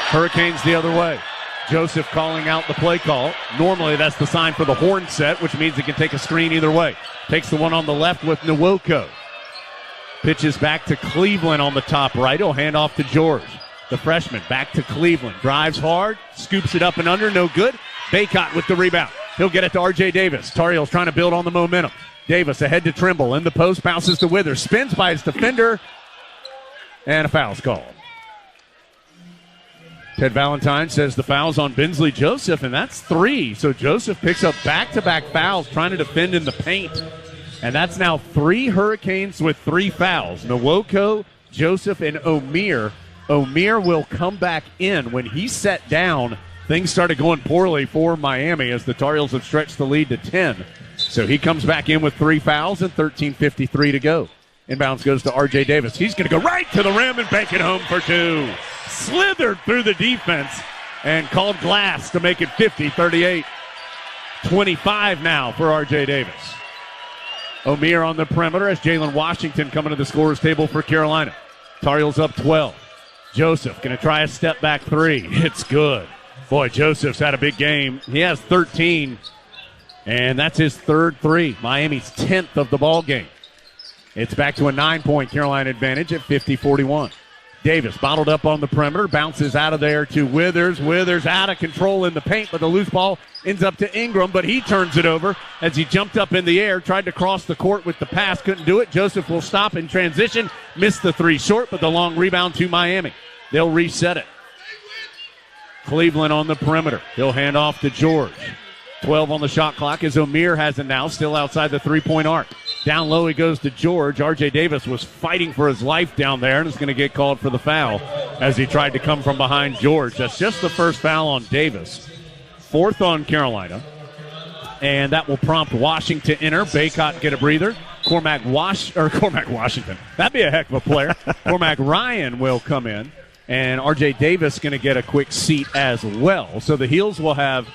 Hurricanes the other way. Joseph calling out the play call. Normally that's the sign for the horn set, which means he can take a screen either way. Takes the one on the left with Nwoko. Pitches back to Cleveland on the top right. He'll hand off to George. The freshman back to Cleveland. Drives hard. Scoops it up and under. No good. Baycott with the rebound. He'll get it to R.J. Davis. Tar Heels trying to build on the momentum. Davis ahead to Trimble. In the post. Bounces to Withers. Spins by his defender. And a foul's called. Ted Valentine says the foul's on Bensley Joseph, and that's 3. So Joseph picks up back-to-back fouls trying to defend in the paint. And that's now 3 Hurricanes with 3 fouls. Nwoko, Joseph, and O'Meara. O'Meara will come back in. When he sat down, things started going poorly for Miami as the Tar Heels have stretched the lead to 10. So he comes back in with 3 fouls and 13:53 to go. Inbounds goes to R.J. Davis. He's going to go right to the rim and bank it home for 2. Slithered through the defense and called glass to make it 50-38. 25 now for R.J. Davis. O'Meara on the perimeter as Jalen Washington coming to the scorer's table for Carolina. Tar Heels up 12. Joseph going to try a step-back 3. It's good. Boy, Joseph's had a big game. He has 13, and that's his 3rd 3. Miami's 10th of the ball game. It's back to a 9-point Carolina advantage at 50-41. Davis bottled up on the perimeter, bounces out of there to Withers. Withers out of control in the paint, but the loose ball ends up to Ingram, but he turns it over as he jumped up in the air, tried to cross the court with the pass, couldn't do it. Joseph will stop in transition, missed the 3 short, but the long rebound to Miami. They'll reset it. Cleveland on the perimeter. He'll hand off to George. 12 on the shot clock as O'Meara has it now, still outside the 3-point arc. Down low he goes to George. R.J. Davis was fighting for his life down there and is going to get called for the foul as he tried to come from behind George. That's just the first foul on Davis. 4th on Carolina. And that will prompt Washington to enter. Baycott get a breather. Cormac Washington. That'd be a heck of a player. Cormac Ryan will come in. And R.J. Davis going to get a quick seat as well. So the Heels will have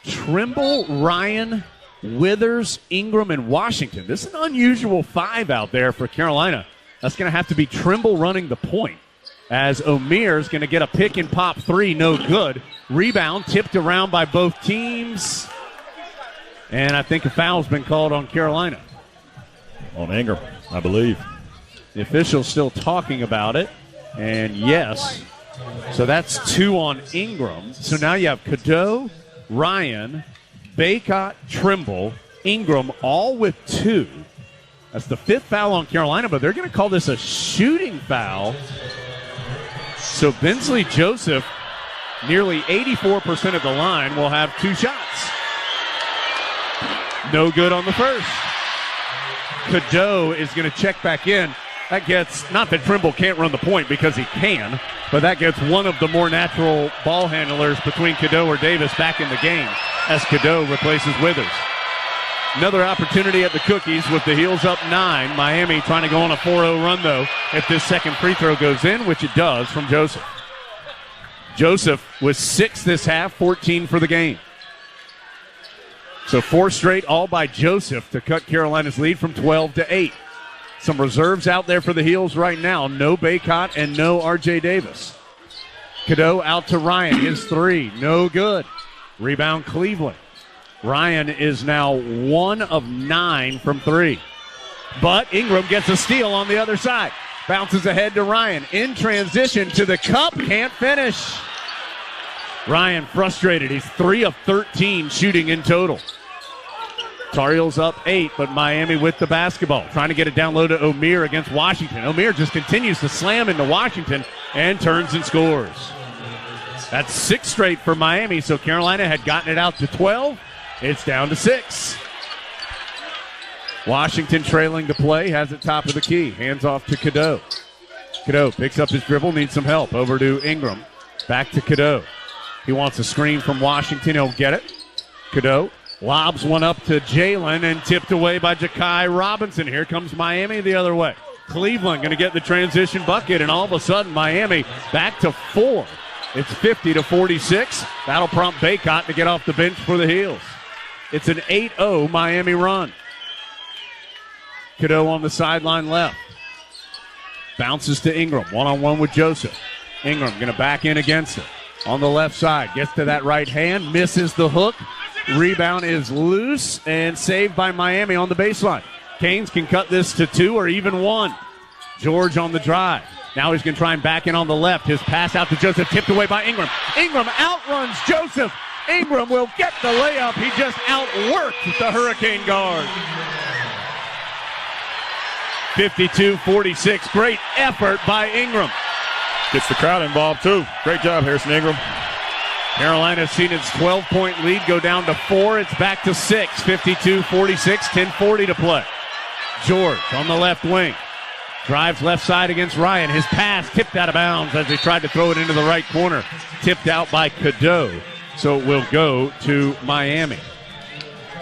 Trimble, Ryan, Withers, Ingram, and Washington. This is an unusual 5 out there for Carolina. That's going to have to be Trimble running the point as O'Meara is going to get a pick and pop 3. No good. Rebound tipped around by both teams. And I think a foul's been called on Carolina. On Ingram, I believe. The official's still talking about it. And yes. So that's 2 on Ingram. So now you have Cadeau, Ryan, Baycott, Trimble, Ingram, all with 2. That's the 5th foul on Carolina, but they're going to call this a shooting foul. So Bensley Joseph, nearly 84% of the line, will have 2 shots. No good on the first. Cadeau is going to check back in. That gets, not that Trimble can't run the point because he can, but that gets one of the more natural ball handlers between Cadeau or Davis back in the game as Cadeau replaces Withers. Another opportunity at the Cookies with the Heels up 9. Miami trying to go on a 4-0 run, though, if this second free throw goes in, which it does from Joseph. Joseph was 6 this half, 14 for the game. So 4 straight, all by Joseph to cut Carolina's lead from 12 to 8. Some reserves out there for the Heels right now. No Baycott and no R.J. Davis. Cadeau out to Ryan. His 3. No good. Rebound Cleveland. Ryan is now 1 of 9 from 3. But Ingram gets a steal on the other side. Bounces ahead to Ryan. In transition to the cup. Can't finish. Ryan frustrated. He's 3 of 13 shooting in total. Tar Heels up 8, but Miami with the basketball. Trying to get it down low to O'Meara against Washington. O'Meara just continues to slam into Washington and turns and scores. That's 6 straight for Miami, so Carolina had gotten it out to 12. It's down to 6. Washington trailing to play, has it top of the key. Hands off to Cadeau. Cadeau picks up his dribble, needs some help. Over to Ingram. Back to Cadeau. He wants a screen from Washington. He'll get it. Cadeau lobs one up to Jalen and tipped away by Ja'Kai Robinson. Here comes Miami the other way. Cleveland going to get the transition bucket, and all of a sudden Miami back to 4. It's 50-46. That'll prompt Baycott to get off the bench for the Heels. It's an 8-0 Miami run. Cadeau on the sideline left. Bounces to Ingram. One-on-one with Joseph. Ingram going to back in against it. On the left side. Gets to that right hand. Misses the hook. Rebound is loose and saved by Miami on the baseline. Canes can cut this to 2 or even 1. George on the drive. Now he's going to try and back in on the left. His pass out to Joseph, tipped away by Ingram. Ingram outruns Joseph. Ingram will get the layup. He just outworked the Hurricane guard. 52-46. Great effort by Ingram. Gets the crowd involved, too. Great job, Harrison Ingram. Carolina's seen its 12-point lead go down to 4. It's back to 6. 52-46, 10:40 to play. George on the left wing. Drives left side against Ryan. His pass tipped out of bounds as he tried to throw it into the right corner. Tipped out by Cadeau. So it will go to Miami.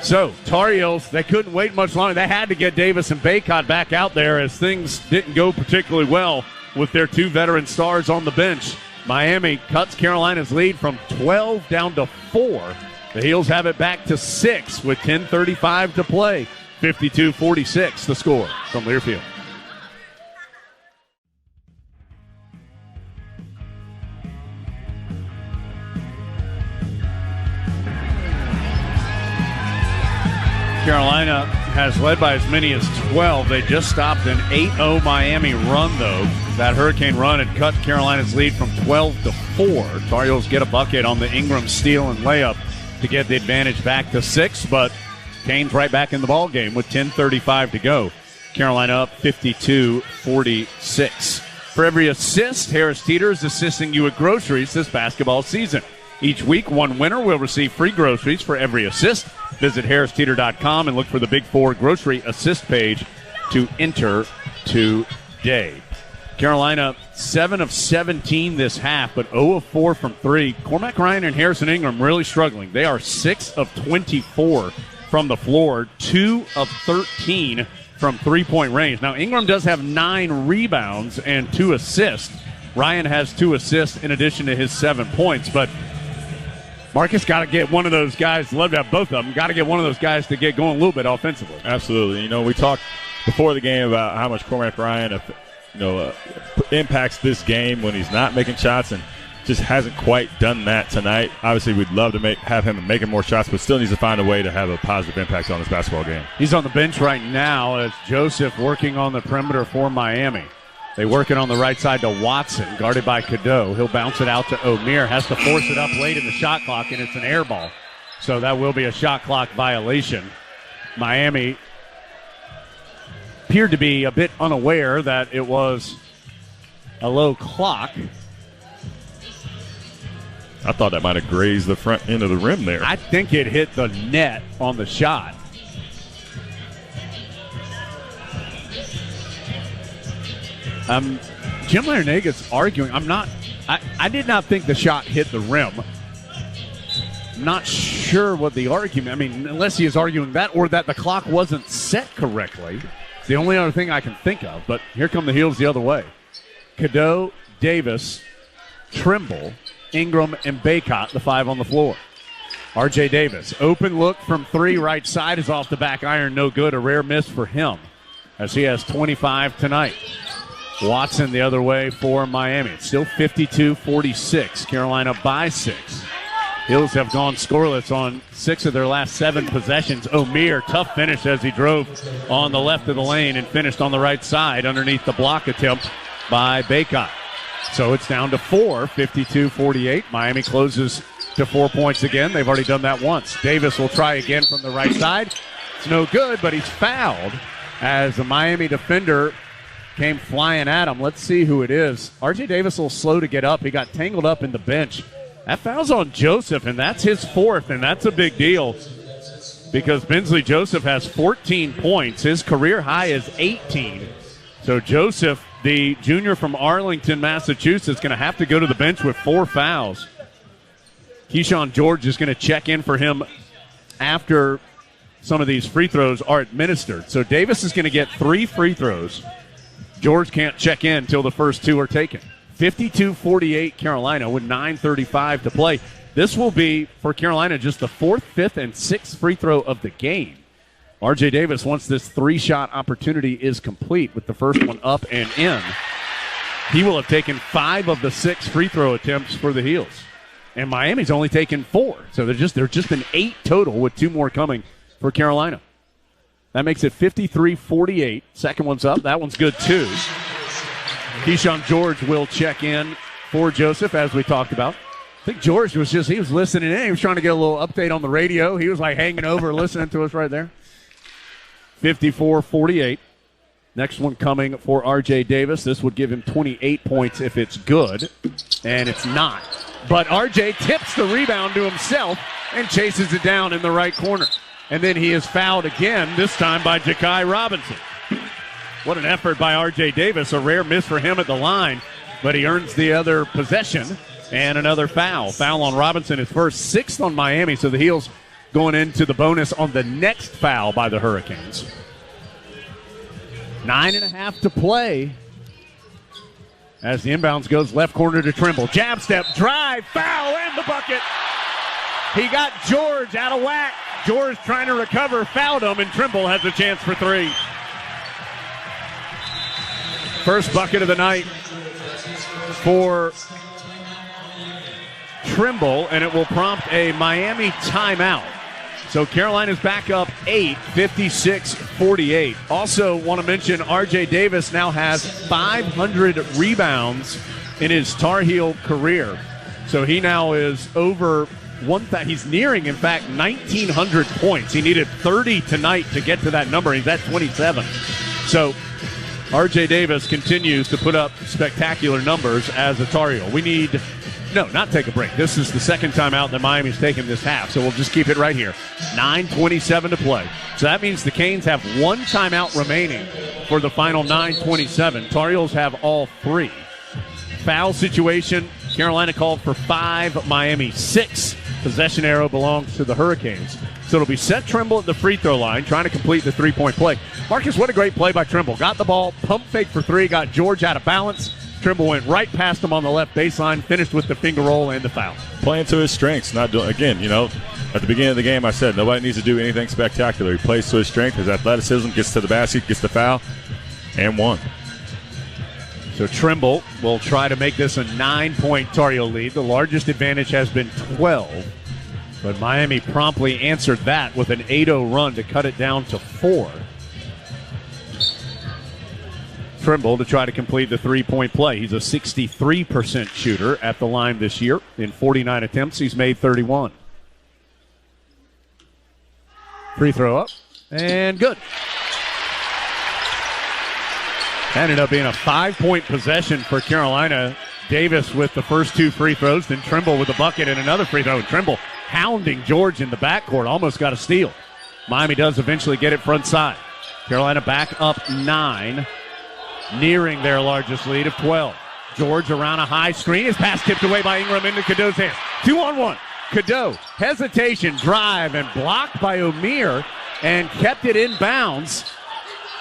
So, Tar Heels, they couldn't wait much longer. They had to get Davis and Baycott back out there as things didn't go particularly well with their 2 veteran stars on the bench. Miami cuts Carolina's lead from 12 down to 4. The Heels have it back to 6 with 10:35 to play. 52-46 the score from Learfield. Carolina has led by as many as 12. They just stopped an 8-0 Miami run, though. That Hurricane run had cut Carolina's lead from 12 to 4. Tar Heels get a bucket on the Ingram steal and layup to get the advantage back to 6, but Canes right back in the ball game with 10:35 to go. Carolina up 52-46. For every assist, Harris Teeter is assisting you with groceries this basketball season. Each week, one winner will receive free groceries for every assist. Visit harristeeter.com and look for the Big 4 grocery assist page to enter today. Carolina 7 of 17 this half, but 0 of 4 from 3. Cormac Ryan and Harrison Ingram really struggling. They are 6 of 24 from the floor, 2 of 13 from three-point range. Now, Ingram does have 9 rebounds and 2 assists. Ryan has 2 assists in addition to his 7 points, but Marcus got to get one of those guys, love to have both of them, got to get one of those guys to get going a little bit offensively. Absolutely. You know, we talked before the game about how much Cormac Ryan impacts this game when he's not making shots, and just hasn't quite done that tonight. Obviously, we'd love to have him making more shots, but still needs to find a way to have a positive impact on this basketball game. He's on the bench right now as Joseph working on the perimeter for Miami. They work it on the right side to Watson, guarded by Cadeau. He'll bounce it out to O'Meara. Has to force it up late in the shot clock, and it's an air ball. So that will be a shot clock violation. Miami appeared to be a bit unaware that it was a low clock. I thought that might have grazed the front end of the rim there. I think it hit the net on the shot. Jim Larinaga's arguing. I did not think the shot hit the rim. I'm not sure what the argument, unless he is arguing that or that the clock wasn't set correctly. It's the only other thing I can think of, but here come the Heels the other way. Cadeau, Davis, Trimble, Ingram, and Baycott, the 5 on the floor. R.J. Davis, open look from 3 right side is off the back iron, no good. A rare miss for him as he has 25 tonight. Watson the other way for Miami. It's still 52-46. Carolina by 6. Hills have gone scoreless on 6 of their last 7 possessions. O'Meara, tough finish as he drove on the left of the lane and finished on the right side underneath the block attempt by Baycott. So it's down to 4, 52-48. Miami closes to 4 points again. They've already done that once. Davis will try again from the right side. It's no good, but he's fouled as the Miami defender came flying at him. Let's see who it is. R.J. Davis a little slow to get up. He got tangled up in the bench. That foul's on Joseph, and that's his 4th, and that's a big deal because Bensley Joseph has 14 points. His career high is 18. So Joseph, the junior from Arlington, Massachusetts, is going to have to go to the bench with 4 fouls. Keyshawn George is going to check in for him after some of these free throws are administered. So Davis is going to get 3 free throws. George can't check in until the first 2 are taken. 52-48 Carolina with 9:35 to play. This will be, for Carolina, just the 4th, 5th, and 6th free throw of the game. R.J. Davis, once this 3-shot opportunity is complete with the first one up and in, he will have taken 5 of the 6 free throw attempts for the Heels. And Miami's only taken 4. So they're just an 8 total with 2 more coming for Carolina. That makes it 53-48. Second one's up. That one's good, too. Keyshawn George will check in for Joseph, as we talked about. I think George was he was listening in. He was trying to get a little update on the radio. He was like hanging over, listening to us right there. 54-48. Next one coming for R.J. Davis. This would give him 28 points if it's good, and it's not. But R.J. tips the rebound to himself and chases it down in the right corner. And then he is fouled again, this time by Ja'Kai Robinson. What an effort by R.J. Davis. A rare miss for him at the line, but he earns the other possession and another foul. Foul on Robinson, his first, 6th on Miami, so the Heels going into the bonus on the next foul by the Hurricanes. 9.5 to play as the inbounds goes left corner to Trimble. Jab step, drive, foul, and the bucket. He got George out of whack. George trying to recover, fouled him, and Trimble has a chance for 3. First bucket of the night for Trimble, and it will prompt a Miami timeout. So Carolina's back up 8, 56-48. Also want to mention R.J. Davis now has 500 rebounds in his Tar Heel career. So he now is over he's nearing, in fact, 1,900 points. He needed 30 tonight to get to that number. He's at 27. So R.J. Davis continues to put up spectacular numbers as a Tar Heel. Not take a break. This is the second time out that Miami's taken this half, so we'll just keep it right here. 9:27 to play. So that means the Canes have 1 timeout remaining for the final 9:27. Tar Heels have all 3. Foul situation, Carolina called for 5, Miami 6. Possession arrow belongs to the Hurricanes. So it'll be Seth Trimble at the free throw line, trying to complete the 3-point play. Marcus, what a great play by Trimble. Got the ball, pump fake for 3, got George out of balance. Trimble went right past him on the left baseline, finished with the finger roll and the foul. Playing to his strengths, not doing, again, at the beginning of the game I said nobody needs to do anything spectacular. He plays to his strength, his athleticism, gets to the basket, gets the foul, and won. So Trimble will try to make this a 9-point Tar Heel lead. The largest advantage has been 12. But Miami promptly answered that with an 8-0 run to cut it down to 4. Trimble to try to complete the 3-point play. He's a 63% shooter at the line this year. In 49 attempts, he's made 31. Free throw up, and good. Ended up being a 5-point possession for Carolina. Davis with the first 2 free throws, then Trimble with a bucket and another free throw. Trimble hounding George in the backcourt, almost got a steal. Miami does eventually get it front side. Carolina back up 9, nearing their largest lead of 12. George around a high screen. His pass tipped away by Ingram into Cadeau's hands. 2-on-1. Cadeau, hesitation, drive, and blocked by O'Meara, and kept it in bounds.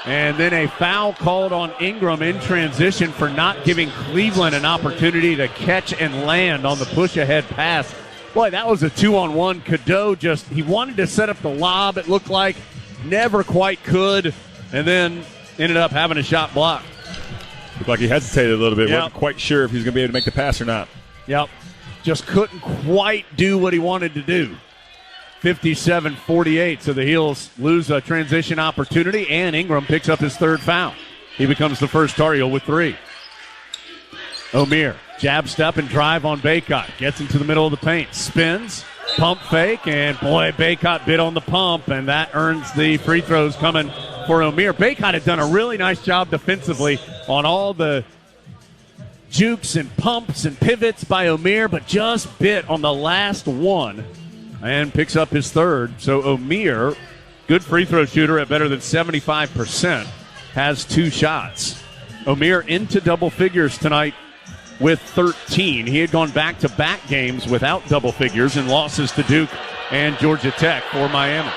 And then a foul called on Ingram in transition for not giving Cleveland an opportunity to catch and land on the push-ahead pass. Boy, that was a 2-on-1. Cadeau he wanted to set up the lob, it looked like. Never quite could. And then ended up having a shot blocked. Looked like he hesitated a little bit. Yep. Wasn't quite sure if he was going to be able to make the pass or not. Yep. just couldn't quite do what he wanted to do. 57-48, so the Heels lose a transition opportunity, and Ingram picks up his third foul. He becomes the first Tar Heel with 3. O'Meara, jab step and drive on Baycott. Gets into the middle of the paint, spins, pump fake, and boy, Baycott bit on the pump, and that earns the free throws coming for O'Meara. Baycott had done a really nice job defensively on all the jukes and pumps and pivots by O'Meara, but just bit on the last one and picks up his third. So O'Meara, good free throw shooter at better than 75%, has 2 shots. O'Meara into double figures tonight with 13. He had gone back-to-back games without double figures and losses to Duke and Georgia Tech for Miami.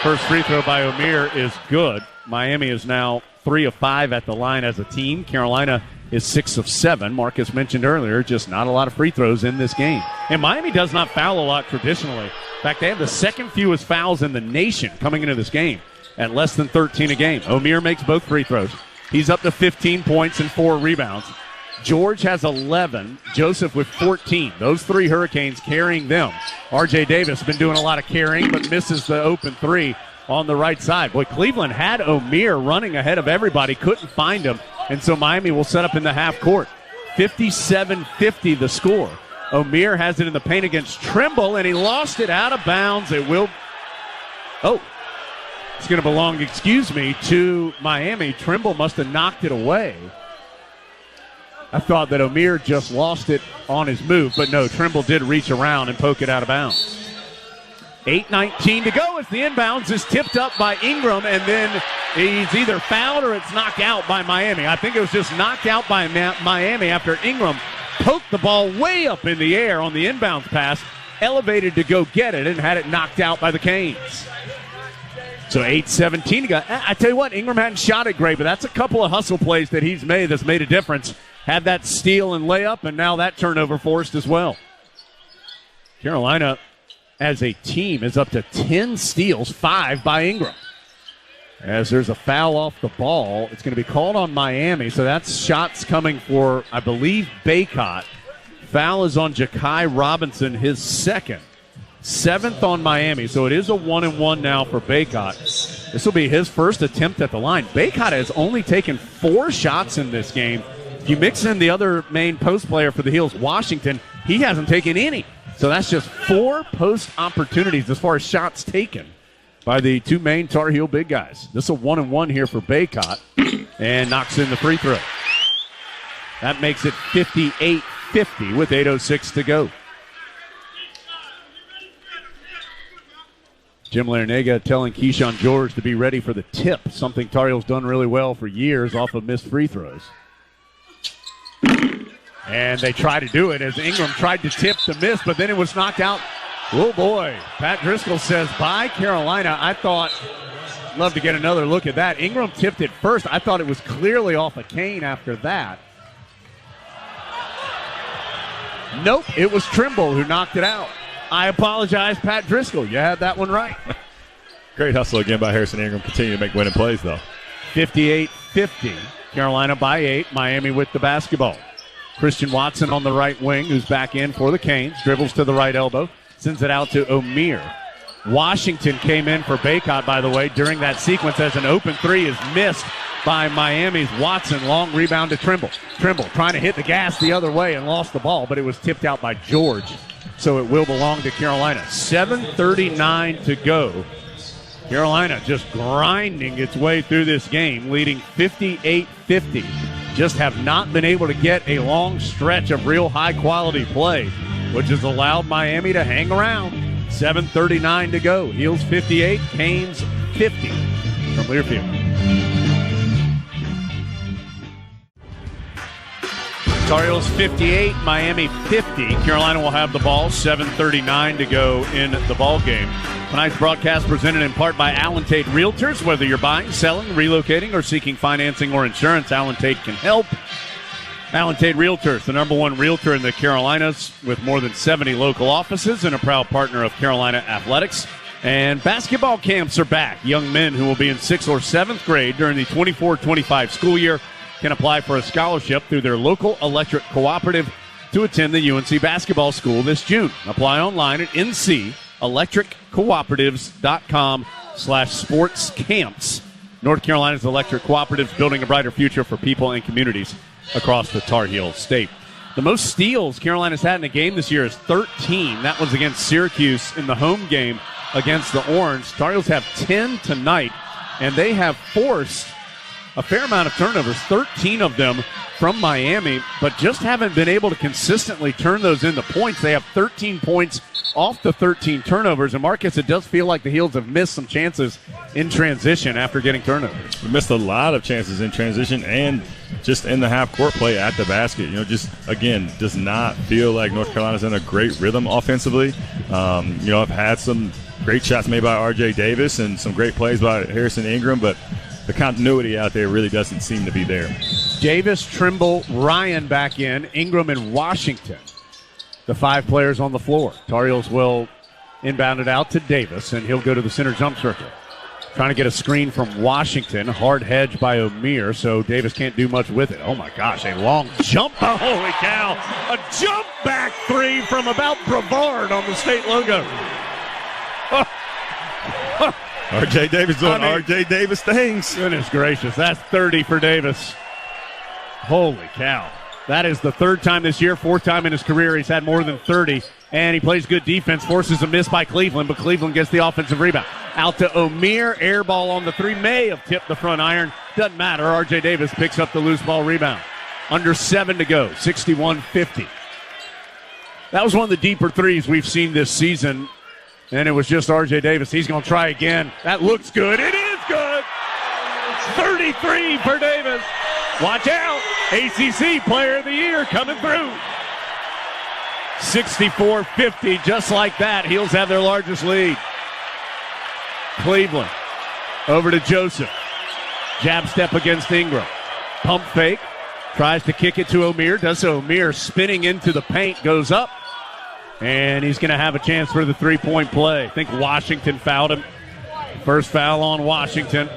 First free throw by O'Meara is good. Miami is now 3 of 5 at the line as a team. Carolina is 6 of 7. Marcus mentioned earlier, just not a lot of free throws in this game. And Miami does not foul a lot traditionally. In fact, they have the second fewest fouls in the nation coming into this game at less than 13 a game. O'Meara makes both free throws. He's up to 15 points and 4 rebounds. George has 11. Joseph with 14. Those 3 Hurricanes carrying them. R.J. Davis been doing a lot of carrying, but misses the open 3 on the right side. Boy, Cleveland had O'Meara running ahead of everybody, couldn't find him, and so Miami will set up in the half court. 57-50 the score. O'Meara has it in the paint against Trimble, and he lost it out of bounds. It's going to belong, to Miami. Trimble must have knocked it away. I thought that O'Meara just lost it on his move, but no, Trimble did reach around and poke it out of bounds. 8:19 to go as the inbounds is tipped up by Ingram, and then he's either fouled or it's knocked out by Miami. I think it was just knocked out by Miami after Ingram poked the ball way up in the air on the inbounds pass, elevated to go get it, and had it knocked out by the Canes. So 8:17 to go. I tell you what, Ingram hadn't shot it great, but that's a couple of hustle plays that he's made that's made a difference. Had that steal and layup, and now that turnover forced as well. Carolina, as a team, is up to 10 steals, 5 by Ingram. As there's a foul off the ball, it's going to be called on Miami, so that's shots coming for, I believe, Baycott. Foul is on Ja'Kai Robinson, his second. 7th on Miami, so it is a 1-and-1 now for Baycott. This will be his first attempt at the line. Baycott has only taken 4 shots in this game. If you mix in the other main post player for the Heels, Washington, he hasn't taken any. So that's just 4 post opportunities as far as shots taken by the 2 main Tar Heel big guys. This is a 1-and-1 here for Baycott, and knocks in the free throw. That makes it 58-50 with 8:06 to go. Jim Larinaga telling Keyshawn George to be ready for the tip, something Tar Heels done really well for years off of missed free throws. And they try to do it as Ingram tried to tip the miss, but then it was knocked out. Oh, boy. Pat Driscoll says, bye, Carolina. I thought, love to get another look at that. Ingram tipped it first. I thought it was clearly off a cane after that. Nope, it was Trimble who knocked it out. I apologize, Pat Driscoll. You had that one right. Great hustle again by Harrison Ingram. Continue to make winning plays, though. 58-50. Carolina by 8. Miami with the basketball. Christian Watson on the right wing, who's back in for the Canes. Dribbles to the right elbow. Sends it out to O'Meara. Washington came in for Baycott, by the way, during that sequence as an open 3 is missed by Miami's Watson. Long rebound to Trimble. Trimble trying to hit the gas the other way and lost the ball, but it was tipped out by George. So it will belong to Carolina. 7:39 to go. Carolina just grinding its way through this game, leading 58-50. Just have not been able to get a long stretch of real high-quality play, which has allowed Miami to hang around. 7:39 to go. Heels 58, Canes 50 from Learfield. Tar Heels 58, Miami 50. Carolina will have the ball. 7:39 to go in the ball game. Tonight's broadcast presented in part by Allen Tate Realtors. Whether you're buying, selling, relocating, or seeking financing or insurance, Allen Tate can help. Allen Tate Realtors, the #1 realtor in the Carolinas with more than 70 local offices and a proud partner of Carolina Athletics. And basketball camps are back. Young men who will be in 6th or 7th grade during the 24-25 school year can apply for a scholarship through their local electric cooperative to attend the UNC basketball school this June. Apply online at ncelectriccooperatives.com/sports camps. North Carolina's electric cooperatives, building a brighter future for people and communities across the Tar Heel state. The most steals Carolina's had in a game this year is 13. That was against Syracuse in the home game against the Orange. Tar Heels have 10 tonight, and they have forced a fair amount of turnovers, 13 of them from Miami, but just haven't been able to consistently turn those into points. They have 13 points off the 13 turnovers, and Marcus, it does feel like the Heels have missed some chances in transition after getting turnovers. We missed a lot of chances in transition and just in the half-court play at the basket. Just, again, does not feel like North Carolina's in a great rhythm offensively. I've had some great shots made by R.J. Davis and some great plays by Harrison Ingram, but the continuity out there really doesn't seem to be there. Davis, Trimble, Ryan back in, Ingram, and Washington. The 5 players on the floor. Tar Heels will inbound it out to Davis, and he'll go to the center jump circle. Trying to get a screen from Washington. Hard hedge by O'Meara, so Davis can't do much with it. Oh, my gosh, a long jump. Oh, holy cow. A jump back 3 from about Brevard on the state logo. R.J. Davis doing R.J. Davis things. Goodness gracious. That's 30 for Davis. Holy cow. That is the 3rd time this year, 4th time in his career he's had more than 30. And he plays good defense, forces a miss by Cleveland, but Cleveland gets the offensive rebound. Out to O'Meara, air ball on the 3, may have tipped the front iron. Doesn't matter, R.J. Davis picks up the loose ball rebound. Under 7 to go, 61-50. That was one of the deeper threes we've seen this season, and it was just R.J. Davis. He's going to try again. That looks good. It is good. 33 for Davis. Watch out. ACC Player of the Year coming through. 64-50, just like that. Heels have their largest lead. Cleveland over to Joseph. Jab step against Ingram. Pump fake. Tries to kick it to O'Meara. Does so. O'Meara spinning into the paint. Goes up. And he's going to have a chance for the three-point play. I think Washington fouled him. First foul on Washington.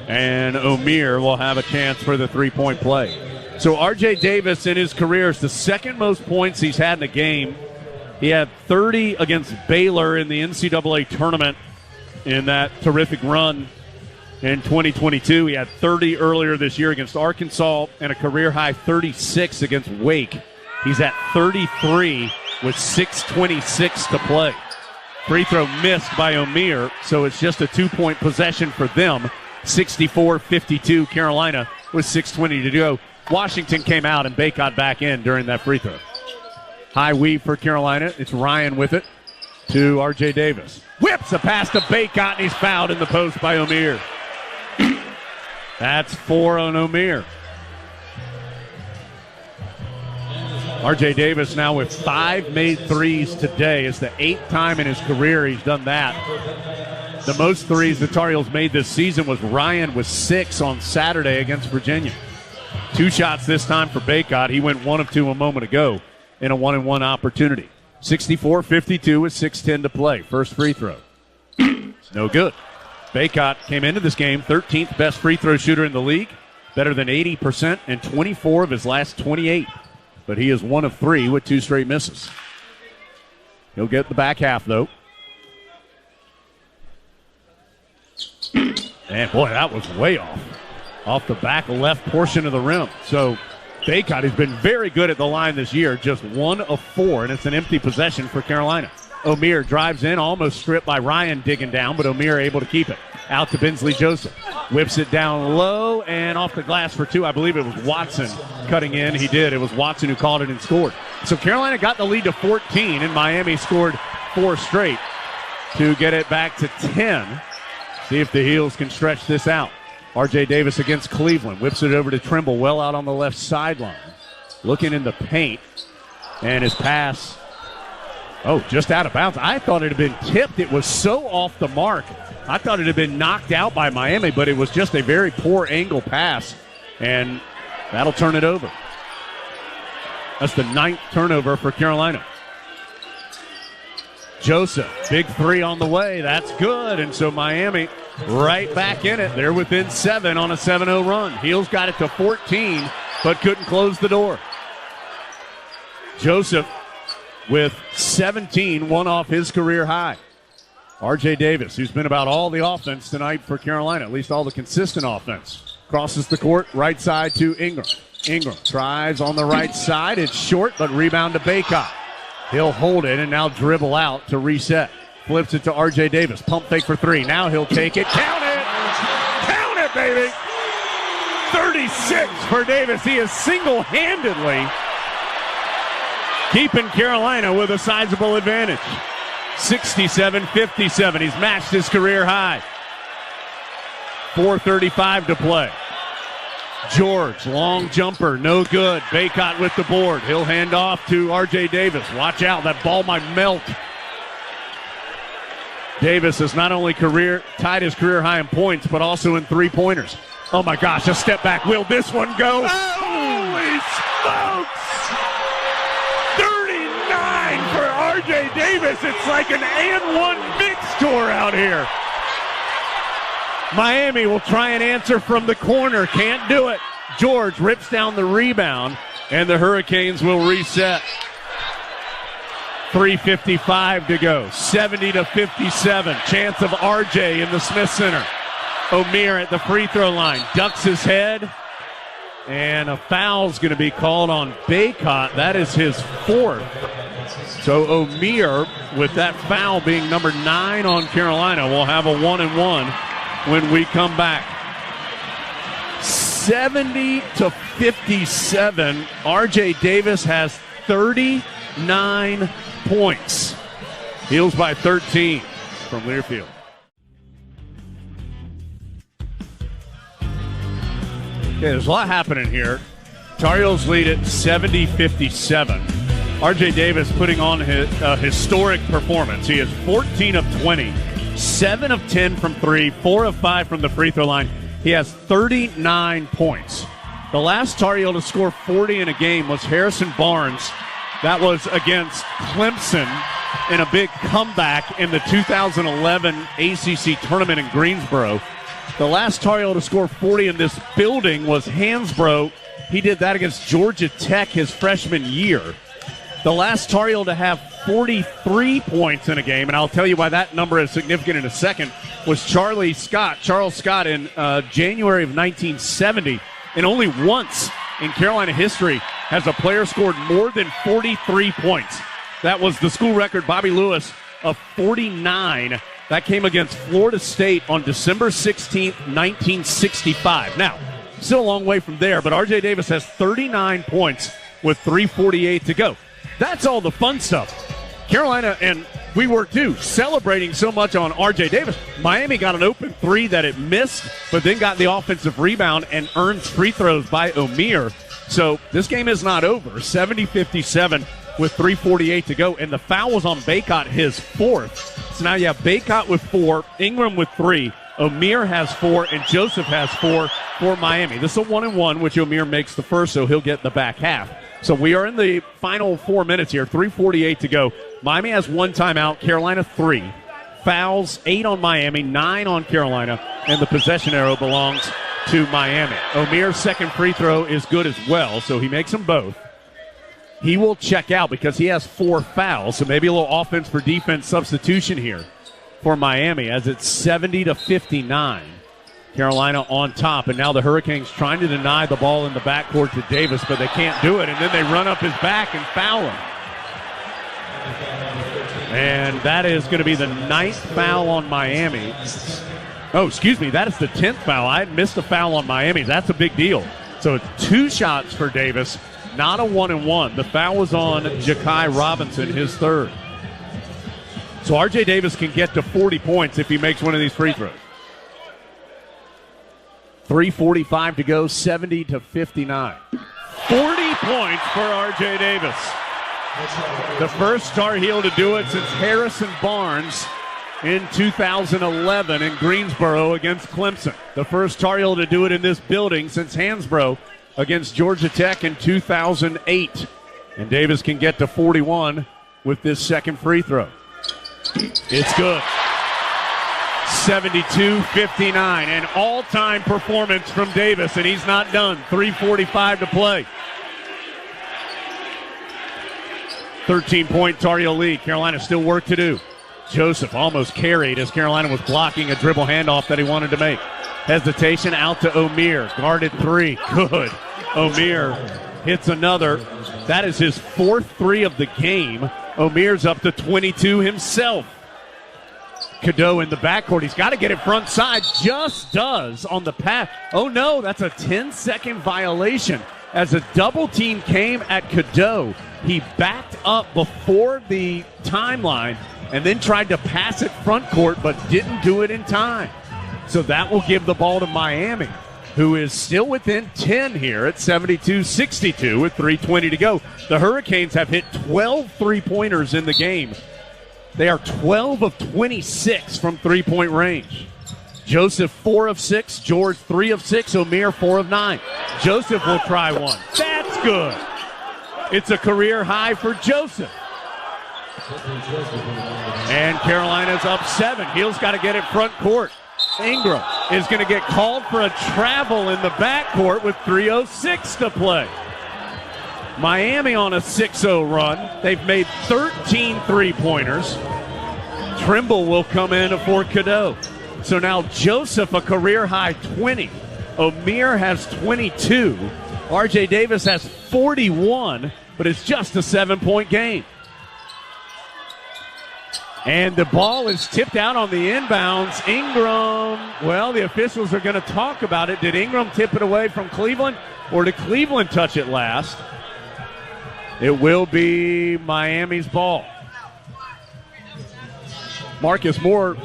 And O'Meara will have a chance for the three-point play. So R.J. Davis in his career is the second most points he's had in a game. He had 30 against Baylor in the NCAA tournament in that terrific run in 2022. He had 30 earlier this year against Arkansas and a career-high 36 against Wake. He's at 33 with 6:26 to play. Free throw missed by O'Meara, so it's just a two-point possession for them. 64-52 Carolina with 6:20 to go. Washington came out and Baycott back in during that free throw. High weave for Carolina. It's Ryan with it to R.J. Davis. Whips a pass to Baycott, and he's fouled in the post by O'Meara. That's 4 on O'Meara. R.J. Davis now with 5 made threes today. It's the 8th time in his career he's done that. The most threes the Tar Heels made this season was Ryan with 6 on Saturday against Virginia. 2 shots this time for Baycott. He went 1 of 2 a moment ago in a 1-and-1 opportunity. 64-52 with 6:10 to play. First free throw. No good. Baycott came into this game 13th best free throw shooter in the league, better than 80% in 24 of his last 28. But he is 1 of 3 with 2 straight misses. He'll get the back half, though. And, boy, that was way off the back left portion of the rim. So Baycott has been very good at the line this year, just 1 of 4, and it's an empty possession for Carolina. O'Meara drives in, almost stripped by Ryan digging down, but O'Meara able to keep it. Out to Bensley Joseph. Whips it down low and off the glass for 2. I believe it was Watson cutting in. He did. It was Watson who called it and scored. So Carolina got the lead to 14, and Miami scored 4 straight to get it back to 10. See if the Heels can stretch this out. R.J. Davis against Cleveland. Whips it over to Trimble, well out on the left sideline. Looking in the paint. And his pass, just out of bounds. I thought it had been tipped. It was so off the mark. I thought it had been knocked out by Miami, but it was just a very poor angle pass. And that'll turn it over. That's the 9th turnover for Carolina. Joseph, big 3 on the way. That's good. And so Miami right back in it. They're within 7 on a 7-0 run. Heels got it to 14, but couldn't close the door. Joseph with 17, one off his career high. R.J. Davis, who's been about all the offense tonight for Carolina, at least all the consistent offense, crosses the court, right side to Ingram. Ingram tries on the right side. It's short, but rebound to Baycott. He'll hold it and now dribble out to reset. Flips it to R.J. Davis. Pump fake for three. Now he'll take it. Count it! Count it, baby! 36 for Davis. He is single-handedly keeping Carolina with a sizable advantage. 67-57. He's matched his career high. 4:35 to play. George, long jumper, no good. Baycott with the board. He'll hand off to R.J. Davis. Watch out, that ball might melt. Davis has not only tied his career high in points, but also in three-pointers. Oh, my gosh, a step back. Will this one go? Holy smokes! 39 for R.J. Davis. It's like an and-one mix tour out here. Miami will try and answer from the corner. Can't do it. George rips down the rebound, and the Hurricanes will reset. 3:55 to go. 70-57. Chance of RJ in the Smith Center. O'Meara at the free throw line. Ducks his head. And a foul's going to be called on Baycott. That is his fourth. So O'Meara, with that foul being number 9 on Carolina, will have a 1-and-1 when we come back. 70-57. R.J. Davis has 39 points. Heels by 13 from Learfield. Okay, there's a lot happening here. Tar Heels lead at 70-57. R.J. Davis putting on his historic performance. He is 14 of 20. 7 of 10 from 3, 4 of 5 from the free throw line. He has 39 points. The last Tar Heel to score 40 in a game was Harrison Barnes. That was against Clemson in a big comeback in the 2011 ACC tournament in Greensboro. The last Tar Heel to score 40 in this building was Hansbrough. He did that against Georgia Tech his freshman year. The last Tar Heel to have 43 points in a game, and I'll tell you why that number is significant in a second, was Charles Scott in January of 1970. And only once in Carolina history has a player scored more than 43 points. That was the school record, Bobby Lewis, of 49. That came against Florida State on December 16th, 1965. Now, still a long way from there, but R.J. Davis has 39 points with 3:48 to go. That's all the fun stuff. Carolina, and we were too, celebrating so much on R.J. Davis. Miami got an open three that it missed, but then got the offensive rebound and earns free throws by O'Meara. So this game is not over. 70-57 with 3:48 to go, and the foul was on Baycott, his fourth. So now you have Baycott with 4, Ingram with 3, O'Meara has 4, and Joseph has 4 for Miami. This is a 1-and-1, which O'Meara makes the first, so he'll get the back half. So we are in the final 4 minutes here, 3:48 to go. Miami has 1 timeout, Carolina 3. Fouls, 8 on Miami, 9 on Carolina, and the possession arrow belongs to Miami. O'Meara's second free throw is good as well, so he makes them both. He will check out because he has 4 fouls, so maybe a little offense for defense substitution here for Miami as it's 70-59. Carolina on top, and now the Hurricanes trying to deny the ball in the backcourt to Davis, but they can't do it, and then they run up his back and foul him. And that is going to be the 9th foul on Miami. Oh, excuse me, that is the 10th foul. I had missed a foul on Miami. That's a big deal. So it's 2 shots for Davis, not a 1-and-1. The foul was on Ja'Kai Robinson, his third. So R.J. Davis can get to 40 points if he makes one of these free throws. 3:45 to go, 70-59. 40 points for R.J. Davis. The first Tar Heel to do it since Harrison Barnes in 2011 in Greensboro against Clemson. The first Tar Heel to do it in this building since Hansbrough against Georgia Tech in 2008. And Davis can get to 41 with this second free throw. It's good. 72-59, an all-time performance from Davis, and he's not done. 3:45 to play. 13-point Tar Heel lead. Carolina still work to do. Joseph almost carried as Carolina was blocking a dribble handoff that he wanted to make. Hesitation out to Omier. Guarded three. Good. Omier hits another. That is his fourth three of the game. Omier's up to 22 himself. Cadeau in the backcourt. He's got to get it front side. Just does on the pass. Oh, no, that's a 10-second violation. As a double team came at Cadeau, he backed up before the timeline and then tried to pass it front court but didn't do it in time. So that will give the ball to Miami, who is still within 10 here at 72-62 with 3:20 to go. The Hurricanes have hit 12 three-pointers in the game. They are 12 of 26 from three-point range. Joseph 4 of 6, George 3 of 6, Omier 4 of 9. Joseph will try one. That's good. It's a career high for Joseph. And Carolina's up 7. Heel's got to get it front court. Ingram is going to get called for a travel in the backcourt with 3:06 to play. Miami on a 6-0 run. They've made 13 three-pointers. Trimble will come in for Cadeau. So now Joseph a career-high 20. Omier has 22. R.J. Davis has 41, but it's just a 7-point game. And the ball is tipped out on the inbounds. Ingram, well, the officials are going to talk about it. Did Ingram tip it away from Cleveland, or did Cleveland touch it last? It will be Miami's ball. Marcus, more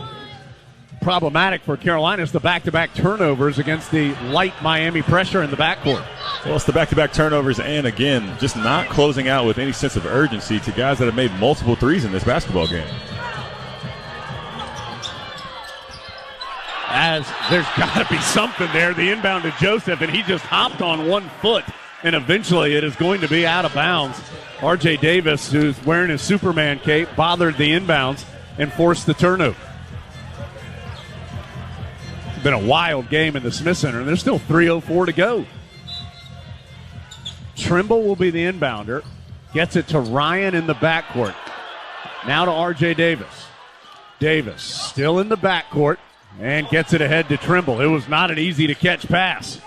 problematic for Carolina is the back-to-back turnovers against the light Miami pressure in the backcourt. Well, it's the back-to-back turnovers and, again, just not closing out with any sense of urgency to guys that have made multiple threes in this basketball game. As there's got to be something there. The inbound to Joseph, and he just hopped on 1 foot, and eventually it is going to be out of bounds. R.J. Davis, who's wearing his Superman cape, bothered the inbounds and forced the turnover. It's been a wild game in the Smith Center, and there's still 3:04 to go. Trimble will be the inbounder. Gets it to Ryan in the backcourt. Now to R.J. Davis. Davis still in the backcourt. And gets it ahead to Trimble. It was not an easy-to-catch pass.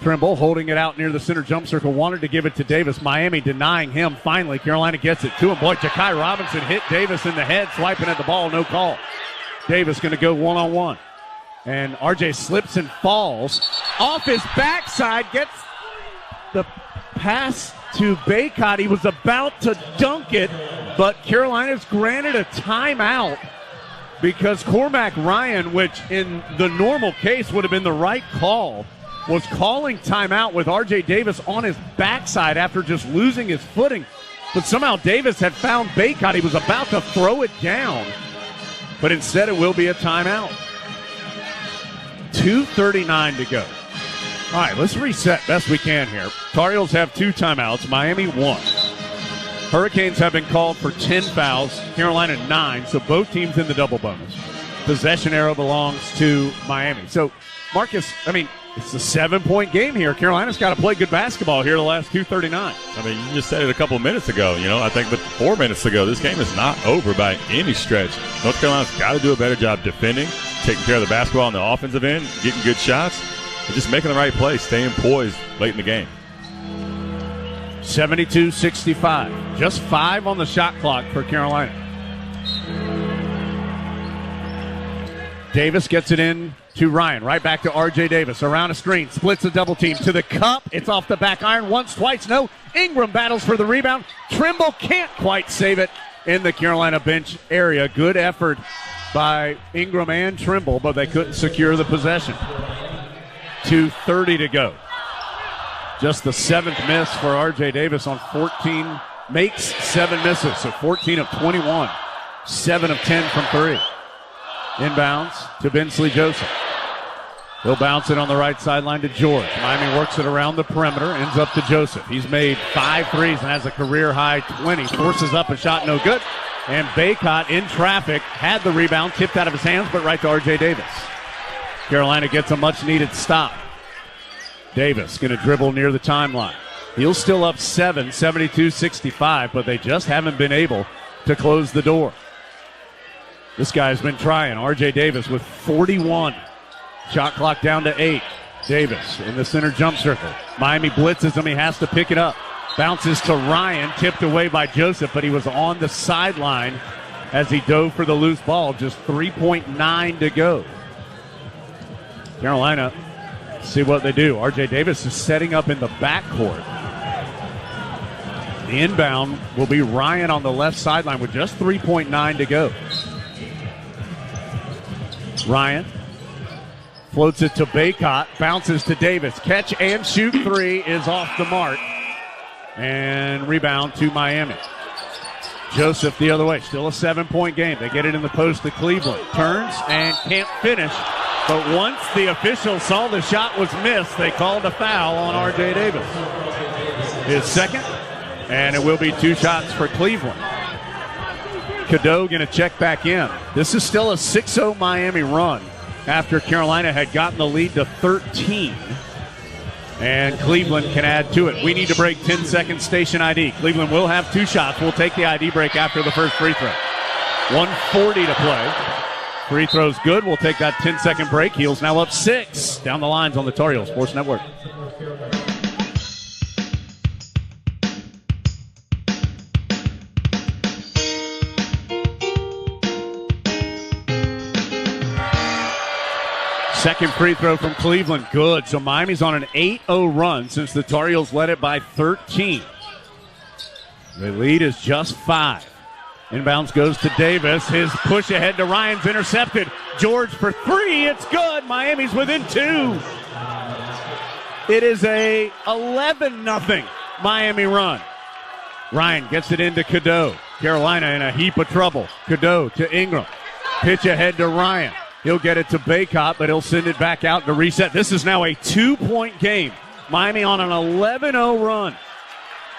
Trimble holding it out near the center jump circle. Wanted to give it to Davis. Miami denying him. Finally, Carolina gets it to him. Boy, Ja'Kai Robinson hit Davis in the head, swiping at the ball. No call. Davis going to go one-on-one. And RJ slips and falls. Off his backside, gets the pass to Baycott. He was about to dunk it, but Carolina's granted a timeout because Cormac Ryan, which in the normal case would have been the right call, was calling timeout with R.J. Davis on his backside after just losing his footing. But somehow Davis had found Baycott. He was about to throw it down, but instead it will be a timeout. 2:39 to go. All right, let's reset best we can here. Tar Heels have 2 timeouts. Miami 1. Hurricanes have been called for 10 fouls. Carolina 9, so both teams in the double bonus. Possession arrow belongs to Miami. So, Marcus, I mean, it's a 7-point game here. Carolina's got to play good basketball here the last 2:39. I mean, you just said it a couple minutes ago. You know, I think but 4 minutes ago, this game is not over by any stretch. North Carolina's got to do a better job defending, taking care of the basketball on the offensive end, getting good shots, and just making the right play, staying poised late in the game. 72-65. Just 5 on the shot clock for Carolina. Davis gets it in to Ryan. Right back to R.J. Davis. Around a screen. Splits a double team to the cup. It's off the back iron. Once, twice. No. Ingram battles for the rebound. Trimble can't quite save it in the Carolina bench area. Good effort by Ingram and Trimble, but they couldn't secure the possession. 2:30 to go. Just the 7th miss for R.J. Davis on 14. Makes 7 misses, so 14 of 21. 7 of 10 from 3. Inbounds to Bensley Joseph. He'll bounce it on the right sideline to George. Miami works it around the perimeter, ends up to Joseph. He's made 5 threes and has a career-high 20. Forces up a shot, no good. And Baycott in traffic, had the rebound, tipped out of his hands, but right to R.J. Davis. Carolina gets a much-needed stop. Davis going to dribble near the timeline. Heels still up 7, 72-65, but they just haven't been able to close the door. This guy's been trying. R.J. Davis with 41. Shot clock down to 8. Davis in the center jump circle. Miami blitzes him. He has to pick it up. Bounces to Ryan, tipped away by Joseph, but he was on the sideline as he dove for the loose ball. Just 3.9 to go. Carolina, see what they do. R.J. Davis is setting up in the backcourt. The inbound will be Ryan on the left sideline with just 3.9 to go. Ryan floats it to Baycott, bounces to Davis. Catch and shoot three is off the mark. And rebound to Miami. Joseph the other way, still a 7-point game. They get it in the post to Cleveland. Turns and can't finish. But once the officials saw the shot was missed, they called a foul on R.J. Davis. His second, and it will be 2 shots for Cleveland. Cadeau going to check back in. This is still a 6-0 Miami run after Carolina had gotten the lead to 13. And Cleveland can add to it. We need to break 10-second station ID. Cleveland will have 2 shots. We'll take the ID break after the first free throw. 1:40 to play. Free throw's good. We'll take that 10-second break. Heels now up 6. Down the lines on the Tar Heel Sports Network. Second free throw from Cleveland, good. So Miami's on an 8-0 run since the Tar Heels led it by 13. The lead is just 5. Inbounds goes to Davis. His push ahead to Ryan's intercepted. George for 3. It's good. Miami's within 2. It is a 11-0 Miami run. Ryan gets it into Cadeau. Carolina in a heap of trouble. Cadeau to Ingram. Pitch ahead to Ryan. He'll get it to Baycott, but he'll send it back out to reset. This is now a 2-point game. Miami on an 11-0 run.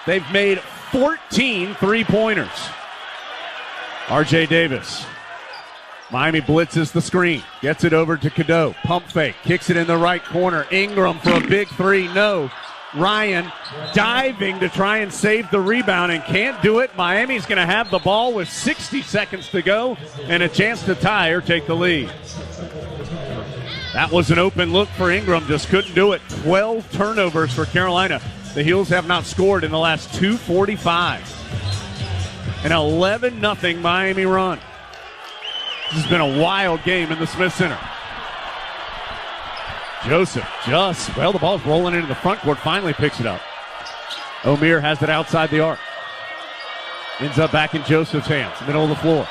They've made 14 three-pointers. R.J. Davis. Miami blitzes the screen. Gets it over to Cadeau. Pump fake. Kicks it in the right corner. Ingram for a big 3. No. Ryan diving to try and save the rebound and can't do it. Miami's going to have the ball with 60 seconds to go and a chance to tie or take the lead. That was an open look for Ingram. Just couldn't do it. 12 turnovers for Carolina. The Heels have not scored in the last 2:45. An 11-0 Miami run. This has been a wild game in the Smith Center. Joseph the ball's rolling into the front court, finally picks it up. Omier has it outside the arc. Ends up back in Joseph's hands, middle of the floor.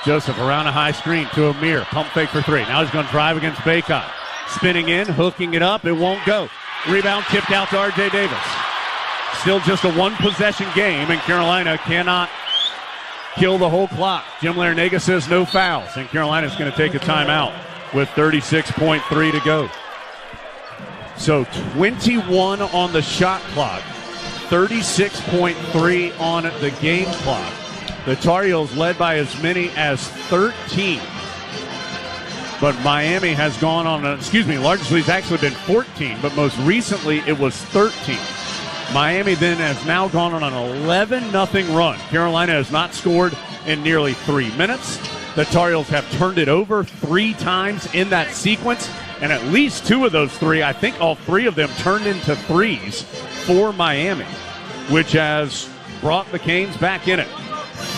Joseph around a high screen to Omier, pump fake for 3. Now he's going to drive against Baycott. Spinning in, hooking it up, it won't go. Rebound tipped out to R.J. Davis. Still just a 1-possession game, and Carolina cannot kill the whole clock. Jim Larinaga says no fouls, and Carolina's going to take a timeout with 36.3 to go. So 21 on the shot clock, 36.3 on the game clock. The Tar Heels led by as many as 13. But Miami has gone on largest lead's actually been 14, but most recently it was 13. Miami then has now gone on an 11-0 run. Carolina has not scored in nearly 3 minutes. The Tar Heels have turned it over 3 times in that sequence, and at least 2 of those 3, I think all 3 of them turned into threes for Miami, which has brought the Canes back in it.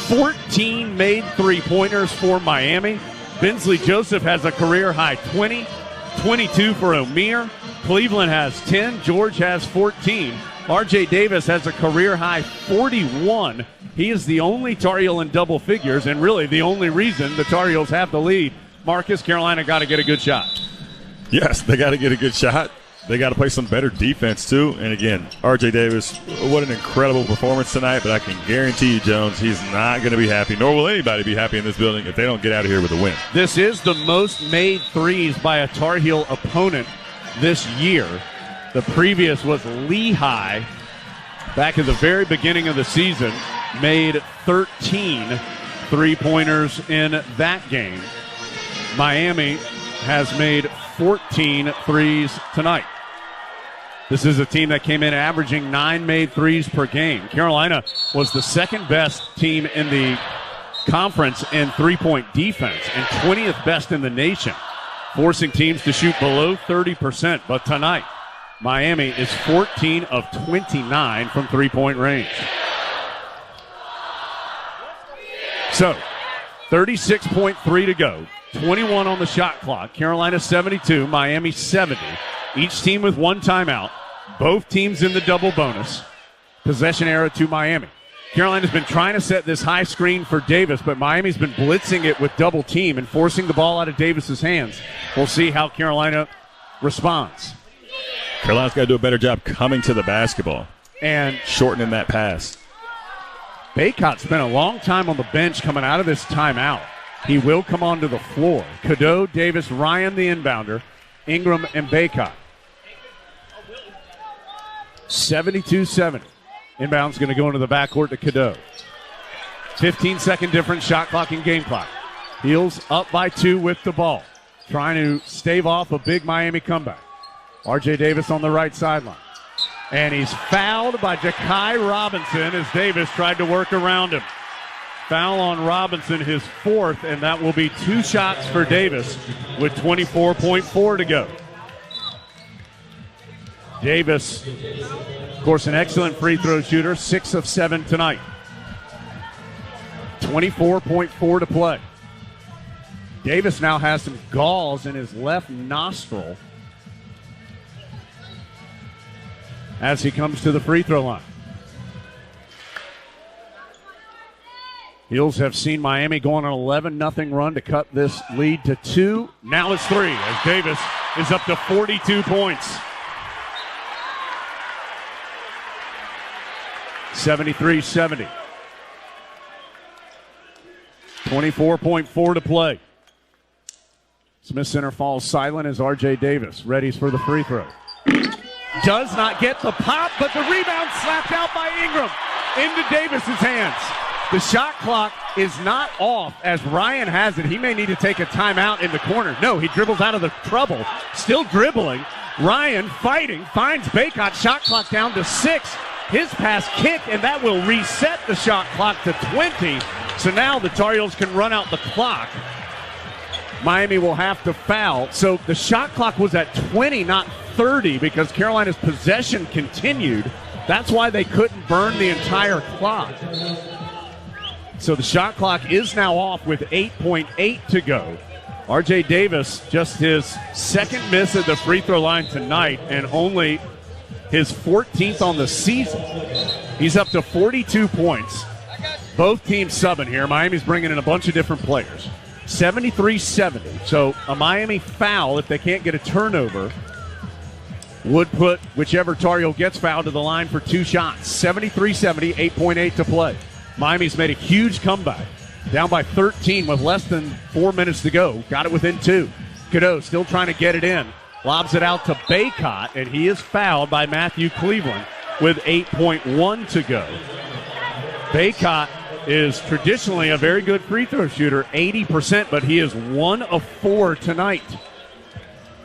14 made three-pointers for Miami. Bensley Joseph has a career-high 20, 22 for Omier. Cleveland has 10. George has 14. R.J. Davis has a career-high 41. He is the only Tar Heel in double figures, and really the only reason the Tar Heels have the lead. Marcus, Carolina got to get a good shot. Yes, they got to get a good shot. They got to play some better defense, too. And, again, R.J. Davis, what an incredible performance tonight. But I can guarantee you, Jones, he's not going to be happy, nor will anybody be happy in this building if they don't get out of here with a win. This is the most made threes by a Tar Heel opponent this year. The previous was Lehigh back at the very beginning of the season. Made 13 three-pointers in that game. Miami has made 14 threes tonight. This is a team that came in averaging 9 made threes per game. Carolina was the second best team in the conference in three-point defense and 20th best in the nation, forcing teams to shoot below 30%. But tonight, Miami is 14 of 29 from three-point range. So, 36.3 to go. 21 on the shot clock. Carolina 72, Miami 70. Each team with one timeout. Both teams in the double bonus. Possession arrow to Miami. Carolina's been trying to set this high screen for Davis, but Miami's been blitzing it with double team and forcing the ball out of Davis's hands. We'll see how Carolina responds. Carolina's got to do a better job coming to the basketball and shortening that pass. Baycott spent a long time on the bench coming out of this timeout. He will come onto the floor. Cadeau, Davis, Ryan, the inbounder, Ingram, and Baycott. 72-70. Inbound's going to go into the backcourt to Cadeau. 15-second difference, shot clock and game clock. Heels up by 2 with the ball. Trying to stave off a big Miami comeback. R.J. Davis on the right sideline. And he's fouled by Ja'Kai Robinson as Davis tried to work around him. Foul on Robinson, his 4th, and that will be 2 shots for Davis with 24.4 to go. Davis, of course, an excellent free throw shooter, 6 of 7 tonight. 24.4 to play. Davis now has some galls in his left nostril as he comes to the free throw line. Heels have seen Miami go on an 11-0 run to cut this lead to 2. Now it's 3 as Davis is up to 42 points. 73-70. 24.4 to play. Smith Center falls silent as R.J. Davis readies for the free throw. Does not get the pop, but the rebound slapped out by Ingram into Davis's hands. The shot clock is not off as Ryan has it. He may need to take a timeout in the corner. No, he dribbles out of the trouble. Still dribbling. Ryan fighting, finds Baycott. Shot clock down to 6. His pass kicked, and that will reset the shot clock to 20. So now the Tar Heels can run out the clock. Miami will have to foul. So the shot clock was at 20, not 30, because Carolina's possession continued. That's why they couldn't burn the entire clock. So the shot clock is now off with 8.8 to go. R.J. Davis, just his second miss at the free throw line tonight and only his 14th on the season. He's up to 42 points. Both teams subbing here. Miami's bringing in a bunch of different players. 73-70. So a Miami foul, if they can't get a turnover, would put whichever Tar Heel gets fouled to the line for 2 shots. 73-70, 8.8 to play. Miami's made a huge comeback. Down by 13 with less than 4 minutes to go. Got it within 2. Cadeau still trying to get it in. Lobs it out to Baycott, and he is fouled by Matthew Cleveland with 8.1 to go. Baycott is traditionally a very good free throw shooter, 80%, but he is 1 of 4 tonight.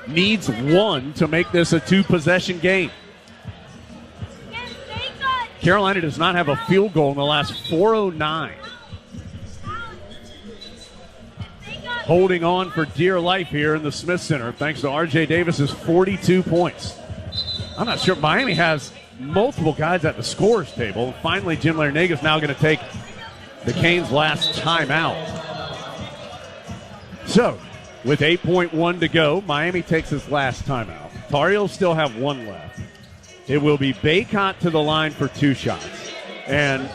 Needs 1 to make this a 2-possession game. Carolina does not have a field goal in the last 4:09. Holding on for dear life here in the Smith Center, thanks to R.J. Davis's 42 points. I'm not sure. Miami has multiple guys at the scorer's table. Finally, Jim Larinaga is now going to take the Canes' last timeout. So, with 8.1 to go, Miami takes his last timeout. Tar Heels still have 1 left. It will be Baycott to the line for 2 shots. And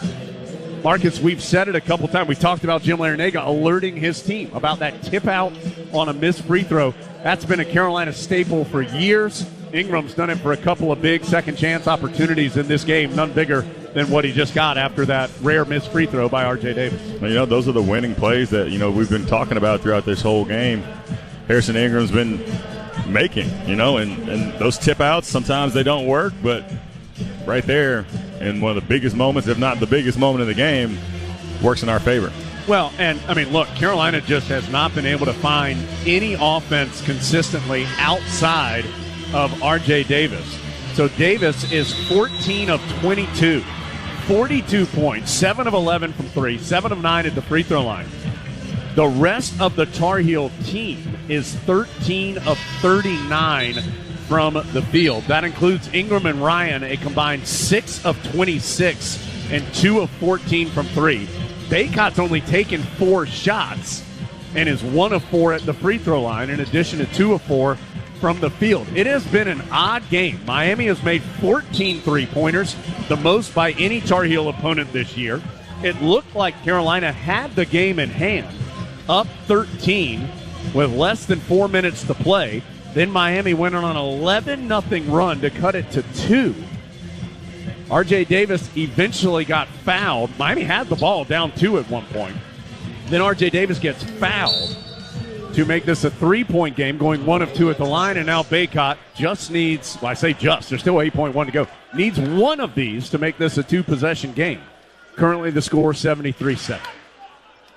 Marcus, we've said it a couple times. We talked about Jim Larinaga alerting his team about that tip out on a missed free throw. That's been a Carolina staple for years. Ingram's done it for a couple of big second chance opportunities in this game, none bigger than what he just got after that rare missed free throw by R.J. Davis. Well, those are the winning plays that, we've been talking about throughout this whole game. Harrison Ingram's been making, and those tip outs, sometimes they don't work, but right there in one of the biggest moments, if not the biggest moment of the game, works in our favor. Well, and, look, Carolina just has not been able to find any offense consistently outside of R.J. Davis. So Davis is 14 of 22, 42 points, 7 of 11 from 3, 7 of 9 at the free throw line. The rest of the Tar Heel team is 13 of 39 from the field. That includes Ingram and Ryan, a combined 6 of 26 and 2 of 14 from 3. Baycott's only taken 4 shots and is 1 of 4 at the free throw line, in addition to 2 of 4 from the field. It has been an odd game. Miami has made 14 three-pointers, the most by any Tar Heel opponent this year. It looked like Carolina had the game in hand, up 13 with less than 4 minutes to play. Then Miami went on an 11-0 run to cut it to 2. R.J. Davis eventually got fouled. Miami had the ball down 2 at one point. Then R.J. Davis gets fouled to make this a 3-point game, going 1 of 2 at the line, and now Baycott just needs, well, I say just, there's still 8.1 to go, needs one of these to make this a 2-possession game. Currently the score 73-7.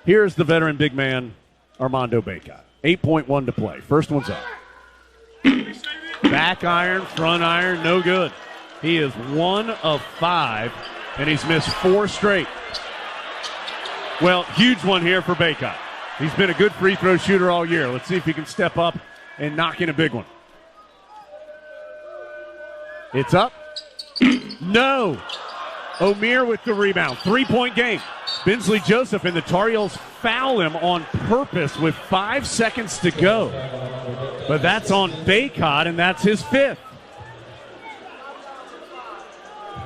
Here's the veteran big man, Armando Baycott. 8.1 to play. First one's up. Back iron, front iron, no good. He is 1 of 5, and he's missed 4 straight. Well, huge one here for Baycott. He's been a good free throw shooter all year. Let's see if he can step up and knock in a big one. It's up. No. Omier with the rebound. 3-point game. Bensley Joseph and the Tar Heels foul him on purpose with 5 seconds to go. But that's on Baycott, and that's his 5th.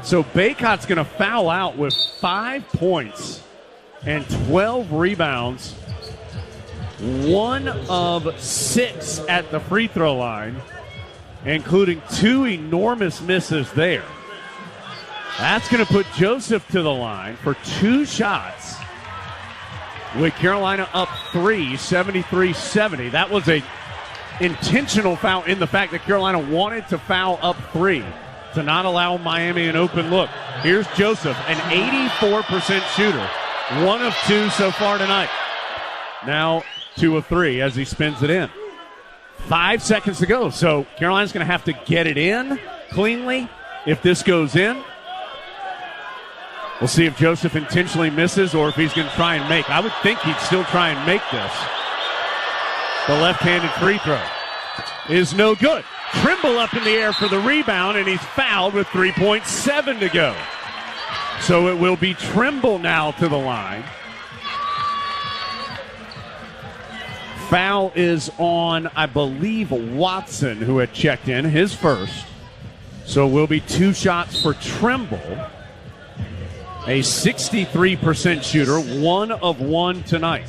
So Baycott's going to foul out with 5 points and 12 rebounds. 1 of 6 at the free throw line, including 2 enormous misses there. That's going to put Joseph to the line for 2 shots with Carolina up 3, 73-70. That was a intentional foul in the fact that Carolina wanted to foul up 3 to not allow Miami an open look. Here's Joseph, an 84% shooter. 1 of 2 so far tonight. Now 2 of 3 as he spins it in. 5 seconds to go. So Carolina's going to have to get it in cleanly if this goes in. We'll see if Joseph intentionally misses or if he's going to try and make. I would think he'd still try and make this. The left-handed free throw is no good. Trimble up in the air for the rebound, and he's fouled with 3.7 to go. So it will be Trimble now to the line. Foul is on, I believe, Watson, who had checked in, his first. So it will be 2 shots for Trimble. A 63% shooter, 1 of 1 tonight.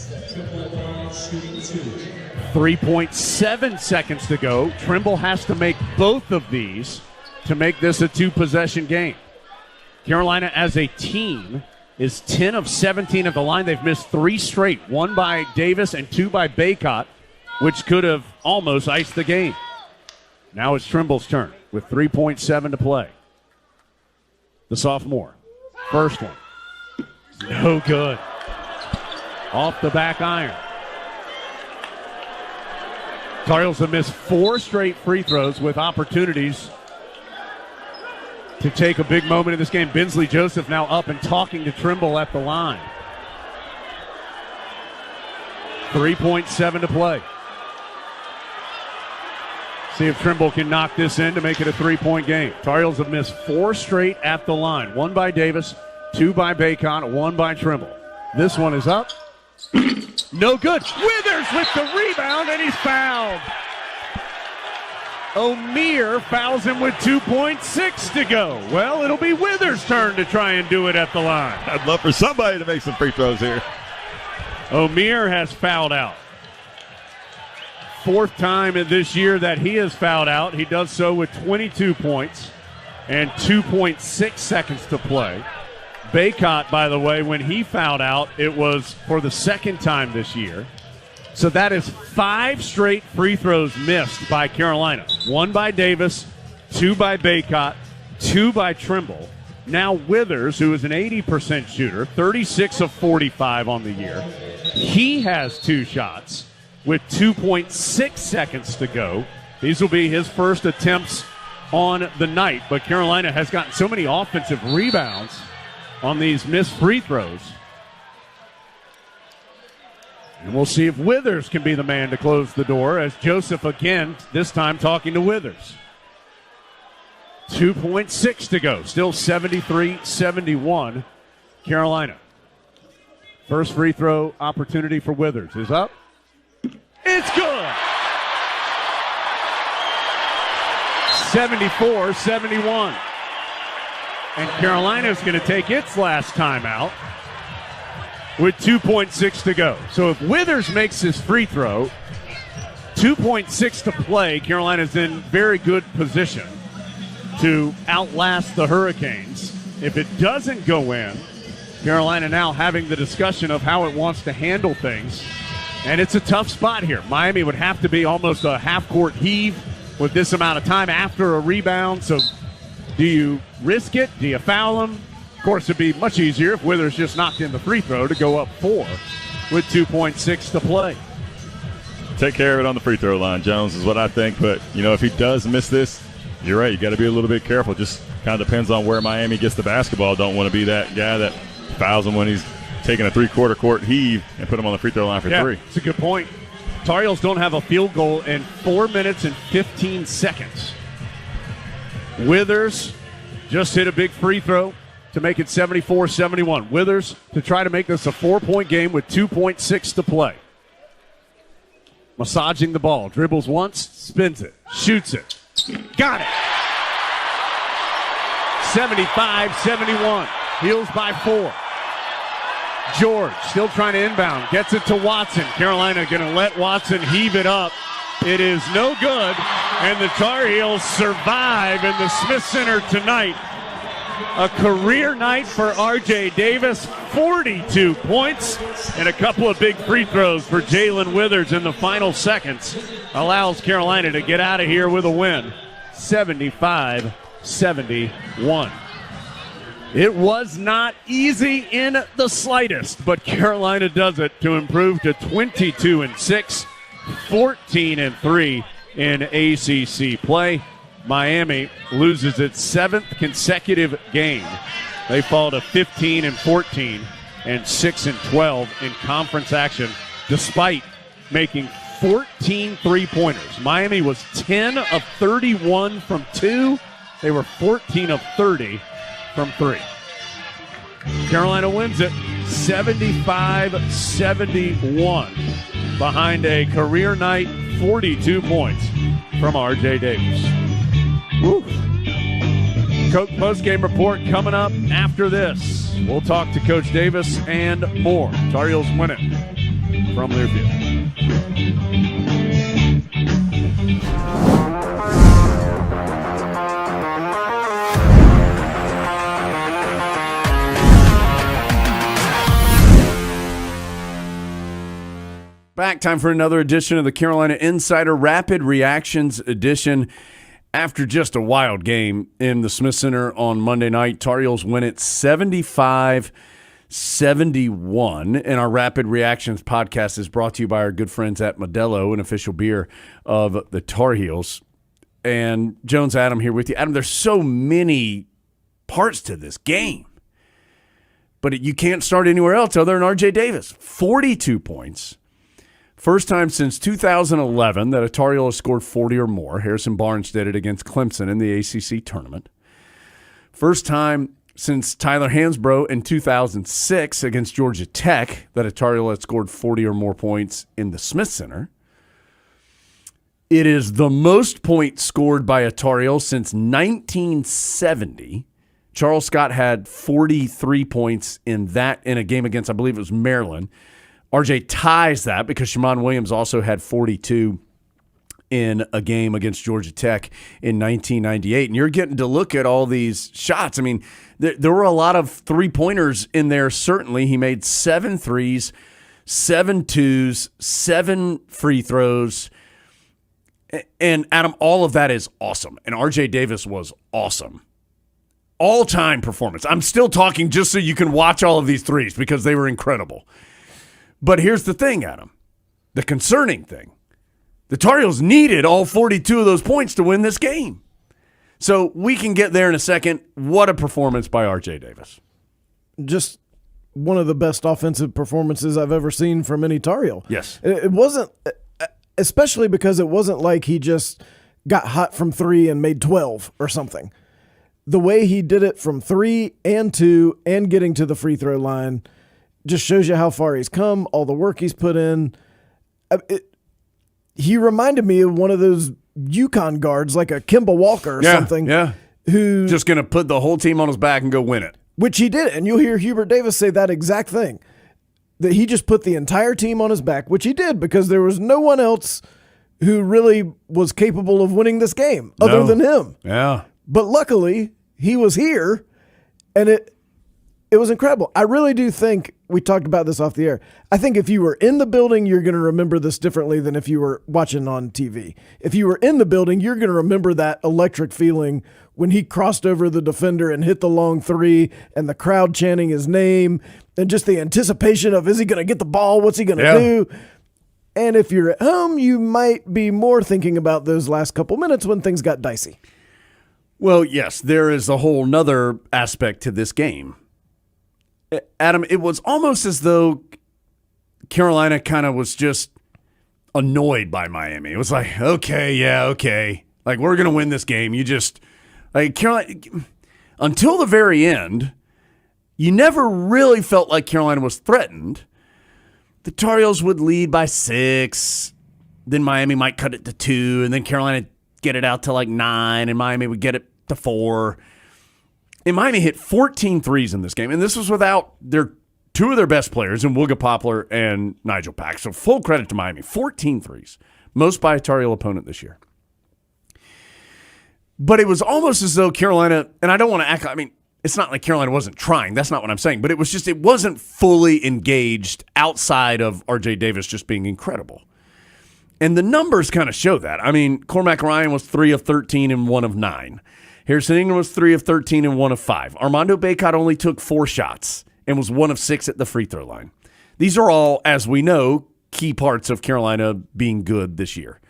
3.7 seconds to go. Trimble has to make both of these to make this a 2-possession game. Carolina as a team is 10 of 17 at the line. They've missed 3 straight, 1 by Davis and 2 by Baycott, which could have almost iced the game. Now it's Trimble's turn with 3.7 to play. The sophomore. First one. No good. Off the back iron. Tar Heels have missed 4 straight free throws with opportunities to take a big moment in this game. Bensley Joseph now up and talking to Trimble at the line. 3.7 to play. See if Trimble can knock this in to make it a 3-point game. Tar Heels have missed 4 straight at the line. 1 by Davis, 2 by Baycott, 1 by Trimble. This one is up. No good. Withers with the rebound, and he's fouled. Omier fouls him with 2.6 to go. Well, it'll be Withers' turn to try and do it at the line. I'd love for somebody to make some free throws here. Omier has fouled out. 4th time in this year that he has fouled out. He does so with 22 points and 2.6 seconds to play. Baycott, by the way, when he fouled out, it was for the 2nd time this year. So that is 5 straight free throws missed by Carolina. 1 by Davis, 2 by Baycott, 2 by Trimble. Now Withers, who is an 80% shooter, 36 of 45 on the year. He has 2 shots with 2.6 seconds to go. These will be his first attempts on the night, but Carolina has gotten so many offensive rebounds on these missed free throws. And we'll see if Withers can be the man to close the door, as Joseph again, this time talking to Withers. 2.6 to go. Still 73-71, Carolina. First free throw opportunity for Withers is up. It's good! 74-71. And Carolina's going to take its last timeout with 2.6 to go. So if Withers makes his free throw, 2.6 to play, Carolina's in very good position to outlast the Hurricanes. If it doesn't go in, Carolina now having the discussion of how it wants to handle things. And it's a tough spot here. Miami would have to be almost a half-court heave with this amount of time after a rebound. So do you risk it? Do you foul him? Of course, it'd be much easier if Withers just knocked in the free throw to go up 4 with 2.6 to play. Take care of it on the free throw line, Jones, is what I think. But, if he does miss this, you're right. You got to be a little bit careful. Just kind of depends on where Miami gets the basketball. Don't want to be that guy that fouls him when he's taking a three-quarter court heave and put him on the free throw line for 3. It's a good point. Tar Heels don't have a field goal in 4 minutes and 15 seconds. Withers just hit a big free throw to make it 74-71. Withers to try to make this a 4-point game with 2.6 to play. Massaging the ball. Dribbles once, spins it, shoots it. Got it. 75-71. Heels by 4. George still trying to inbound. Gets it to Watson. Carolina going to let Watson heave it up. It is no good, and the Tar Heels survive in the Smith Center tonight. A career night for R.J. Davis, 42 points, and a couple of big free throws for Jalen Withers in the final seconds allows Carolina to get out of here with a win, 75-71. It was not easy in the slightest, but Carolina does it to improve to 22-6, 14-3 in ACC play. Miami loses its 7th consecutive game. They fall to 15-14 and 6-12 in conference action, despite making 14 three-pointers. Miami was 10 of 31 from 2. They were 14 of 30 from 3. Carolina wins it 75-71 behind a career night 42 points from R.J. Davis. Woo. Coach postgame report coming up after this. We'll talk to Coach Davis and more. Tar Heels win it from Learfield. Back, time for another edition of the Carolina Insider Rapid Reactions edition. After just a wild game in the Smith Center on Monday night, Tar Heels win it 75-71. And our Rapid Reactions podcast is brought to you by our good friends at Modelo, an official beer of the Tar Heels. And Jones, Adam here with you. Adam, there's so many parts to this game. But you can't start anywhere else other than R.J. Davis. 42 points. First time since 2011 that a Tar Heel has scored 40 or more. Harrison Barnes did it against Clemson in the ACC tournament. First time since Tyler Hansbrough in 2006 against Georgia Tech that a Tar Heel had scored 40 or more points in the Smith Center. It is the most points scored by a Tar Heel since 1970. Charles Scott had 43 points in a game against, I believe it was Maryland. RJ ties that because Shammond Williams also had 42 in a game against Georgia Tech in 1998. And you're getting to look at all these shots. I mean, there were a lot of three-pointers in there, certainly. He made 7 threes, 7 twos, 7 free throws. And, Adam, all of that is awesome. And RJ Davis was awesome. All-time performance. I'm still talking just so you can watch all of these threes because they were incredible. But here's the thing, Adam, the concerning thing. The Tar Heels needed all 42 of those points to win this game. So we can get there in a second. What a performance by R.J. Davis. Just one of the best offensive performances I've ever seen from any Tar Heel. Yes. It wasn't, especially because it wasn't like he just got hot from 3 and made 12 or something. The way he did it from 3 and 2 and getting to the free throw line just shows you how far he's come, all the work he's put in. He reminded me of one of those UConn guards, like a Kemba Walker or something. Yeah. Who just going to put the whole team on his back and go win it. Which he did. And you'll hear Hubert Davis say that exact thing. That he just put the entire team on his back, which he did because there was no one else who really was capable of winning this game other than him. Yeah. But luckily, he was here, and it was incredible. I really do think, we talked about this off the air, I think if you were in the building, you're going to remember this differently than if you were watching on TV. If you were in the building, you're going to remember that electric feeling when he crossed over the defender and hit the long 3 and the crowd chanting his name and just the anticipation of, is he going to get the ball? What's he going to do? And if you're at home, you might be more thinking about those last couple minutes when things got dicey. Well, yes, there is a whole nother aspect to this game. Adam, it was almost as though Carolina kind of was just annoyed by Miami. It was like, okay. Like, we're going to win this game. You just, like, Carolina, until the very end, you never really felt like Carolina was threatened. The Tar Heels would lead by 6. Then Miami might cut it to 2. And then Carolina get it out to like 9. And Miami would get it to 4. And Miami hit 14 threes in this game. And this was without two of their best players in Wooga Poplar and Nigel Pack. So full credit to Miami. 14 threes. Most by a Tar Heel opponent this year. But it was almost as though Carolina, and I don't want to act, I mean, it's not like Carolina wasn't trying. That's not what I'm saying. But it was just, it wasn't fully engaged outside of R.J. Davis just being incredible. And the numbers kind of show that. I mean, Cormac Ryan was 3 of 13 and 1 of 9. Harrison Ingram was 3 of 13 and 1 of 5. Armando Bacot only took 4 shots and was 1 of 6 at the free throw line. These are all, as we know, key parts of Carolina being good this year.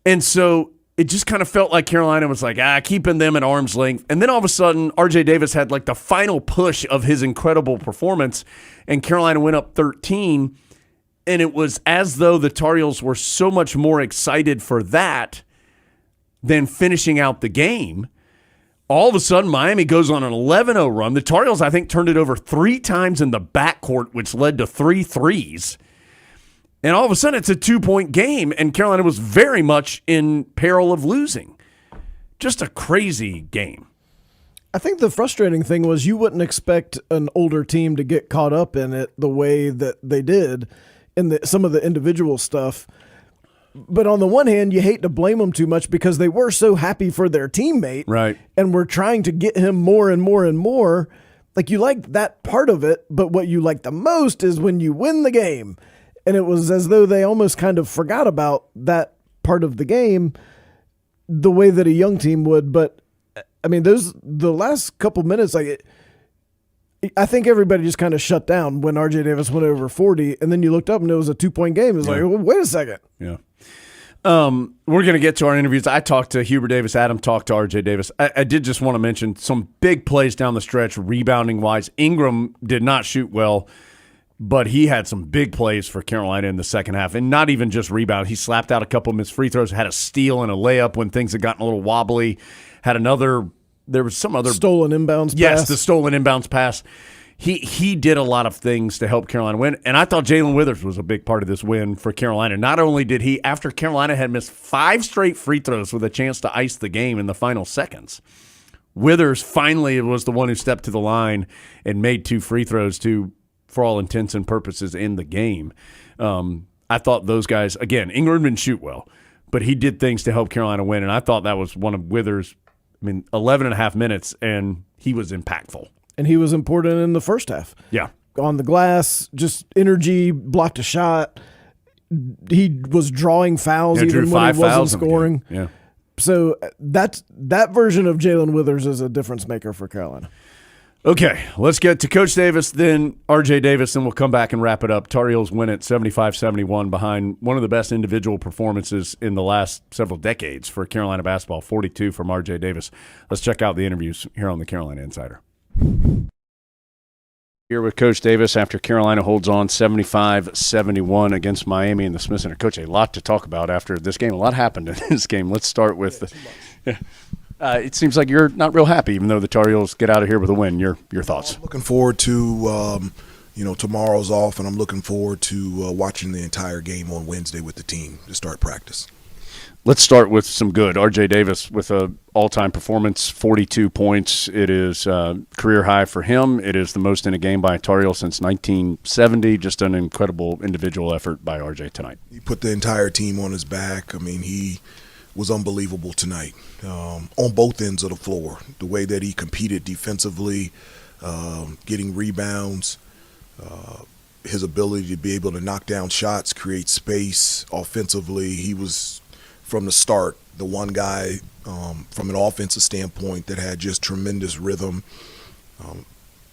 And so it just kind of felt like Carolina was like, keeping them at arm's length. And then all of a sudden, R.J. Davis had like the final push of his incredible performance, and Carolina went up 13. And it was as though the Tar Heels were so much more excited for that than finishing out the game. All of a sudden, Miami goes on an 11-0 run. The Tar Heels, I think, turned it over 3 times in the backcourt, which led to 3 threes. And all of a sudden, it's a 2-point game, and Carolina was very much in peril of losing. Just a crazy game. I think the frustrating thing was you wouldn't expect an older team to get caught up in it the way that they did in some of the individual stuff. But on the one hand, you hate to blame them too much because they were so happy for their teammate. Right. And were trying to get him more and more and more. Like, you like that part of it, but what you like the most is when you win the game. And it was as though they almost kind of forgot about that part of the game the way that a young team would. But, I mean, the last couple minutes, I think everybody just kind of shut down when R.J. Davis went over 40, and then you looked up and it was a 2-point game. It was like, well, wait a second. Yeah. We're going to get to our interviews. I talked to Hubert Davis. Adam talked to R.J. Davis. I did just want to mention some big plays down the stretch, rebounding-wise. Ingram did not shoot well, but he had some big plays for Carolina in the second half, and not even just rebound. He slapped out a couple of missed free throws, had a steal and a layup when things had gotten a little wobbly, had another – there was some other stolen inbounds pass. Yes, the stolen inbounds pass. He did a lot of things to help Carolina win, and I thought Jalen Withers was a big part of this win for Carolina. Not only did he, after Carolina had missed 5 straight free throws with a chance to ice the game in the final seconds, Withers finally was the one who stepped to the line and made 2 free throws to, for all intents and purposes, in the game. I thought those guys, again, Ingram didn't shoot well, but he did things to help Carolina win, and I thought that was one of Withers' 11 and a half minutes, and he was impactful. And he was important in the first half. Yeah. On the glass, just energy, blocked a shot. He was drawing fouls even when he wasn't scoring. Yeah. So that version of Jalen Withers is a difference maker for Carolina. Okay, let's get to Coach Davis, then RJ Davis, and we'll come back and wrap it up. Tar Heels win at 75-71 behind one of the best individual performances in the last several decades for Carolina basketball, 42 from RJ Davis. Let's check out the interviews here on the Carolina Insider. Here with Coach Davis after Carolina holds on 75-71 against Miami in the Smith Center. Coach, a lot to talk about after this game. A lot happened in this game. Let's start with it seems like you're not real happy, even though the Tar Heels get out of here with a win. Your thoughts? I'm looking forward to tomorrow's off, and I'm looking forward to watching the entire game on Wednesday with the team to start practice. Let's start with some good. RJ Davis with a all-time performance, 42 points. It is career high for him. It is the most in a game by a Tar Heel since 1970. Just an incredible individual effort by RJ tonight. He put the entire team on his back. I mean, he was unbelievable tonight on both ends of the floor. The way that he competed defensively, getting rebounds, his ability to be able to knock down shots, create space offensively. He was, from the start, the one guy from an offensive standpoint that had just tremendous rhythm.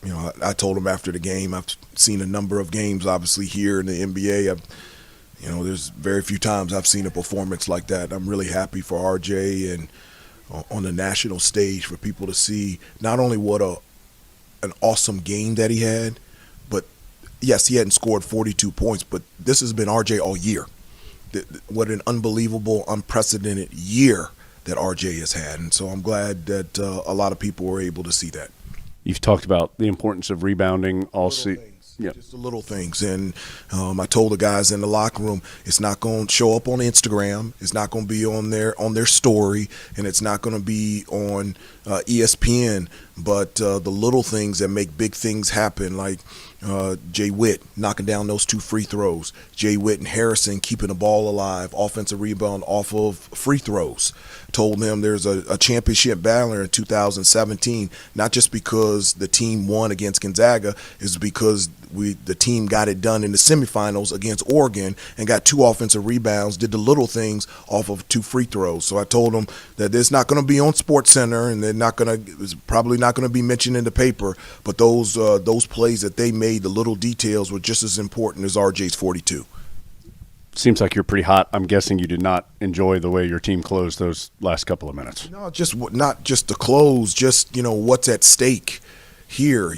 I told him after the game, I've seen a number of games, obviously, here in the NBA. There's very few times I've seen a performance like that. I'm really happy for RJ and on the national stage for people to see not only what an awesome game that he had, but yes, he hadn't scored 42 points, but this has been RJ all year. What an unbelievable, unprecedented year that RJ has had. And so I'm glad that a lot of people were able to see that. You've talked about the importance of rebounding all season. Yep. Just the little things. And I told the guys in the locker room, it's not going to show up on Instagram. It's not going to be on their story, and it's not going to be on ESPN. But the little things that make big things happen, like Jay Witt knocking down those 2 free throws, Jay Witt and Harrison keeping the ball alive, offensive rebound off of free throws. Told him there's a championship banner in 2017, not just because the team won against Gonzaga, is because the team got it done in the semifinals against Oregon and got 2 offensive rebounds, did the little things off of 2 free throws. So I told him that it's not going to be on SportsCenter, and it's probably not going to be mentioned in the paper, but those plays that they made, the little details, were just as important as RJ's 42. Seems like you're pretty hot. I'm guessing you did not enjoy the way your team closed those last couple of minutes. No, not just the close, just what's at stake here.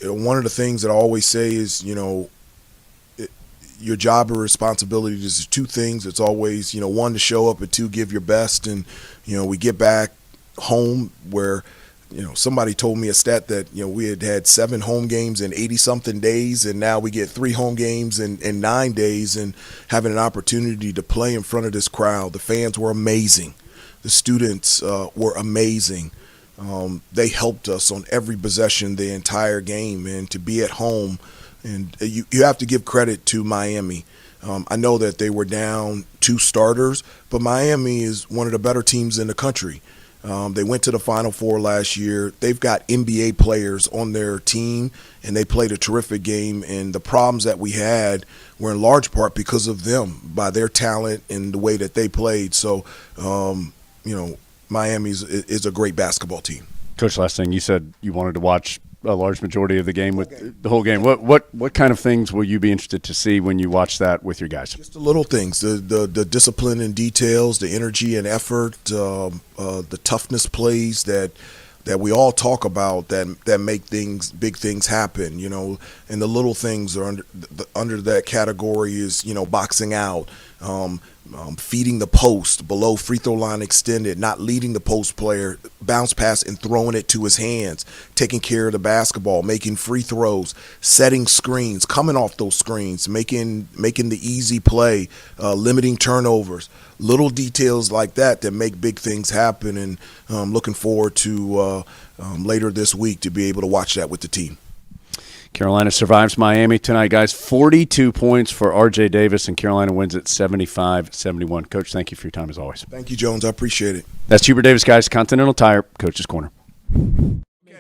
One of the things that I always say is your job or responsibility is 2 things. It's always 1, to show up, and 2, give your best. And we get back home where somebody told me a stat that we had 7 home games in 80-something days, and now we get 3 home games in 9 days, and having an opportunity to play in front of this crowd. The fans were amazing. The students were amazing. They helped us on every possession the entire game, and to be at home, and you have to give credit to Miami. I know that they were down 2 starters, but Miami is one of the better teams in the country. They went to the Final Four last year. They've got NBA players on their team, and they played a terrific game. And the problems that we had were in large part because of them, by their talent and the way that they played. So, Miami is a great basketball team. Coach, last thing, you said you wanted to watch a large majority of the game with the whole game. What kind of things will you be interested to see when you watch that with your guys? Just the little things, the discipline and details, the energy and effort, the toughness plays that we all talk about that make big things happen, and the little things are under that category is boxing out, feeding the post below free throw line extended, not leading the post player, bounce pass and throwing it to his hands, taking care of the basketball, making free throws, setting screens, coming off those screens, making the easy play, limiting turnovers, little details like that make big things happen. And I'm looking forward to later this week to be able to watch that with the team. Carolina survives Miami tonight, guys. 42 points for RJ Davis, and Carolina wins at 75-71. Coach, thank you for your time as always. Thank you, Jones. I appreciate it. That's Hubert Davis, guys. Continental Tire, Coach's Corner.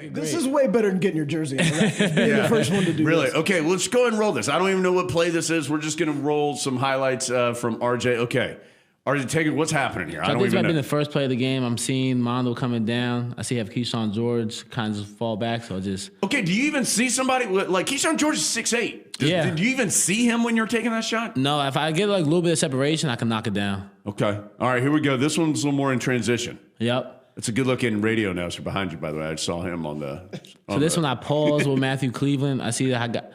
This is way better than getting your jersey on. Being the first one to do really? this. Okay, let's go ahead and roll this. I don't even know what play this is. We're just going to roll some highlights from RJ. Okay, Are you taking what's happening here? So I don't this even might be know. the first play of the game. I'm seeing Mondo coming down. I see have Keyshawn George kind of just fall back. So just Okay, do you even see somebody like Keyshawn George is 6'8"? Yeah. Did you even see him when you're taking that shot? no. If I get like a little bit of separation, I can knock it down. Okay. All right, here we go. This one's a little more in transition. Yep. It's a good looking radio announcer behind you, by the way. I just saw him on the. So this one I pause with Matthew Cleveland. I see that I got What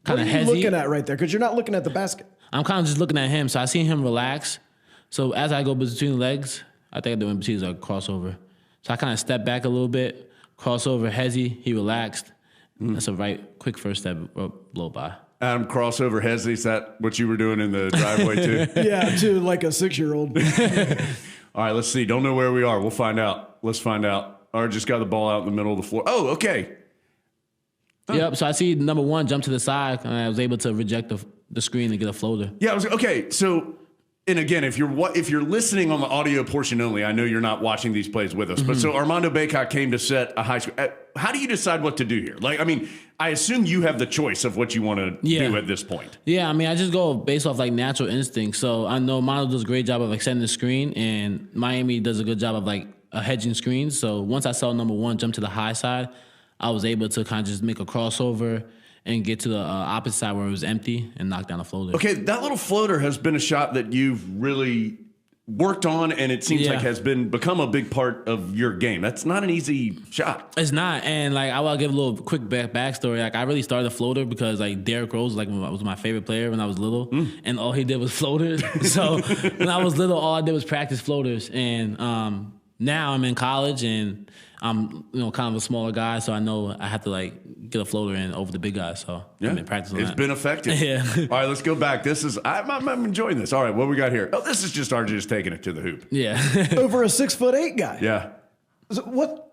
kind are of you hezzy. looking at right there? Because you're not looking at the basket. I'm kind of just looking at him. So I see him relax. So as I go between the legs, I think I do in between is a crossover. So I kind of step back a little bit, crossover, hezzy, he relaxed. That's a quick first step, blow by. Adam, crossover Hesley, is that what you were doing in the driveway too? Yeah, to like a 6-year-old. All right, let's see. Don't know where we are. We'll find out. Let's find out. All right, just got the ball out in the middle of the floor. Oh, okay. Yep. So I see number one jump to the side, and I was able to reject the screen and get a floater. Yeah, okay. So, and again, if you're listening on the audio portion only, I know you're not watching these plays with us. But so Armando Baycott came to set a high school. How do you decide what to do here? Like, I mean, I assume you have the choice of what you want to do at this point. Yeah, I mean, I just go based off like natural instinct. So I know Mondo does a great job of like setting the screen, and Miami does a good job of like hedging screens. So once I saw number one jump to the high side, I was able to kind of just make a crossover and get to the opposite side where it was empty and knock down a floater. Okay, that little floater has been a shot that you've really worked on, and it seems like has become a big part of your game. That's not an easy shot. It's not, and like I will give a little quick backstory. Like I really started a floater because like Derrick Rose was my favorite player when I was little, and all he did was floaters. So when I was little, all I did was practice floaters, and now I'm in college and I'm kind of a smaller guy, so I know I have to like get a floater in over the big guys. So I've been practicing. It's been effective. Yeah. All right, let's go back. This is I'm enjoying this. All right, what we got here? Oh, this is just RJ just taking it to the hoop. Yeah. Over a 6'8" guy. Yeah. So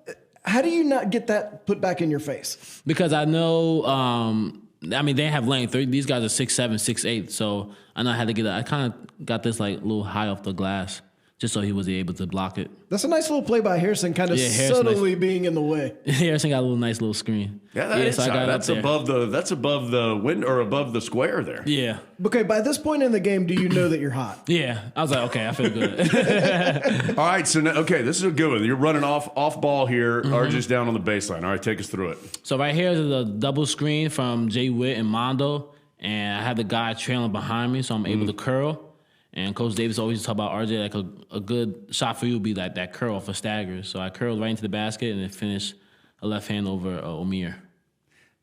how do you not get that put back in your face? Because I know, I mean, they have length. These guys are 6'7", 6'8", so I know I had to I kind of got this like a little high off the glass just so he was able to block it. That's a nice little play by Harrison, kind of subtly being in the way. Harrison got a nice little screen. Yeah, that's above the wind or above the square there. Yeah. Okay, by this point in the game, do you know that you're hot? Yeah. I was like, okay, I feel good. All right, so this is a good one. You're running off ball here, or just down on the baseline. All right, take us through it. So right here is a double screen from Jay Witt and Mondo, and I have the guy trailing behind me, so I'm able to curl. And Coach Davis always talk about RJ, like a good shot for you would be like that curl for staggers. So I curled right into the basket and then finished a left hand over Omir.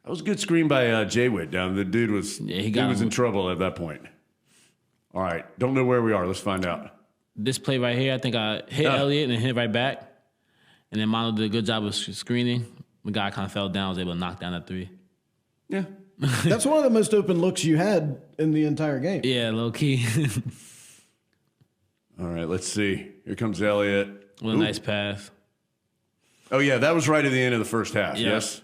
That was a good screen by Jay Witt down. The dude was in trouble at that point. All right, don't know where we are. Let's find out. This play right here, I think I hit Elliott and then hit right back. And then Mondo did a good job of screening. The guy kind of fell down, was able to knock down that three. Yeah. That's one of the most open looks you had in the entire game. Yeah, low key. All right, let's see. Here comes Elliott. What a nice pass. Oh, yeah, that was right at the end of the first half, yes?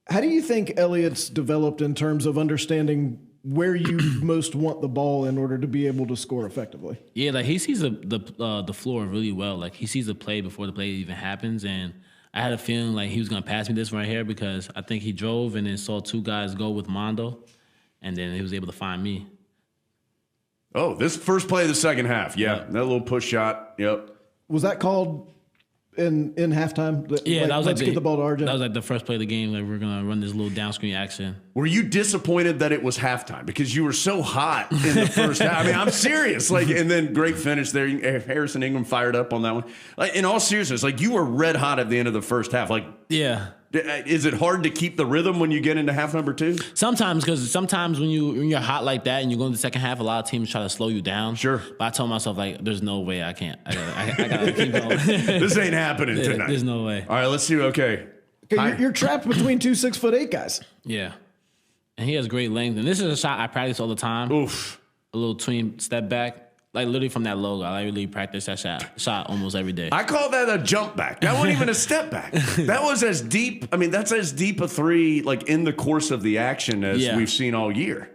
How do you think Elliott's developed in terms of understanding where you most want the ball in order to be able to score effectively? Yeah, like he sees the floor really well. Like he sees the play before the play even happens, and I had a feeling like he was going to pass me this right here because I think he drove and then saw two guys go with Mondo, and then he was able to find me. Oh, this first play of the second half. Yeah, that little push shot. Yep. Was that called in halftime? Yeah, that was let's get the ball to RJ. That was like the first play of the game. Like we're gonna run this little down screen action. Were you disappointed that it was halftime because you were so hot in the first half? I mean, I'm serious. Like, and then great finish there. Harrison Ingram fired up on that one. Like, in all seriousness, like you were red hot at the end of the first half. Like, yeah. Is it hard to keep the rhythm when you get into half number two? Sometimes, because sometimes when you're hot like that and you go into the second half, a lot of teams try to slow you down. Sure. But I told myself, like, there's no way I can't. I gotta keep going. This ain't happening tonight. There's no way. All right, let's see. Okay. You're trapped between two 6'8" guys. Yeah. And he has great length. And this is a shot I practice all the time. Oof. A little tween step back. Like literally from that logo, I really practice that shot almost every day. I call that a jump back. That wasn't even a step back. That was as deep. I mean, that's as deep a three, like in the course of the action as we've seen all year.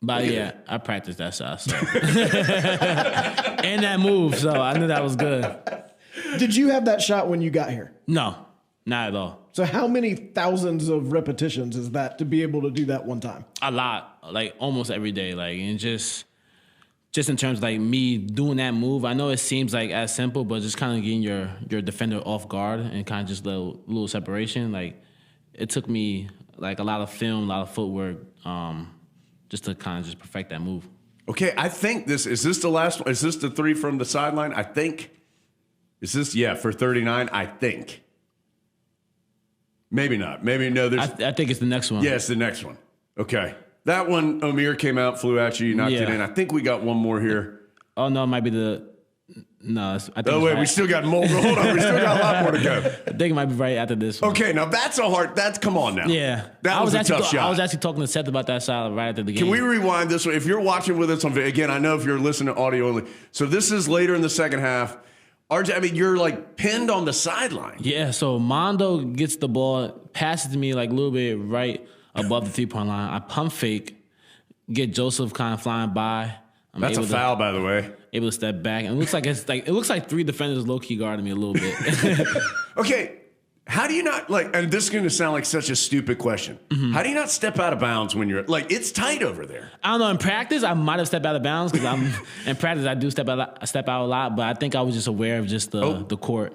But yeah, I practiced that shot. So. And that move, so I knew that was good. Did you have that shot when you got here? No, not at all. So how many thousands of repetitions is that to be able to do that one time? A lot, like almost every day, like and just just in terms of like me doing that move, I know it seems like as simple, but just kind of getting your defender off guard and kind of just little separation. Like it took me like a lot of film, a lot of footwork, just to kind of just perfect that move. Okay, I think is this the last one? Is this the 3 from the sideline? I think. Is this for 39? I think. Maybe not. Maybe no. I think it's the next one. Yeah, it's the next one. Okay. That one, Amir came out, flew at you, knocked it in. I think we got one more here. Oh, no, it might be no. I think oh, wait, we still got more. Hold on, we still got a lot more to go. I think it might be right after this one. Okay, now that's come on now. Yeah. That was a tough shot. I was actually talking to Seth about that shot right after the game. Can we rewind this one? If you're watching with us on video, again, I know if you're listening to audio only. So this is later in the second half. RJ, I mean, you're like pinned on the sideline. Yeah, so Mondo gets the ball, passes to me like a little bit right above the 3-point line. I pump fake, get Joseph kind of flying by. That's a foul, by the way. Able to step back, and it looks like 3 defenders low key guarding me a little bit. Okay, how do you not and this is going to sound like such a stupid question. Mm-hmm. How do you not step out of bounds when you're it's tight over there? I don't know. In practice, I might have stepped out of bounds because in practice I do step out a lot, but I think I was just aware of just the court.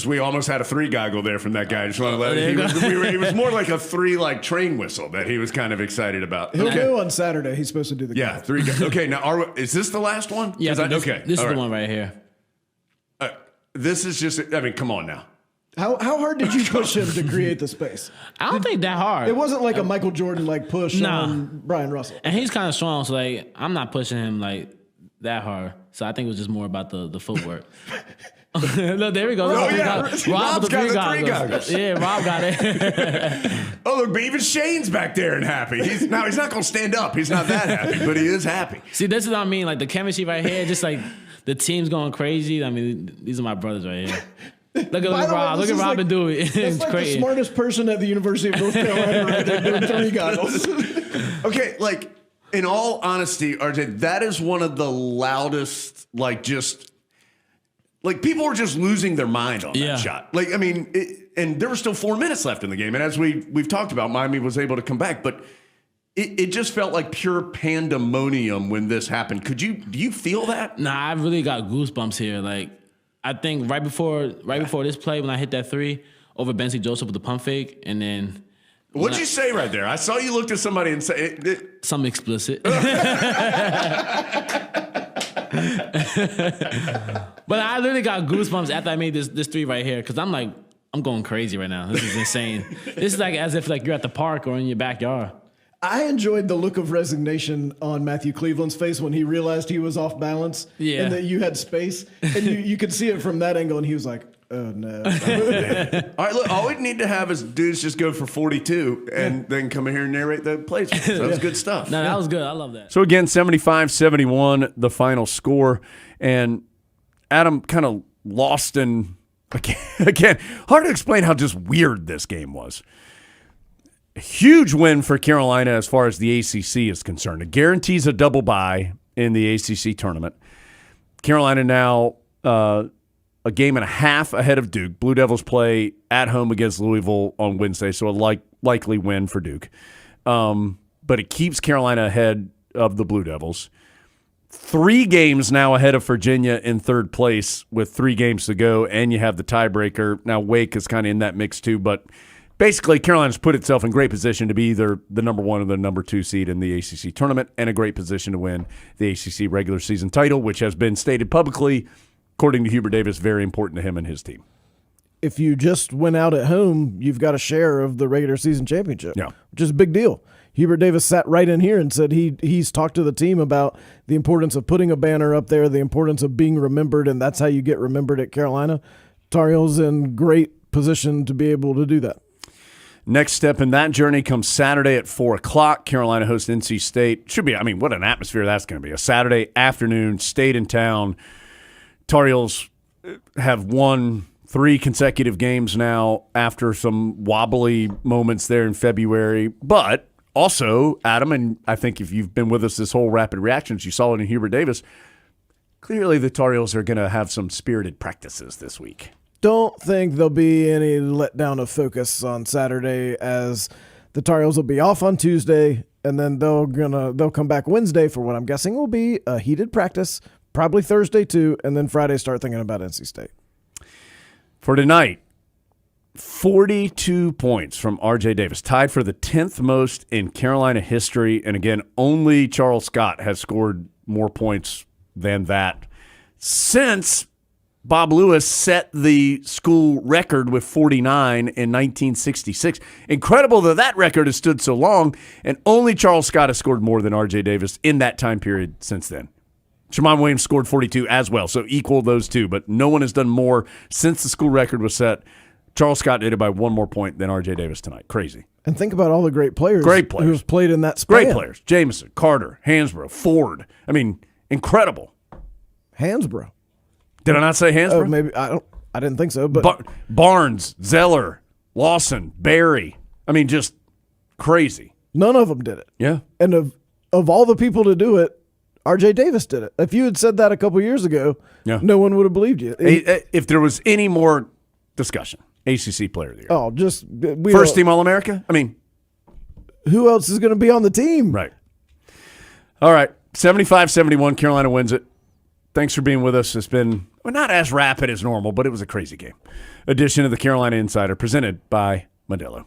We almost had a 3 goggle there from that guy. I just want to let he was more like a 3 train whistle that he was kind of excited about. He'll go on Saturday. He's supposed to do the 3. Okay, now is this the last one? Yeah. This is the one right here. This is just. I mean, come on now. How hard did you push him to create the space? I don't think that hard. It wasn't like a Michael Jordan push on Brian Russell. And he's kind of strong, so I'm not pushing him that hard. So I think it was just more about the footwork. Look, there we go. Oh, yeah. Rob's got the 3 goggles. Yeah, Rob got it. Oh, look, but even Shane's back there and happy. He's not going to stand up. He's not that happy, but he is happy. See, this is what I mean. Like the chemistry right here, just like the team's going crazy. I mean, these are my brothers right here. Look at Rob. Look at Rob and Dewey. It's like the smartest person at the University of North Carolina right there doing 3 goggles. Okay, in all honesty, RJ, that is one of the loudest, people were just losing their mind on that shot. And there were still 4 minutes left in the game. And as we've talked about, Miami was able to come back. But it just felt like pure pandemonium when this happened. Do you feel that? Nah, I really got goosebumps here. I think right before this play, when I hit that 3 over Benzie Joseph with the pump fake, and then what'd you say right there? I saw you looked at somebody and say something explicit. But I literally got goosebumps after I made this 3 right here because I'm going crazy right now. This is insane. This is as if you're at the park or in your backyard. I enjoyed the look of resignation on Matthew Cleveland's face when he realized he was off balance and that you had space. And you could see it from that angle, and he was like, oh, no. All right, look, all we need to have is dudes just go for 42 and then come in here and narrate the plays. That was good stuff. No, that was good. I love that. So, again, 75-71, the final score. And Adam kind of lost in, again, hard to explain how just weird this game was. A huge win for Carolina as far as the ACC is concerned. It guarantees a double bye in the ACC tournament. Carolina now a game and a half ahead of Duke. Blue Devils play at home against Louisville on Wednesday, so a likely win for Duke. But it keeps Carolina ahead of the Blue Devils. 3 games now ahead of Virginia in 3rd place with 3 games to go, and you have the tiebreaker. Now Wake is kind of in that mix too, but basically, Carolina's put itself in great position to be either the number 1 or the number 2 seed in the ACC tournament, and a great position to win the ACC regular season title, which has been stated publicly, according to Hubert Davis, very important to him and his team. If you just win out at home, you've got a share of the regular season championship, which is a big deal. Hubert Davis sat right in here and said he's talked to the team about the importance of putting a banner up there, the importance of being remembered, and that's how you get remembered at Carolina. Tar Heels in great position to be able to do that. Next step in that journey comes Saturday at 4 o'clock. Carolina hosts NC State. Should be, what an atmosphere that's going to be. A Saturday afternoon, State in town. Tar Heels have won 3 consecutive games now after some wobbly moments there in February. But also, Adam, and I think if you've been with us this whole Rapid Reactions, you saw it in Hubert Davis, clearly the Tar Heels are going to have some spirited practices this week. Don't think there'll be any letdown of focus on Saturday, as the Tar Heels will be off on Tuesday and then they'll come back Wednesday for what I'm guessing will be a heated practice, probably Thursday too, and then Friday start thinking about NC State. For tonight, 42 points from R.J. Davis, tied for the 10th most in Carolina history. And again, only Charles Scott has scored more points than that since Bob Lewis set the school record with 49 in 1966. Incredible that record has stood so long, and only Charles Scott has scored more than R.J. Davis in that time period since then. Shamon Williams scored 42 as well, so equal those two, but no one has done more since the school record was set. Charles Scott did it by one more point than R.J. Davis tonight. Crazy. And think about all the great players who've played in that span. Great players. Jamison, Carter, Hansbrough, Ford. I mean, incredible. Hansbrough. Did I not say Hansbrough? Maybe I didn't think so. But Barnes, Zeller, Lawson, Barry. I mean, just crazy. None of them did it. Yeah. And of all the people to do it, R.J. Davis did it. If you had said that a couple years ago, no one would have believed you. If there was any more discussion, ACC Player of the Year. Oh, just first team All-America. I mean, who else is going to be on the team? Right. All right. 75-71. Carolina wins it. Thanks for being with us. It's been not as rapid as normal, but it was a crazy game. Edition of the Carolina Insider presented by Modelo.